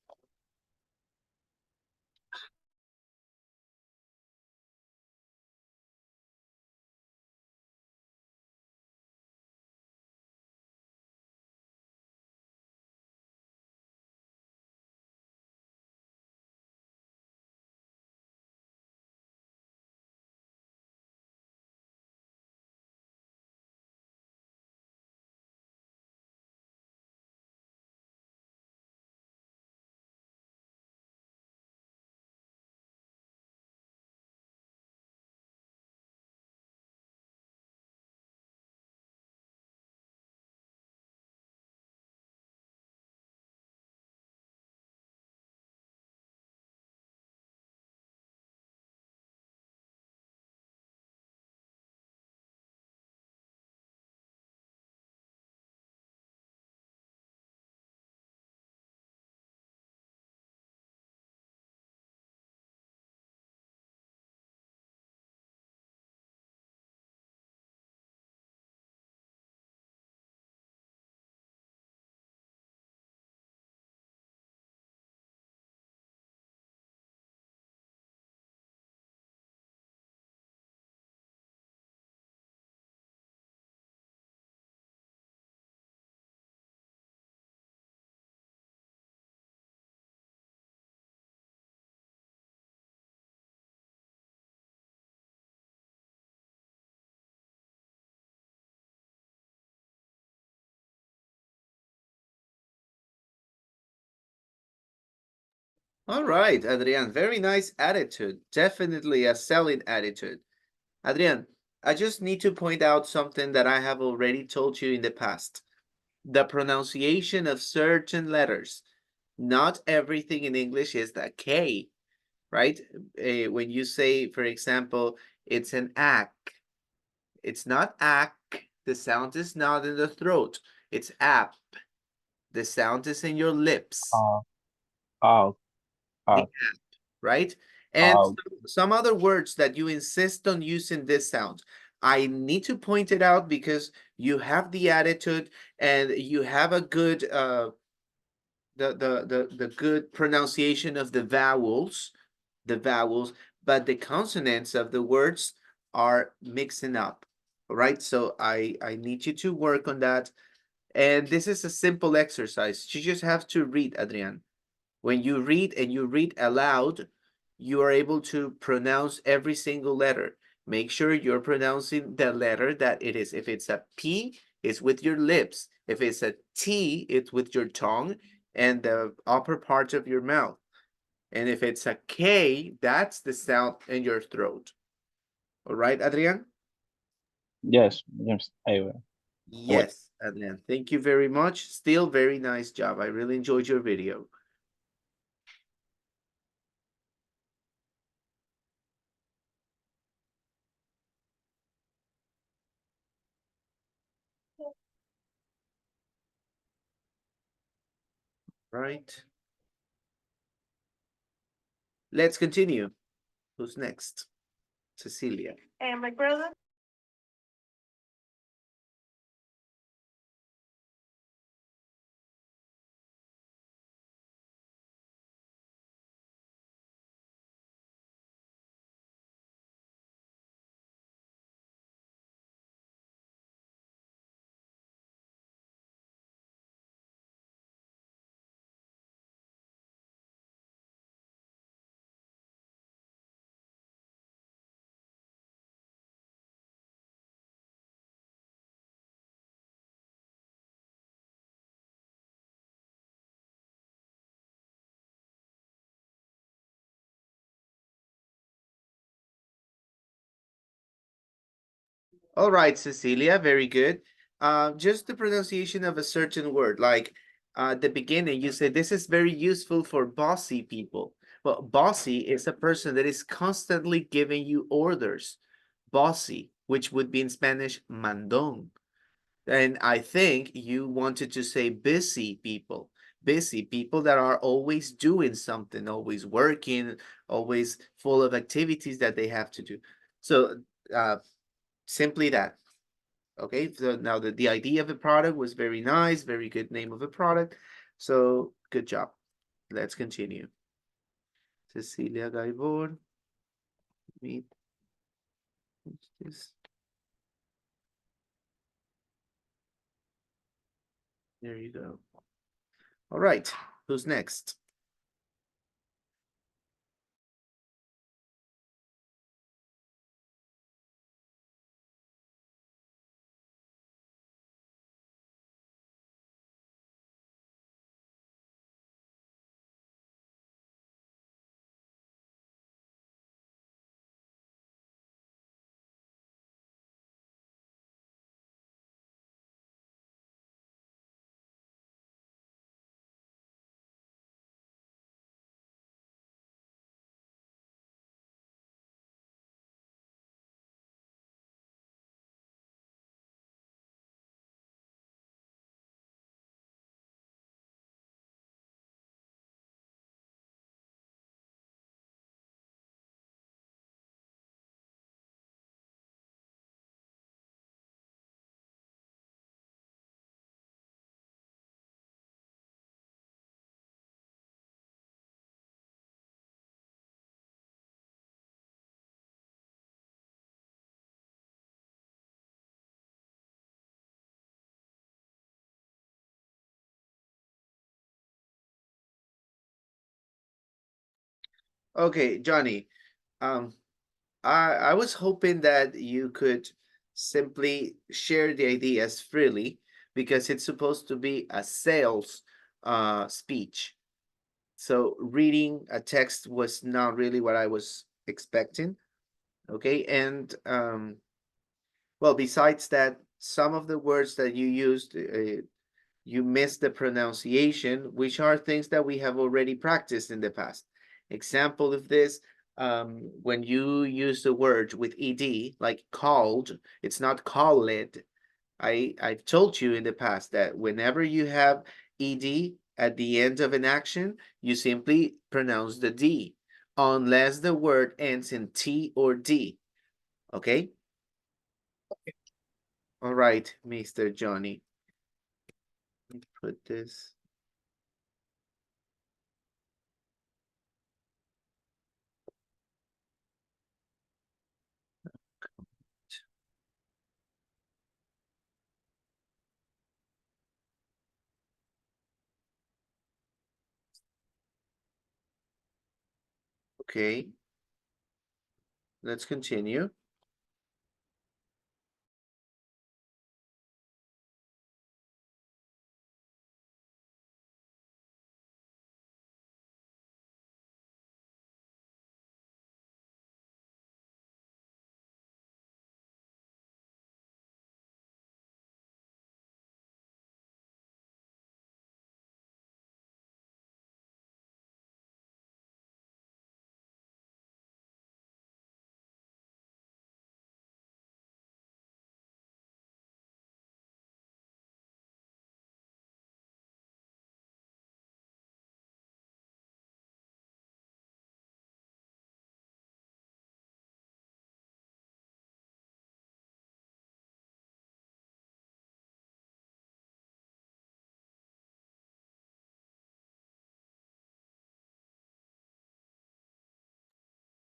All right, Adrian, very nice attitude. Definitely a selling attitude. Adrian, I just need to point out something that I have already told you in the past. The pronunciation of certain letters. Not everything in English is the K, right? When you say, for example, it's an ack. It's not ack. The sound is not in the throat. It's app. The sound is in your lips. Out, The out, app, right? And out. some other words that you insist on using this sound. I need to point it out because you have the attitude and you have a good the good pronunciation of the vowels, but the consonants of the words are mixing up. All right, so I need you to work on that. And this is a simple exercise. You just have to read, Adrian. When you read and you read aloud, you are able to pronounce every single letter. Make sure you're pronouncing the letter that it is. If it's a P, it's with your lips. If it's a T, it's with your tongue and the upper part of your mouth. And if it's a K, that's the sound in your throat. All right, Adrian? Yes, I will. Yes, Adrian. Thank you very much. Still very nice job. I really enjoyed your video. Right. Let's continue. Who's next? Cecilia. And my brother. All right, Cecilia, very good. Just the pronunciation of a certain word, like at the beginning, you said this is very useful for bossy people. Well, bossy is a person that is constantly giving you orders. Bossy, which would be in Spanish, mandón. And I think you wanted to say busy people that are always doing something, always working, always full of activities that they have to do. So simply that. Okay, so now the idea of the product was very nice, very good name of a product. So good job. Let's continue. Cecilia Gaibor. Meet this. There you go. All right, who's next? Okay, Johnny. Um, I was hoping that you could simply share the ideas freely because it's supposed to be a sales speech. So reading a text was not really what I was expecting. Okay, and well, besides that, some of the words that you used, you missed the pronunciation, which are things that we have already practiced in the past. Example of this, when you use the word with ed, like called, it's not called. I've told you in the past that whenever you have ed at the end of an action, you simply pronounce the d, unless the word ends in t or d. Okay? All right, Mr. Johnny. Let me put this. Okay. Let's continue.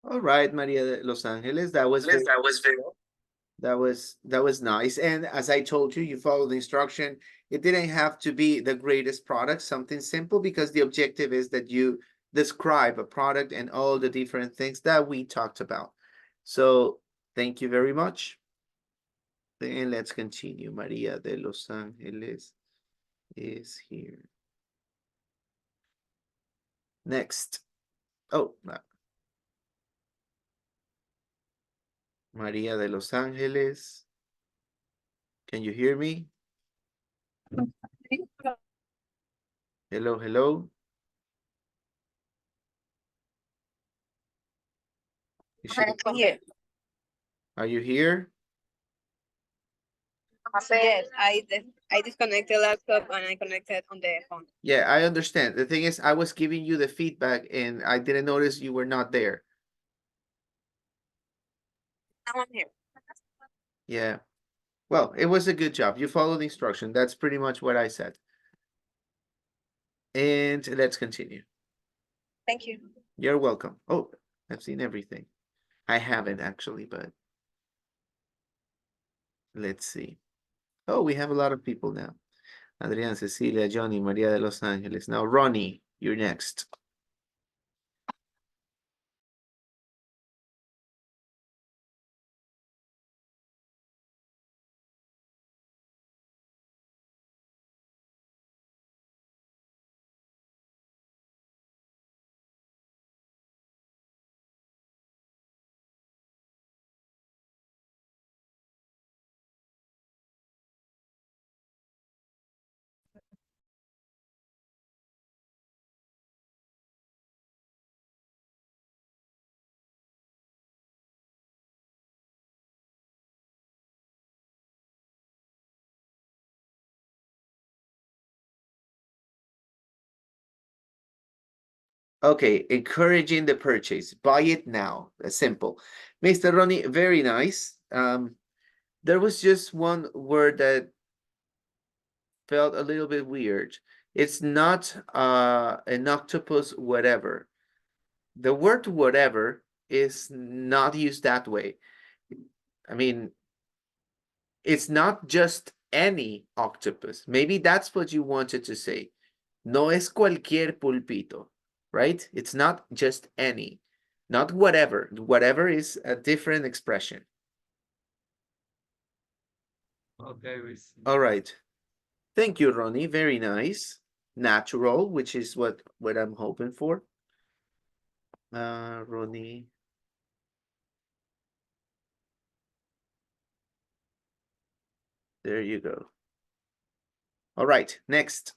All right, Maria de Los Angeles. That was very, that was nice. And as I told you, you follow the instruction. It didn't have to be the greatest product, something simple, because the objective is that you describe a product and all the different things that we talked about. So thank you very much. And let's continue. Maria de Los Angeles is here. Next. Oh, no. Maria de Los Angeles. Can you hear me? Hello, hello. Here. Are you here? Yes, I disconnected the laptop and I connected on the phone. Yeah, I understand. The thing is, I was giving you the feedback and I didn't notice you were not there. Now I'm here. Yeah. Well, it was a good job. You followed the instruction. That's pretty much what I said. And let's continue. Thank you. You're welcome. Oh, I've seen everything. I haven't actually, but let's see. Oh, we have a lot of people now. Adrián, Cecilia, Johnny, Maria de Los Angeles. Now, Ronnie, you're next. Okay, encouraging the purchase. Buy it now. That's simple. Mr. Ronnie, very nice. There was just one word that felt a little bit weird. It's not an octopus whatever. The word whatever is not used that way. I mean, it's not just any octopus. Maybe that's what you wanted to say. No es cualquier pulpito, right? It's not just any, not whatever. Whatever is a different expression. Okay, All right. Thank you, Ronnie. Very nice. Natural, which is what I'm hoping for. Ronnie. There you go. All right, next.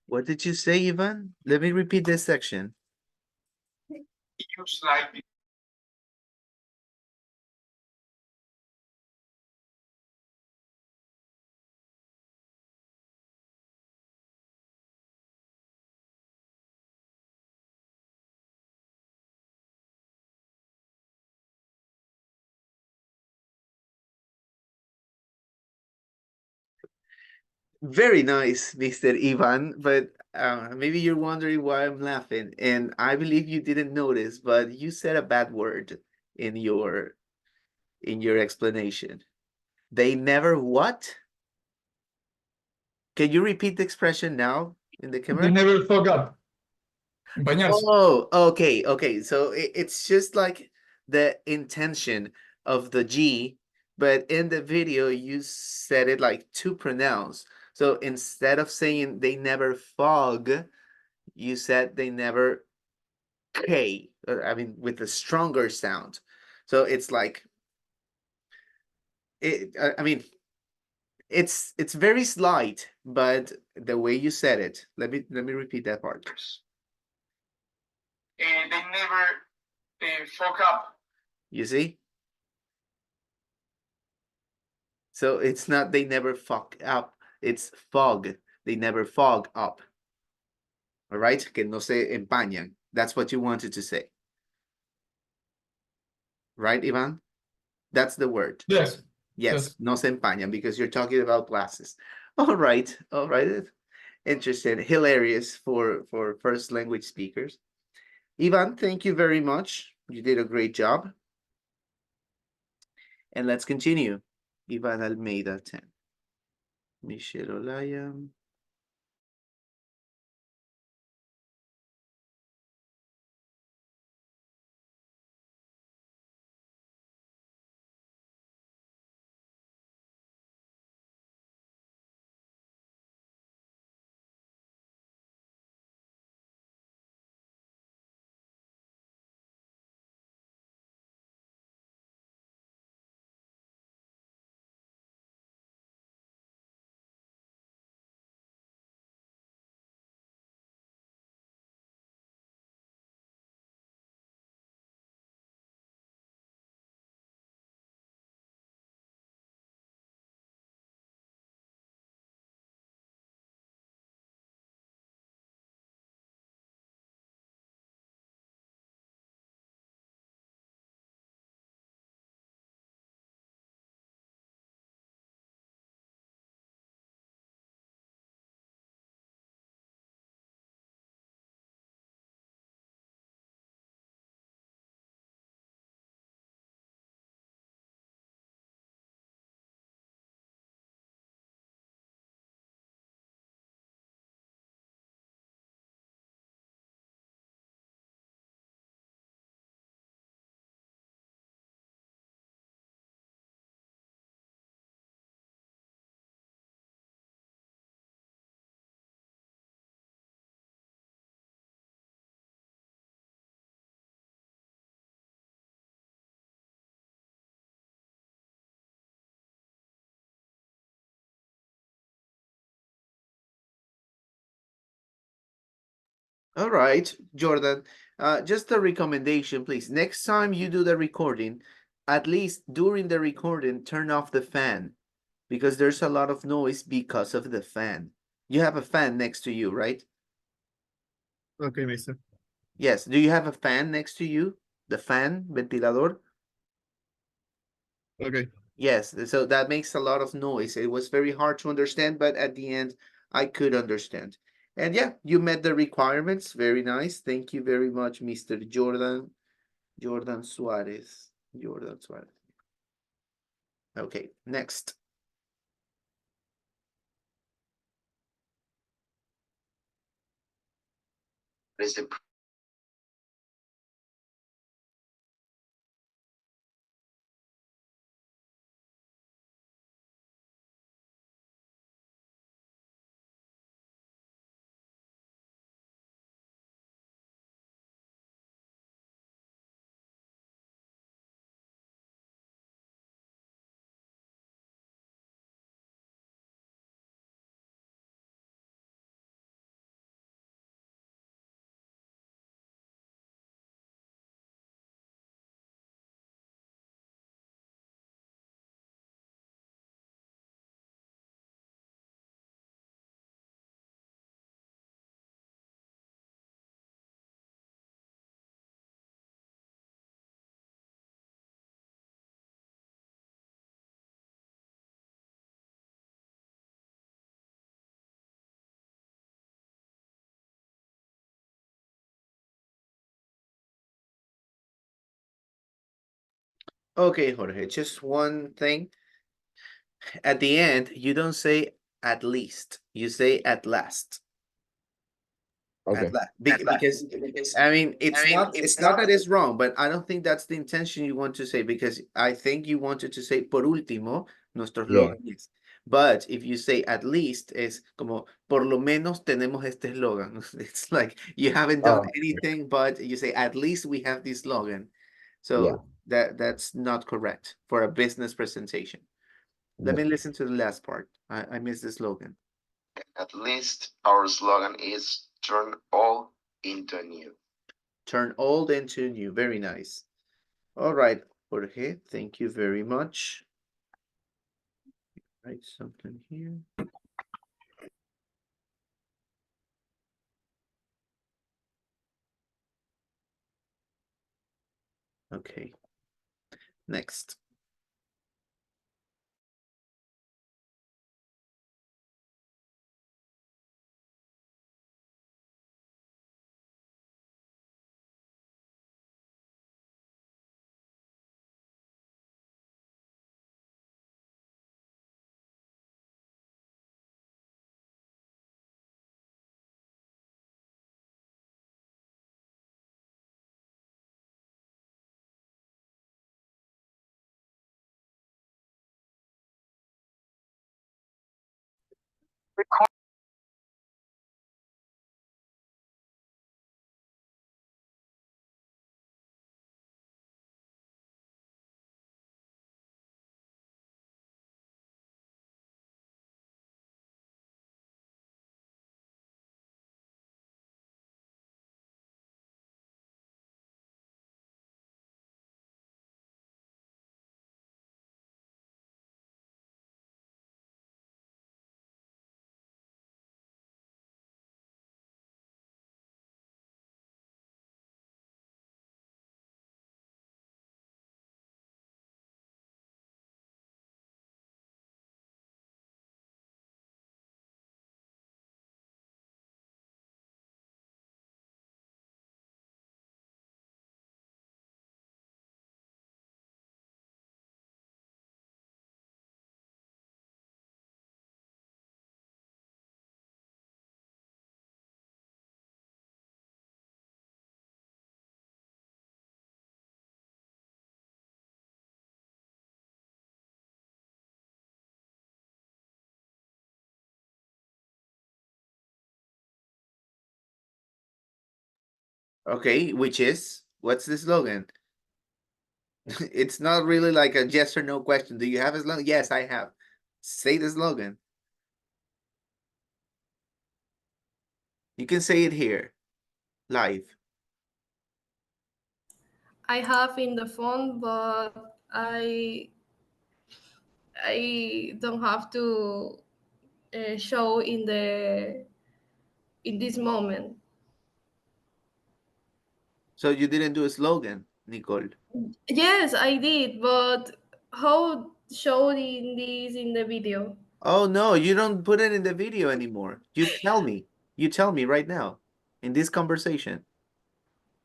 What did you say, Ivan? Let me repeat this section. use like Very nice, Mr. Ivan, but maybe you're wondering why I'm laughing, and I believe you didn't notice, but you said a bad word in your explanation. They never what? Can you repeat the expression now in the they camera? never fuck up. Bañarse. Oh, okay. So it's just like the intention of the G, but in the video you said it like too pronounced. So instead of saying they never fog, you said they never K. I mean, with a stronger sound. So it's like I mean, it's very slight, but the way you said it. Let me repeat that part. They never fuck up. You see? So it's not they never fuck up, it's fog. They never fog up. All right? Que no se empañan. That's what you wanted to say. Right, Ivan? That's the word. Yes. Yes, no se empañan because you're talking about glasses. All right. Interesting. Hilarious for first language speakers. Ivan, thank you very much. You did a great job. And let's continue. Ivan Almeida, 10. Michelle Olaya. All right, Jordan. Just a recommendation, please. Next time you do the recording, at least during the recording, turn off the fan because there's a lot of noise because of the fan. You have a fan next to you, right? Okay, mister. Yes. Do you have a fan next to you? The fan, ventilador? Okay. Yes. So that makes a lot of noise. It was very hard to understand, but at the end, I could understand. And yeah, you met the requirements. Very nice. Thank you very much, Mr. Jordan. Jordan Suarez. Jordan Suarez. Okay, next. Okay, Jorge, just one thing. At the end, you don't say at least, you say at last. Okay. At last. Because I mean, it's not that it's wrong, but I don't think that's the intention you want to say, because I think you wanted to say por último, nuestro Yeah. eslogan es. But if you say at least, es como por lo menos tenemos este eslogan. It's like you haven't done Oh, anything, but you say at least we have this slogan. yeah. So that's not correct for a business presentation. Let me listen to the last part. I missed the slogan. At least our slogan is turn all into new. Turn old into new. Very nice. All right, Jorge, thank you very much. Write something here. Okay. Next. Okay, which is, what's the slogan? It's not really like a yes or no question. Do you have a slogan? Yes, I have. Say the slogan. You can say it here, live. I have in the phone, but I don't have to show in this moment. So you didn't do a slogan, Nicole. Yes, I did, but how showed in the video? Oh no, you don't put it in the video anymore. You tell me. You tell me right now in this conversation.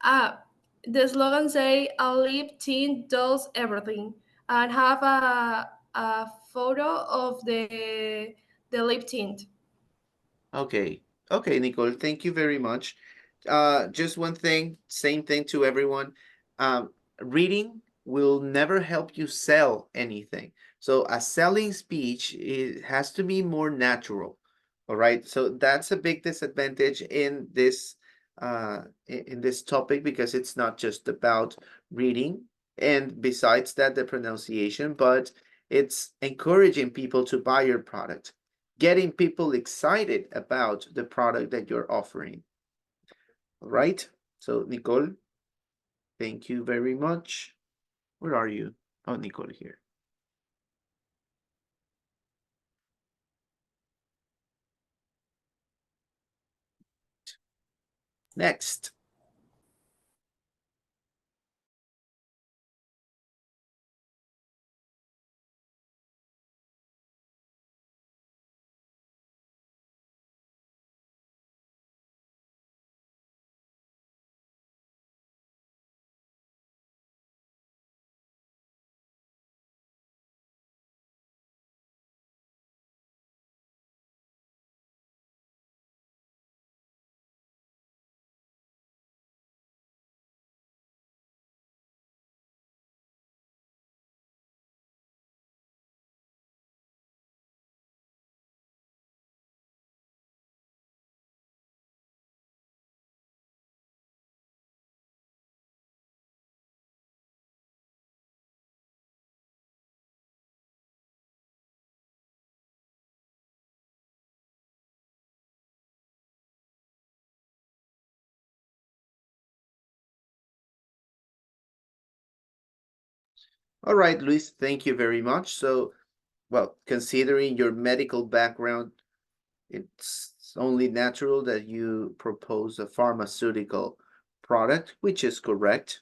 Ah, the slogan say a lip tint does everything, and have a photo of the lip tint. Okay. Okay, Nicole, thank you very much. Just one thing, same thing to everyone. Reading will never help you sell anything. So a selling speech, it has to be more natural. All right. So that's a big disadvantage in this topic, because it's not just about reading, and besides that, the pronunciation, but it's encouraging people to buy your product, getting people excited about the product that you're offering. All right. So Nicole, thank you very much. Where are you? Oh, Nicole here. Next. All right, Luis, thank you very much. So, well, considering your medical background, it's only natural that you propose a pharmaceutical product, which is correct.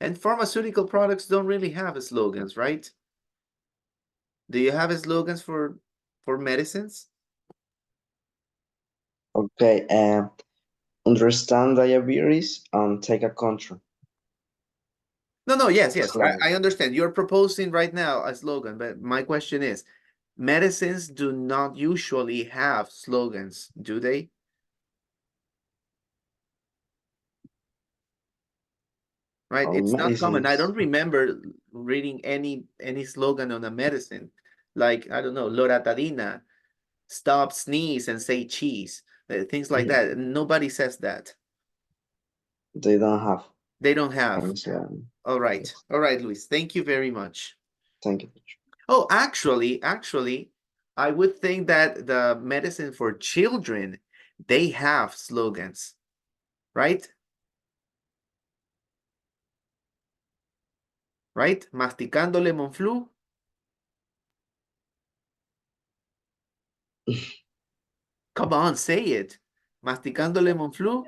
And pharmaceutical products don't really have slogans, right? Do you have slogans for medicines? Okay, understand diabetes and take a control. No, yes, yes, Slogan. I understand. You're proposing right now a slogan, but my question is, medicines do not usually have slogans, do they? Right, it's not common. I don't remember reading any slogan on a medicine, like, I don't know, loratadina, stop, sneeze, and say cheese, things like that. Nobody says that. They don't have. They don't have. Slogan. All right, Luis. Thank you very much. Thank you. Oh, actually, I would think that the medicine for children, they have slogans, right? Right? Masticando lemon flu. Come on, say it. Masticando lemon flu.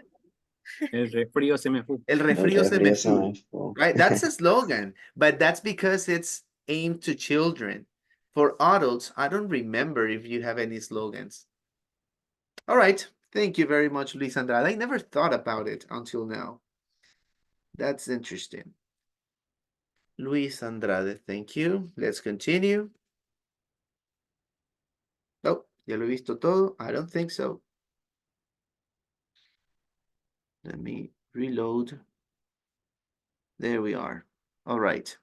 El resfrío se me fue. El resfrío se me fue. Right? That's a slogan, but that's because it's aimed to children. For adults, I don't remember if you have any slogans. All right. Thank you very much, Luis Andrade. I never thought about it until now. That's interesting. Luis Andrade, thank you. Let's continue. Oh, ya lo he visto todo. I don't think so. Let me reload. There we are. All right.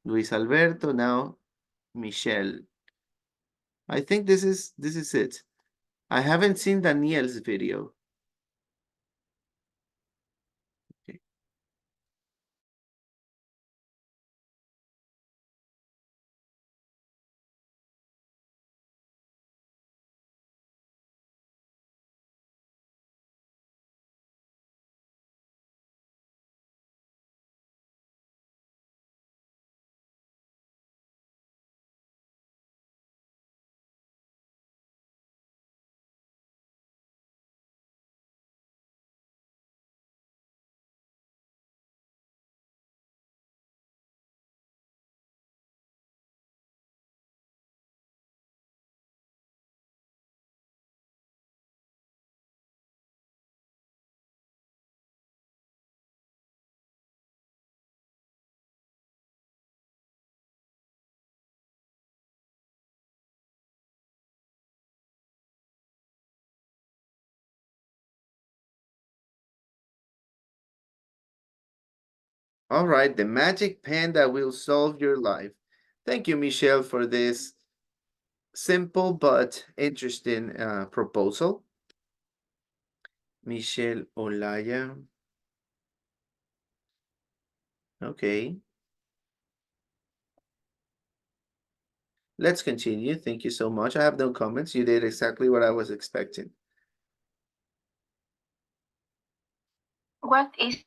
Luis Alberto, now Michelle. I think this is it. I haven't seen Daniel's video. Okay. All right, the magic pen that will solve your life. Thank you, Michelle, for this simple but interesting proposal. Michelle Olaya. Okay. Let's continue. Thank you so much. I have no comments. You did exactly what I was expecting. What is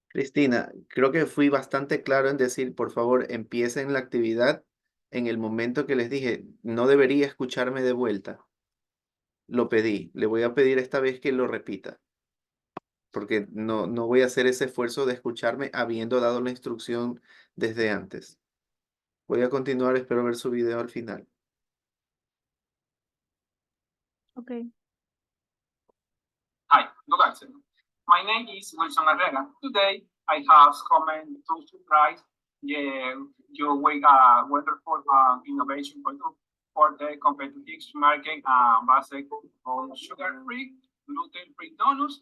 Cristina, creo que fui bastante claro en decir, por favor, empiecen la actividad en el momento que les dije, no debería escucharme de vuelta. Lo pedí. Le voy a pedir esta vez que lo repita, porque no voy a hacer ese esfuerzo de escucharme habiendo dado la instrucción desde antes. Voy a continuar, espero ver su video al final. Okay. Hi, good afternoon. My name is Wilson Herrera. Today, I have come to surprise your wonderful innovation product for the competitive market based on sugar-free, gluten-free donuts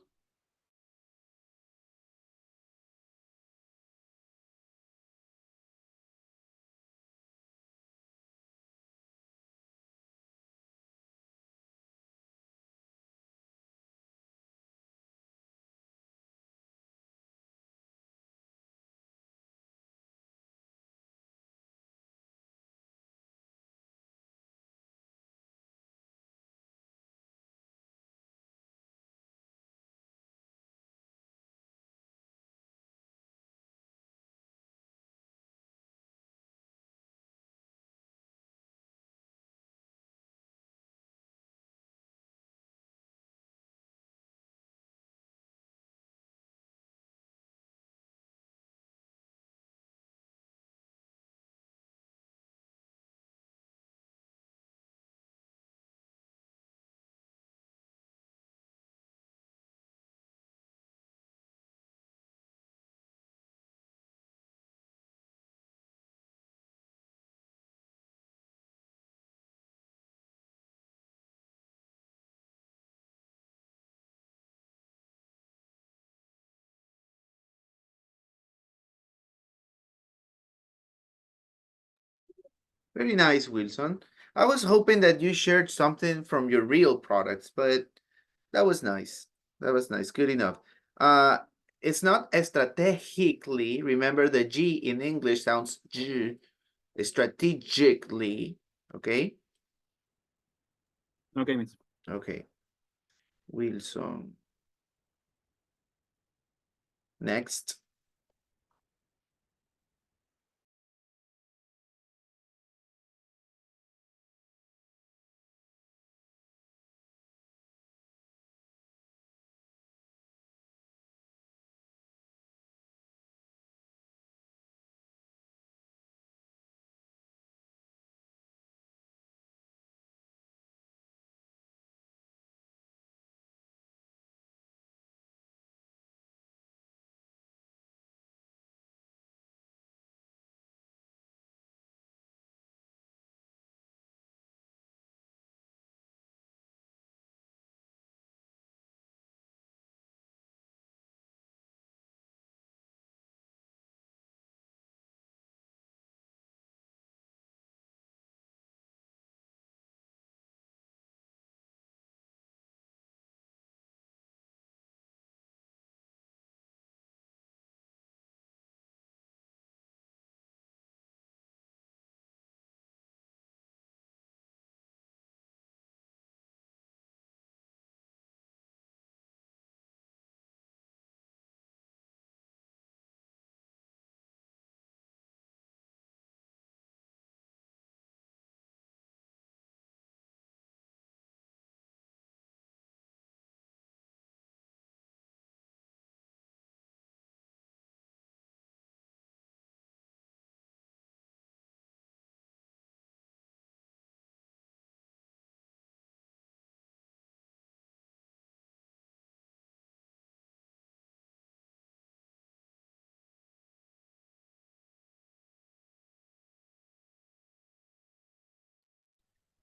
Very nice, Wilson. I was hoping that you shared something from your real products, but that was nice. That was nice. Good enough. It's not strategically. Remember, the G in English sounds G. Strategically. Okay. Okay, miss. Okay. Wilson. Next.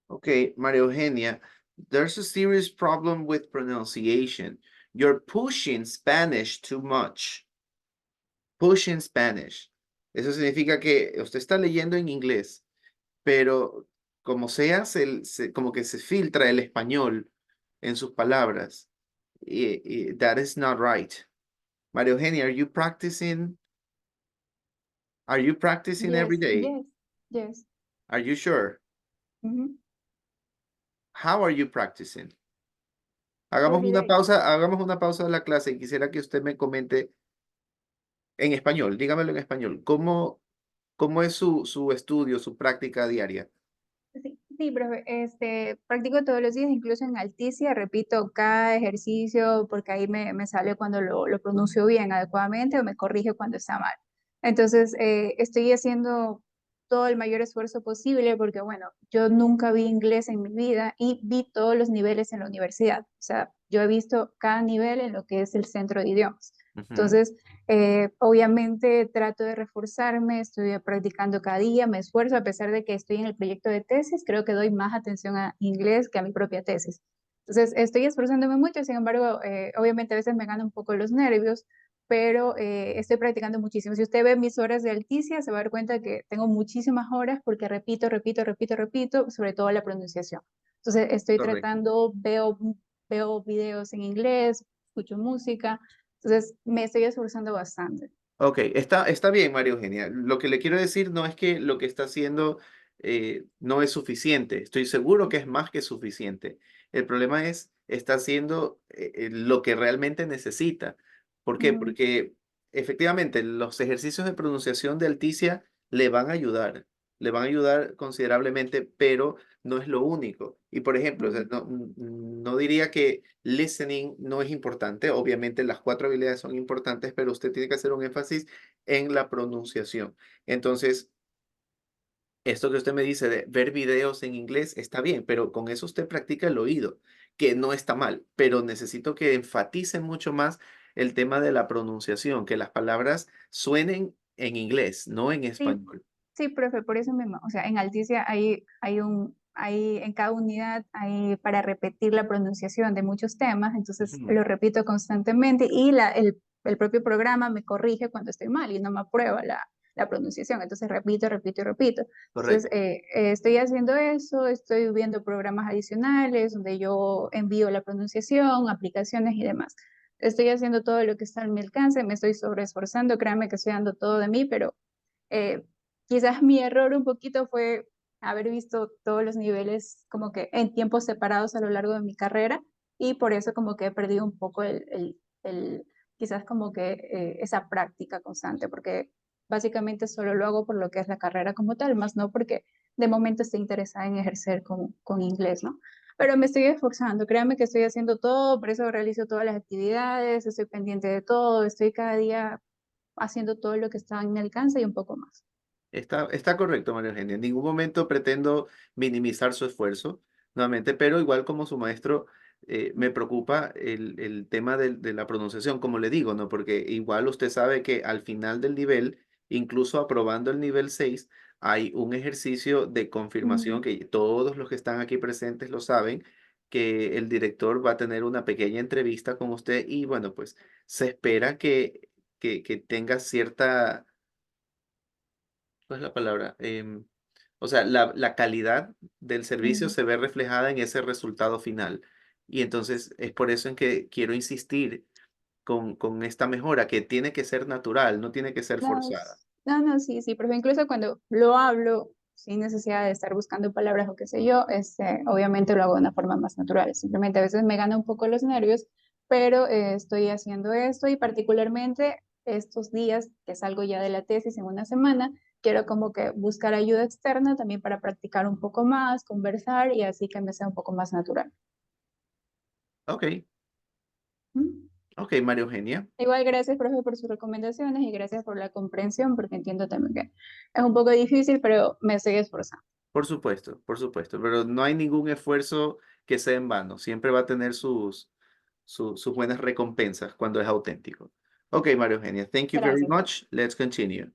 Okay, Maria Eugenia, there's a serious problem with pronunciation. You're pushing Spanish too much. Pushing Spanish. Eso significa que usted está leyendo en inglés, pero como sea, como que se filtra el español en sus palabras. That is not right. Maria Eugenia, are you practicing? Are you practicing every day? Yes. Are you sure? How are you practicing? Hagamos Every una day. pausa de la clase y quisiera que usted me comente en español, dígamelo en español, ¿cómo es su estudio, su práctica diaria? Sí, profe, practico todos los días, incluso en Alticia, repito cada ejercicio porque ahí me sale cuando lo pronuncio bien, adecuadamente, o me corrige cuando está mal. Entonces, estoy haciendo todo el mayor esfuerzo posible porque, bueno, yo nunca vi inglés en mi vida y vi todos los niveles en la universidad. O sea, yo he visto cada nivel en lo que es el centro de idiomas. Entonces, obviamente trato de reforzarme, estoy practicando cada día, me esfuerzo a pesar de que estoy en el proyecto de tesis, creo que doy más atención a inglés que a mi propia tesis. Entonces, estoy esforzándome mucho, sin embargo, obviamente a veces me gana un poco los nervios, pero estoy practicando muchísimo. Si usted ve mis horas de Alticia, se va a dar cuenta que tengo muchísimas horas porque repito, sobre todo la pronunciación. Entonces, estoy Correcto. tratando, veo videos en inglés, escucho música, entonces me estoy esforzando bastante. Ok, está bien, María Eugenia. Lo que le quiero decir no es que lo que está haciendo no es suficiente. Estoy seguro que es más que suficiente. El problema es, está haciendo lo que realmente necesita. ¿Por qué? Porque efectivamente los ejercicios de pronunciación de Alticia le van a ayudar considerablemente, pero no es lo único. Y por ejemplo, o sea, no diría que listening no es importante. Obviamente las 4 habilidades son importantes, pero usted tiene que hacer un énfasis en la pronunciación. Entonces, esto que usted me dice de ver videos en inglés está bien, pero con eso usted practica el oído, que no está mal, pero necesito que enfatice mucho más el tema de la pronunciación, que las palabras suenen en inglés, no en Sí, español. sí, profe, por eso mismo, o sea, en Alticia hay en cada unidad hay para repetir la pronunciación de muchos temas, entonces Ujú. lo repito constantemente y el propio programa me corrige cuando estoy mal y no me aprueba la pronunciación. Entonces repito, repito y repito. Entonces Correcto. estoy haciendo eso, estoy viendo programas adicionales donde yo envío la pronunciación, aplicaciones y demás. Estoy haciendo todo lo que está a mi alcance, me estoy sobreesforzando, créanme que estoy dando todo de mí, pero eh, quizás mi error un poquito fue haber visto todos los niveles como que en tiempos separados a lo largo de mi carrera y por eso como que he perdido un poco quizás como que esa práctica constante, porque básicamente solo lo hago por lo que es la carrera como tal, más no porque de momento estoy interesada en ejercer con inglés, ¿no? Pero me estoy esforzando, créanme que estoy haciendo todo, por eso realizo todas las actividades, estoy pendiente de todo, estoy cada día haciendo todo lo que está en mi alcance y un poco más. Está correcto, María Eugenia. En ningún momento pretendo minimizar su esfuerzo, nuevamente, pero igual como su maestro, me preocupa el tema de la pronunciación, como le digo, ¿no? Porque igual usted sabe que al final del nivel, incluso aprobando el nivel 6, hay un ejercicio de confirmación que todos los que están aquí presentes lo saben, que el director va a tener una pequeña entrevista con usted y bueno, pues se espera que tenga cierta. ¿Cuál es la palabra? O sea, la calidad del servicio Ujú. se ve reflejada en ese resultado final. Y entonces es por eso en que quiero insistir con esta mejora, que tiene que ser natural, no tiene que ser No, forzada. no, sí, sí, pero incluso cuando lo hablo sin necesidad de estar buscando palabras o qué sé yo, obviamente lo hago de una forma más natural. Simplemente a veces me gana un poco los nervios, pero estoy haciendo esto y particularmente estos días que salgo ya de la tesis en una semana, quiero como que buscar ayuda externa también para practicar un poco más, conversar y así que me sea un poco más natural. Ok, ¿Mm? ok, María Eugenia. Igual, gracias, profe, por sus recomendaciones y gracias por la comprensión, porque entiendo también que es un poco difícil, pero me estoy esforzando. Por supuesto, pero no hay ningún esfuerzo que sea en vano. Siempre va a tener sus buenas recompensas cuando es auténtico. Ok, María Eugenia, thank you very Gracias, profe. much. Let's continue.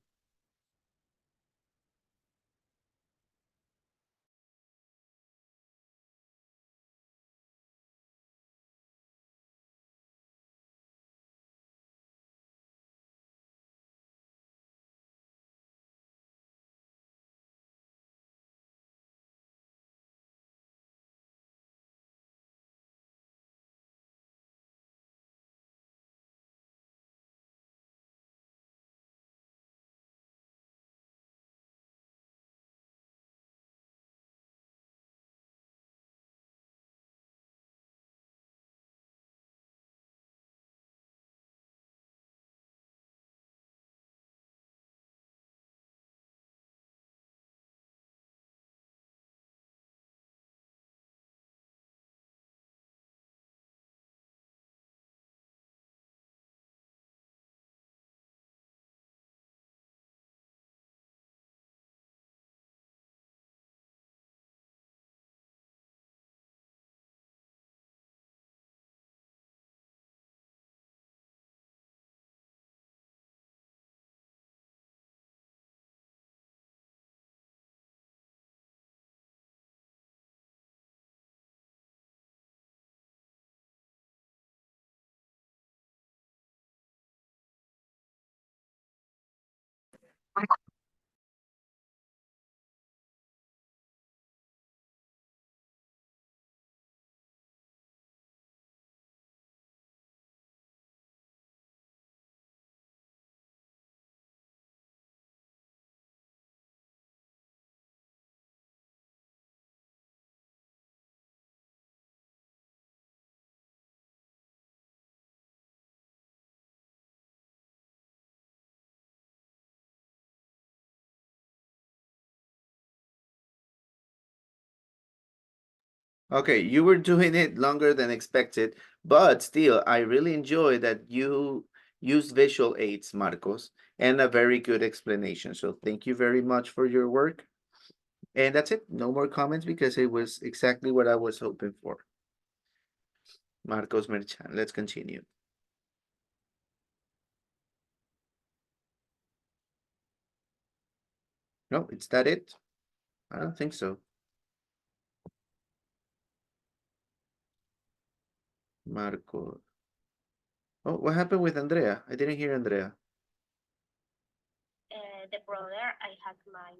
Okay, you were doing it longer than expected, but still, I really enjoy that you use visual aids, Marcos, and a very good explanation. So thank you very much for your work. And that's it. No more comments because it was exactly what I was hoping for. Marcos Merchan, let's continue. No, is that it? I don't think so. Marco. Oh, what happened with Andrea? I didn't hear Andrea. the brother, I had my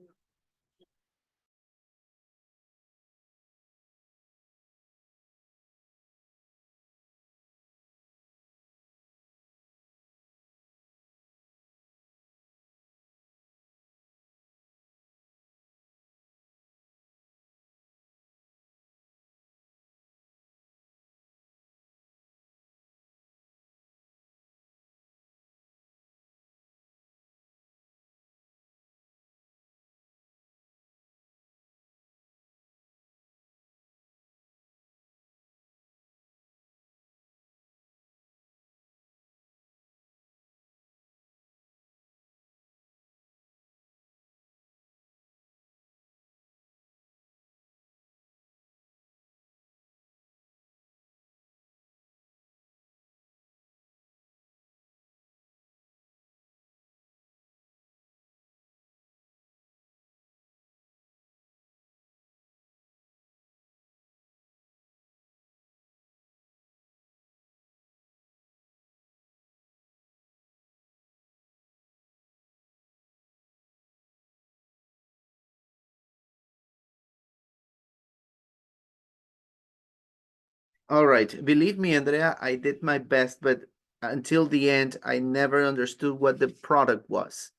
All right. Believe me, Andrea, I did my best, but until the end, I never understood what the product was.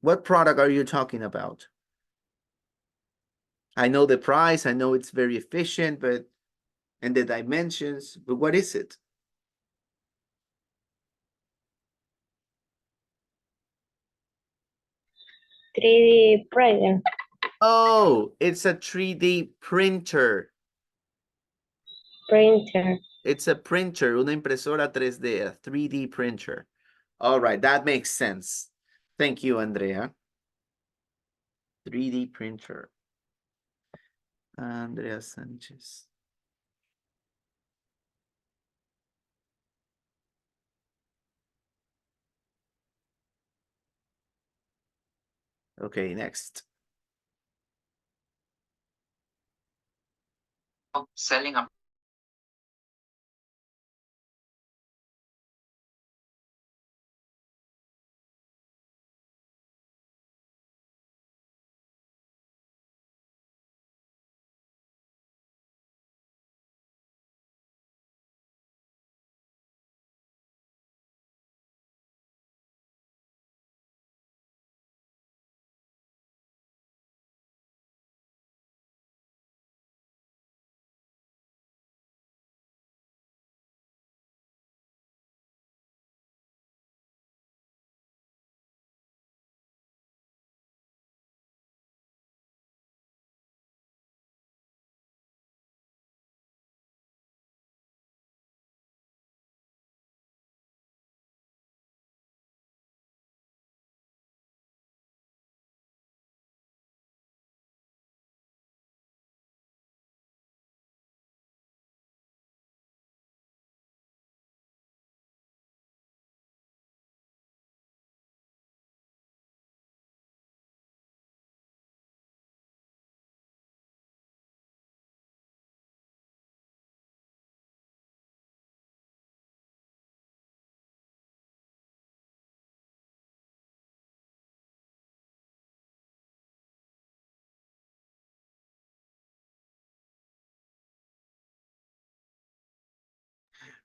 What product are you talking about? I know the price, I know it's very efficient, but and the dimensions, but what is it? three D printer. Oh, it's a 3D printer. Printer. It's a printer, una impresora 3D, a 3D printer. All right, that makes sense. Thank you, Andrea. 3D printer. Andrea Sanchez. Okay, next. Selling a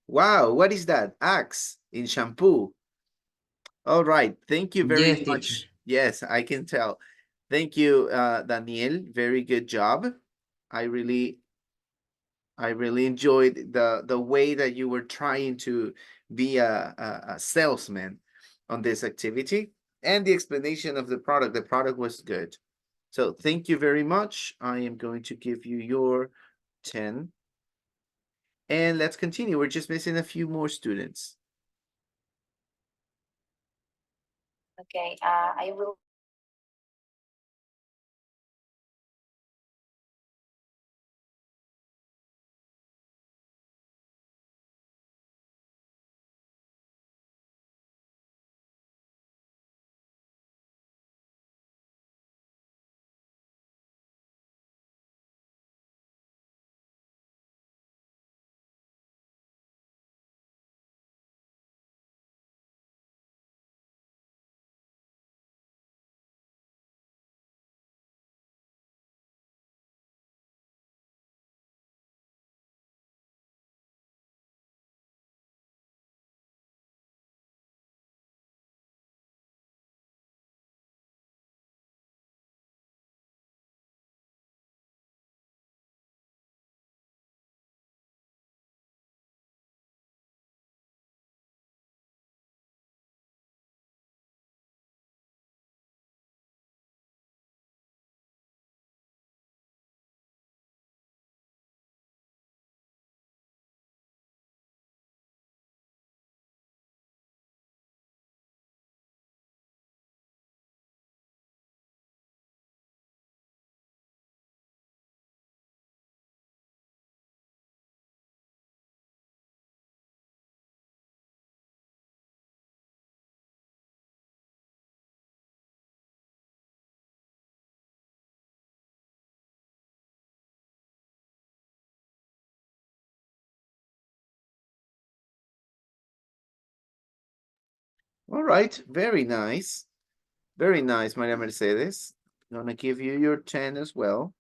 Wow, what is that? Axe in shampoo. All right, thank you very yes, teacher. much. Yes, I can tell. Thank you, Daniel. Very good job. I really enjoyed the way that you were trying to be a salesman on this activity and the explanation of the product. The product was good. So thank you very much. I am going to give you your 10. And let's continue. We're just missing a few more students. Okay, I will All right, very nice. Very nice, Maria Mercedes. I'm gonna give you your 10 as well.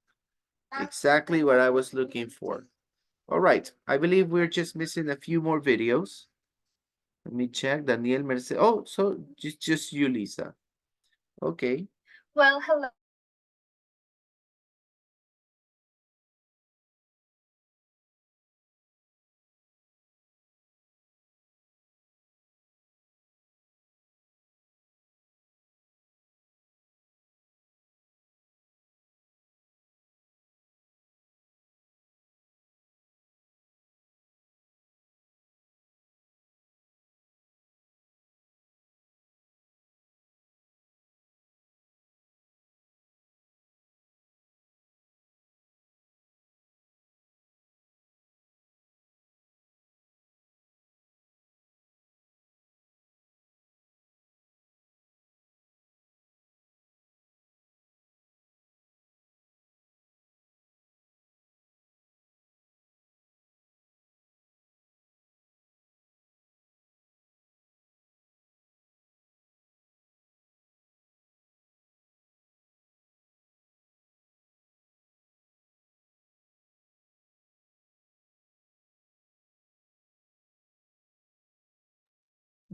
Exactly what I was looking for. All right, I believe we're just missing a few more videos. Let me check. Daniel Mercedes. Oh, so just you, Lisa. Okay. Well, hello.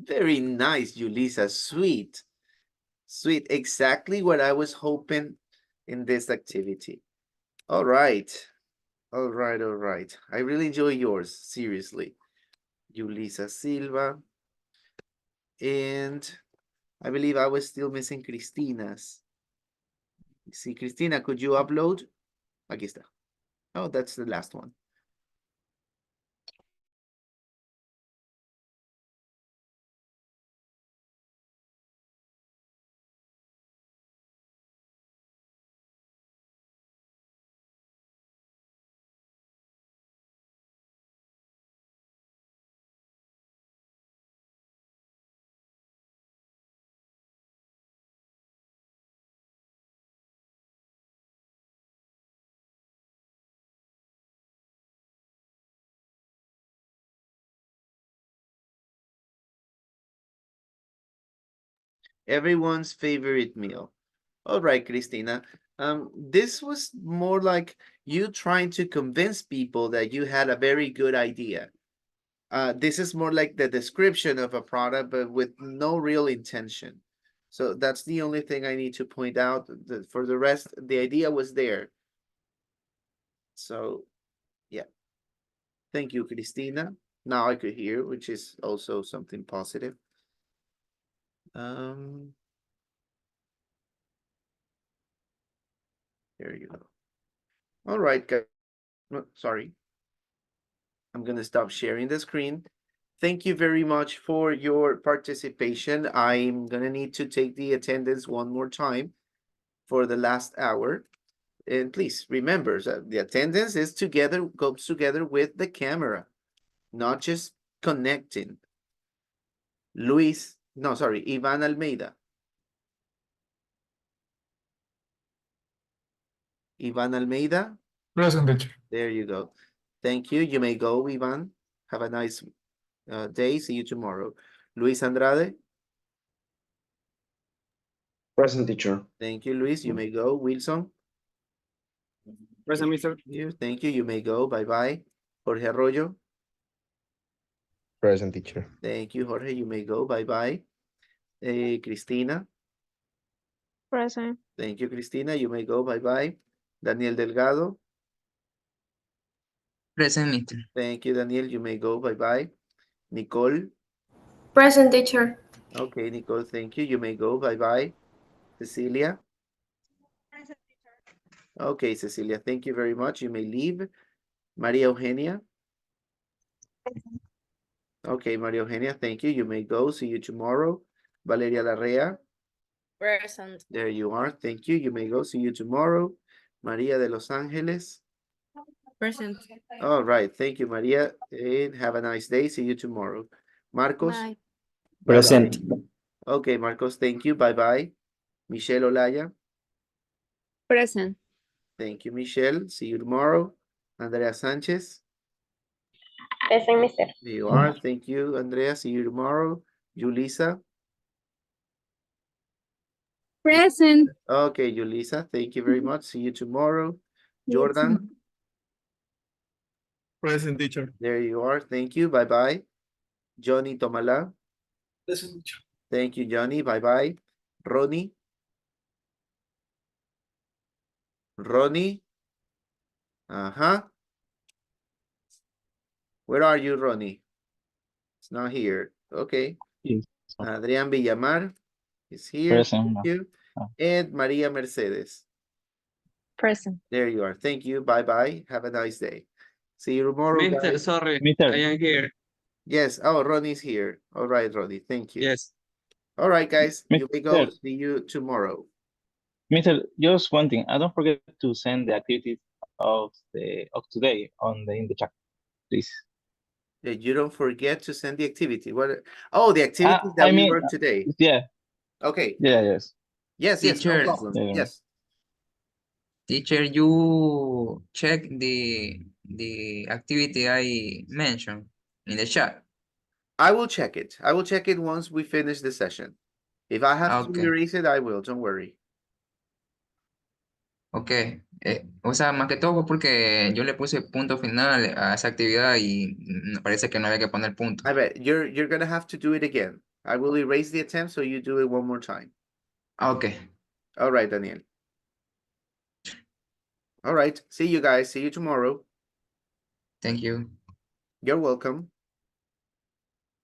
Very nice, Julissa. Sweet. Sweet. Exactly what I was hoping in this activity. All right. All right, all right. I really enjoy yours, seriously. Julissa Silva. And I believe I was still missing Cristina's. See, Cristina, could you upload? Aquí está. Oh, that's the last one. Everyone's favorite meal. All right, Cristina. This was more like you trying to convince people that you had a very good idea. This is more like the description of a product, but with no real intention. So that's the only thing I need to point out. For the rest, the idea was there. So, yeah. Thank you, Cristina. Now I could hear, which is also something positive. There you go. All right, guys. No, sorry. I'm gonna stop sharing the screen. Thank you very much for your participation. I'm gonna need to take the attendance one more time for the last hour. And please remember that the attendance is together, goes together with the camera, not just connecting. Luis, no, sorry, Ivan Almeida. Ivan Almeida. Present, teacher. There you go. Thank you. You may go, Ivan. Have a nice day. See you tomorrow. Luis Andrade. Present, teacher. Thank you, Luis. You may go. Wilson. Present, mister. Thank you. You may go. Bye-bye. Jorge Arroyo. Present, teacher. Thank you, Jorge. You may go. Bye-bye. Cristina. Present. Thank you, Cristina. You may go. Bye-bye. Daniel Delgado. Present, mister. Thank you, Daniel. You may go. Bye-bye. Nicole. Present, teacher. Okay, Nicole. Thank you. You may go. Bye-bye. Cecilia. Okay, Cecilia. Thank you very much. You may leave. Maria Eugenia. Okay, Maria Eugenia. Thank you. You may go. See you tomorrow. Valeria Larrea. Present. There you are. Thank you. You may go. See you tomorrow. Maria de Los Angeles. Present. All right. Thank you, Maria. And have a nice day. See you tomorrow. Marcos. Bye. Bye-bye. Present. Okay, Marcos. Thank you. Bye-bye. Michelle Olaya. Present. Thank you, Michelle. See you tomorrow. Andrea Sanchez. Present, mister. There you are. Thank you, Andrea. See you tomorrow. Julissa. Present. Okay, Yulisa, thank you very much. See you tomorrow. See you Jordan, Present, teacher. there you are. Thank you. Bye-bye. Johnny Tomala. Present, teacher. Thank you, Johnny. Bye-bye. Ronnie. Ronnie. Uh-huh. Where are you, Ronnie? It's not here. Okay. Yes. Adrián Villamar is here. Present. Thank you. Oh. And Maria Mercedes. Present. There you are. Thank you. Bye-bye. Have a nice day. See you tomorrow, Mister, guys. sorry, Mister. I am here. Yes. Oh, Ronnie's here. All right, Ronnie. Thank you. Yes. All right, guys. You may go. Mister, See you tomorrow. Mister, just one thing. I don't forget to send the activities of today in the chat, please. You don't forget to send the activity. What? Oh, the I activities that we mean, worked today. yeah, Okay. yes. Yes, yes, no Teacher, problem. Yeah. Yes. teacher, you check the activity I mentioned in the chat. I will check it. I will check it once we finish the session. If I have to Okay. erase it, I will. Don't worry. Ok, o sea, más que todo fue porque yo le puse punto final a esa actividad y me parece que no había que poner punto. I bet you're gonna have to do it again. I will erase the attempt so you do it one more time. Ok, All right, Daniel. All right. See you guys. See you tomorrow. thank you. You're welcome.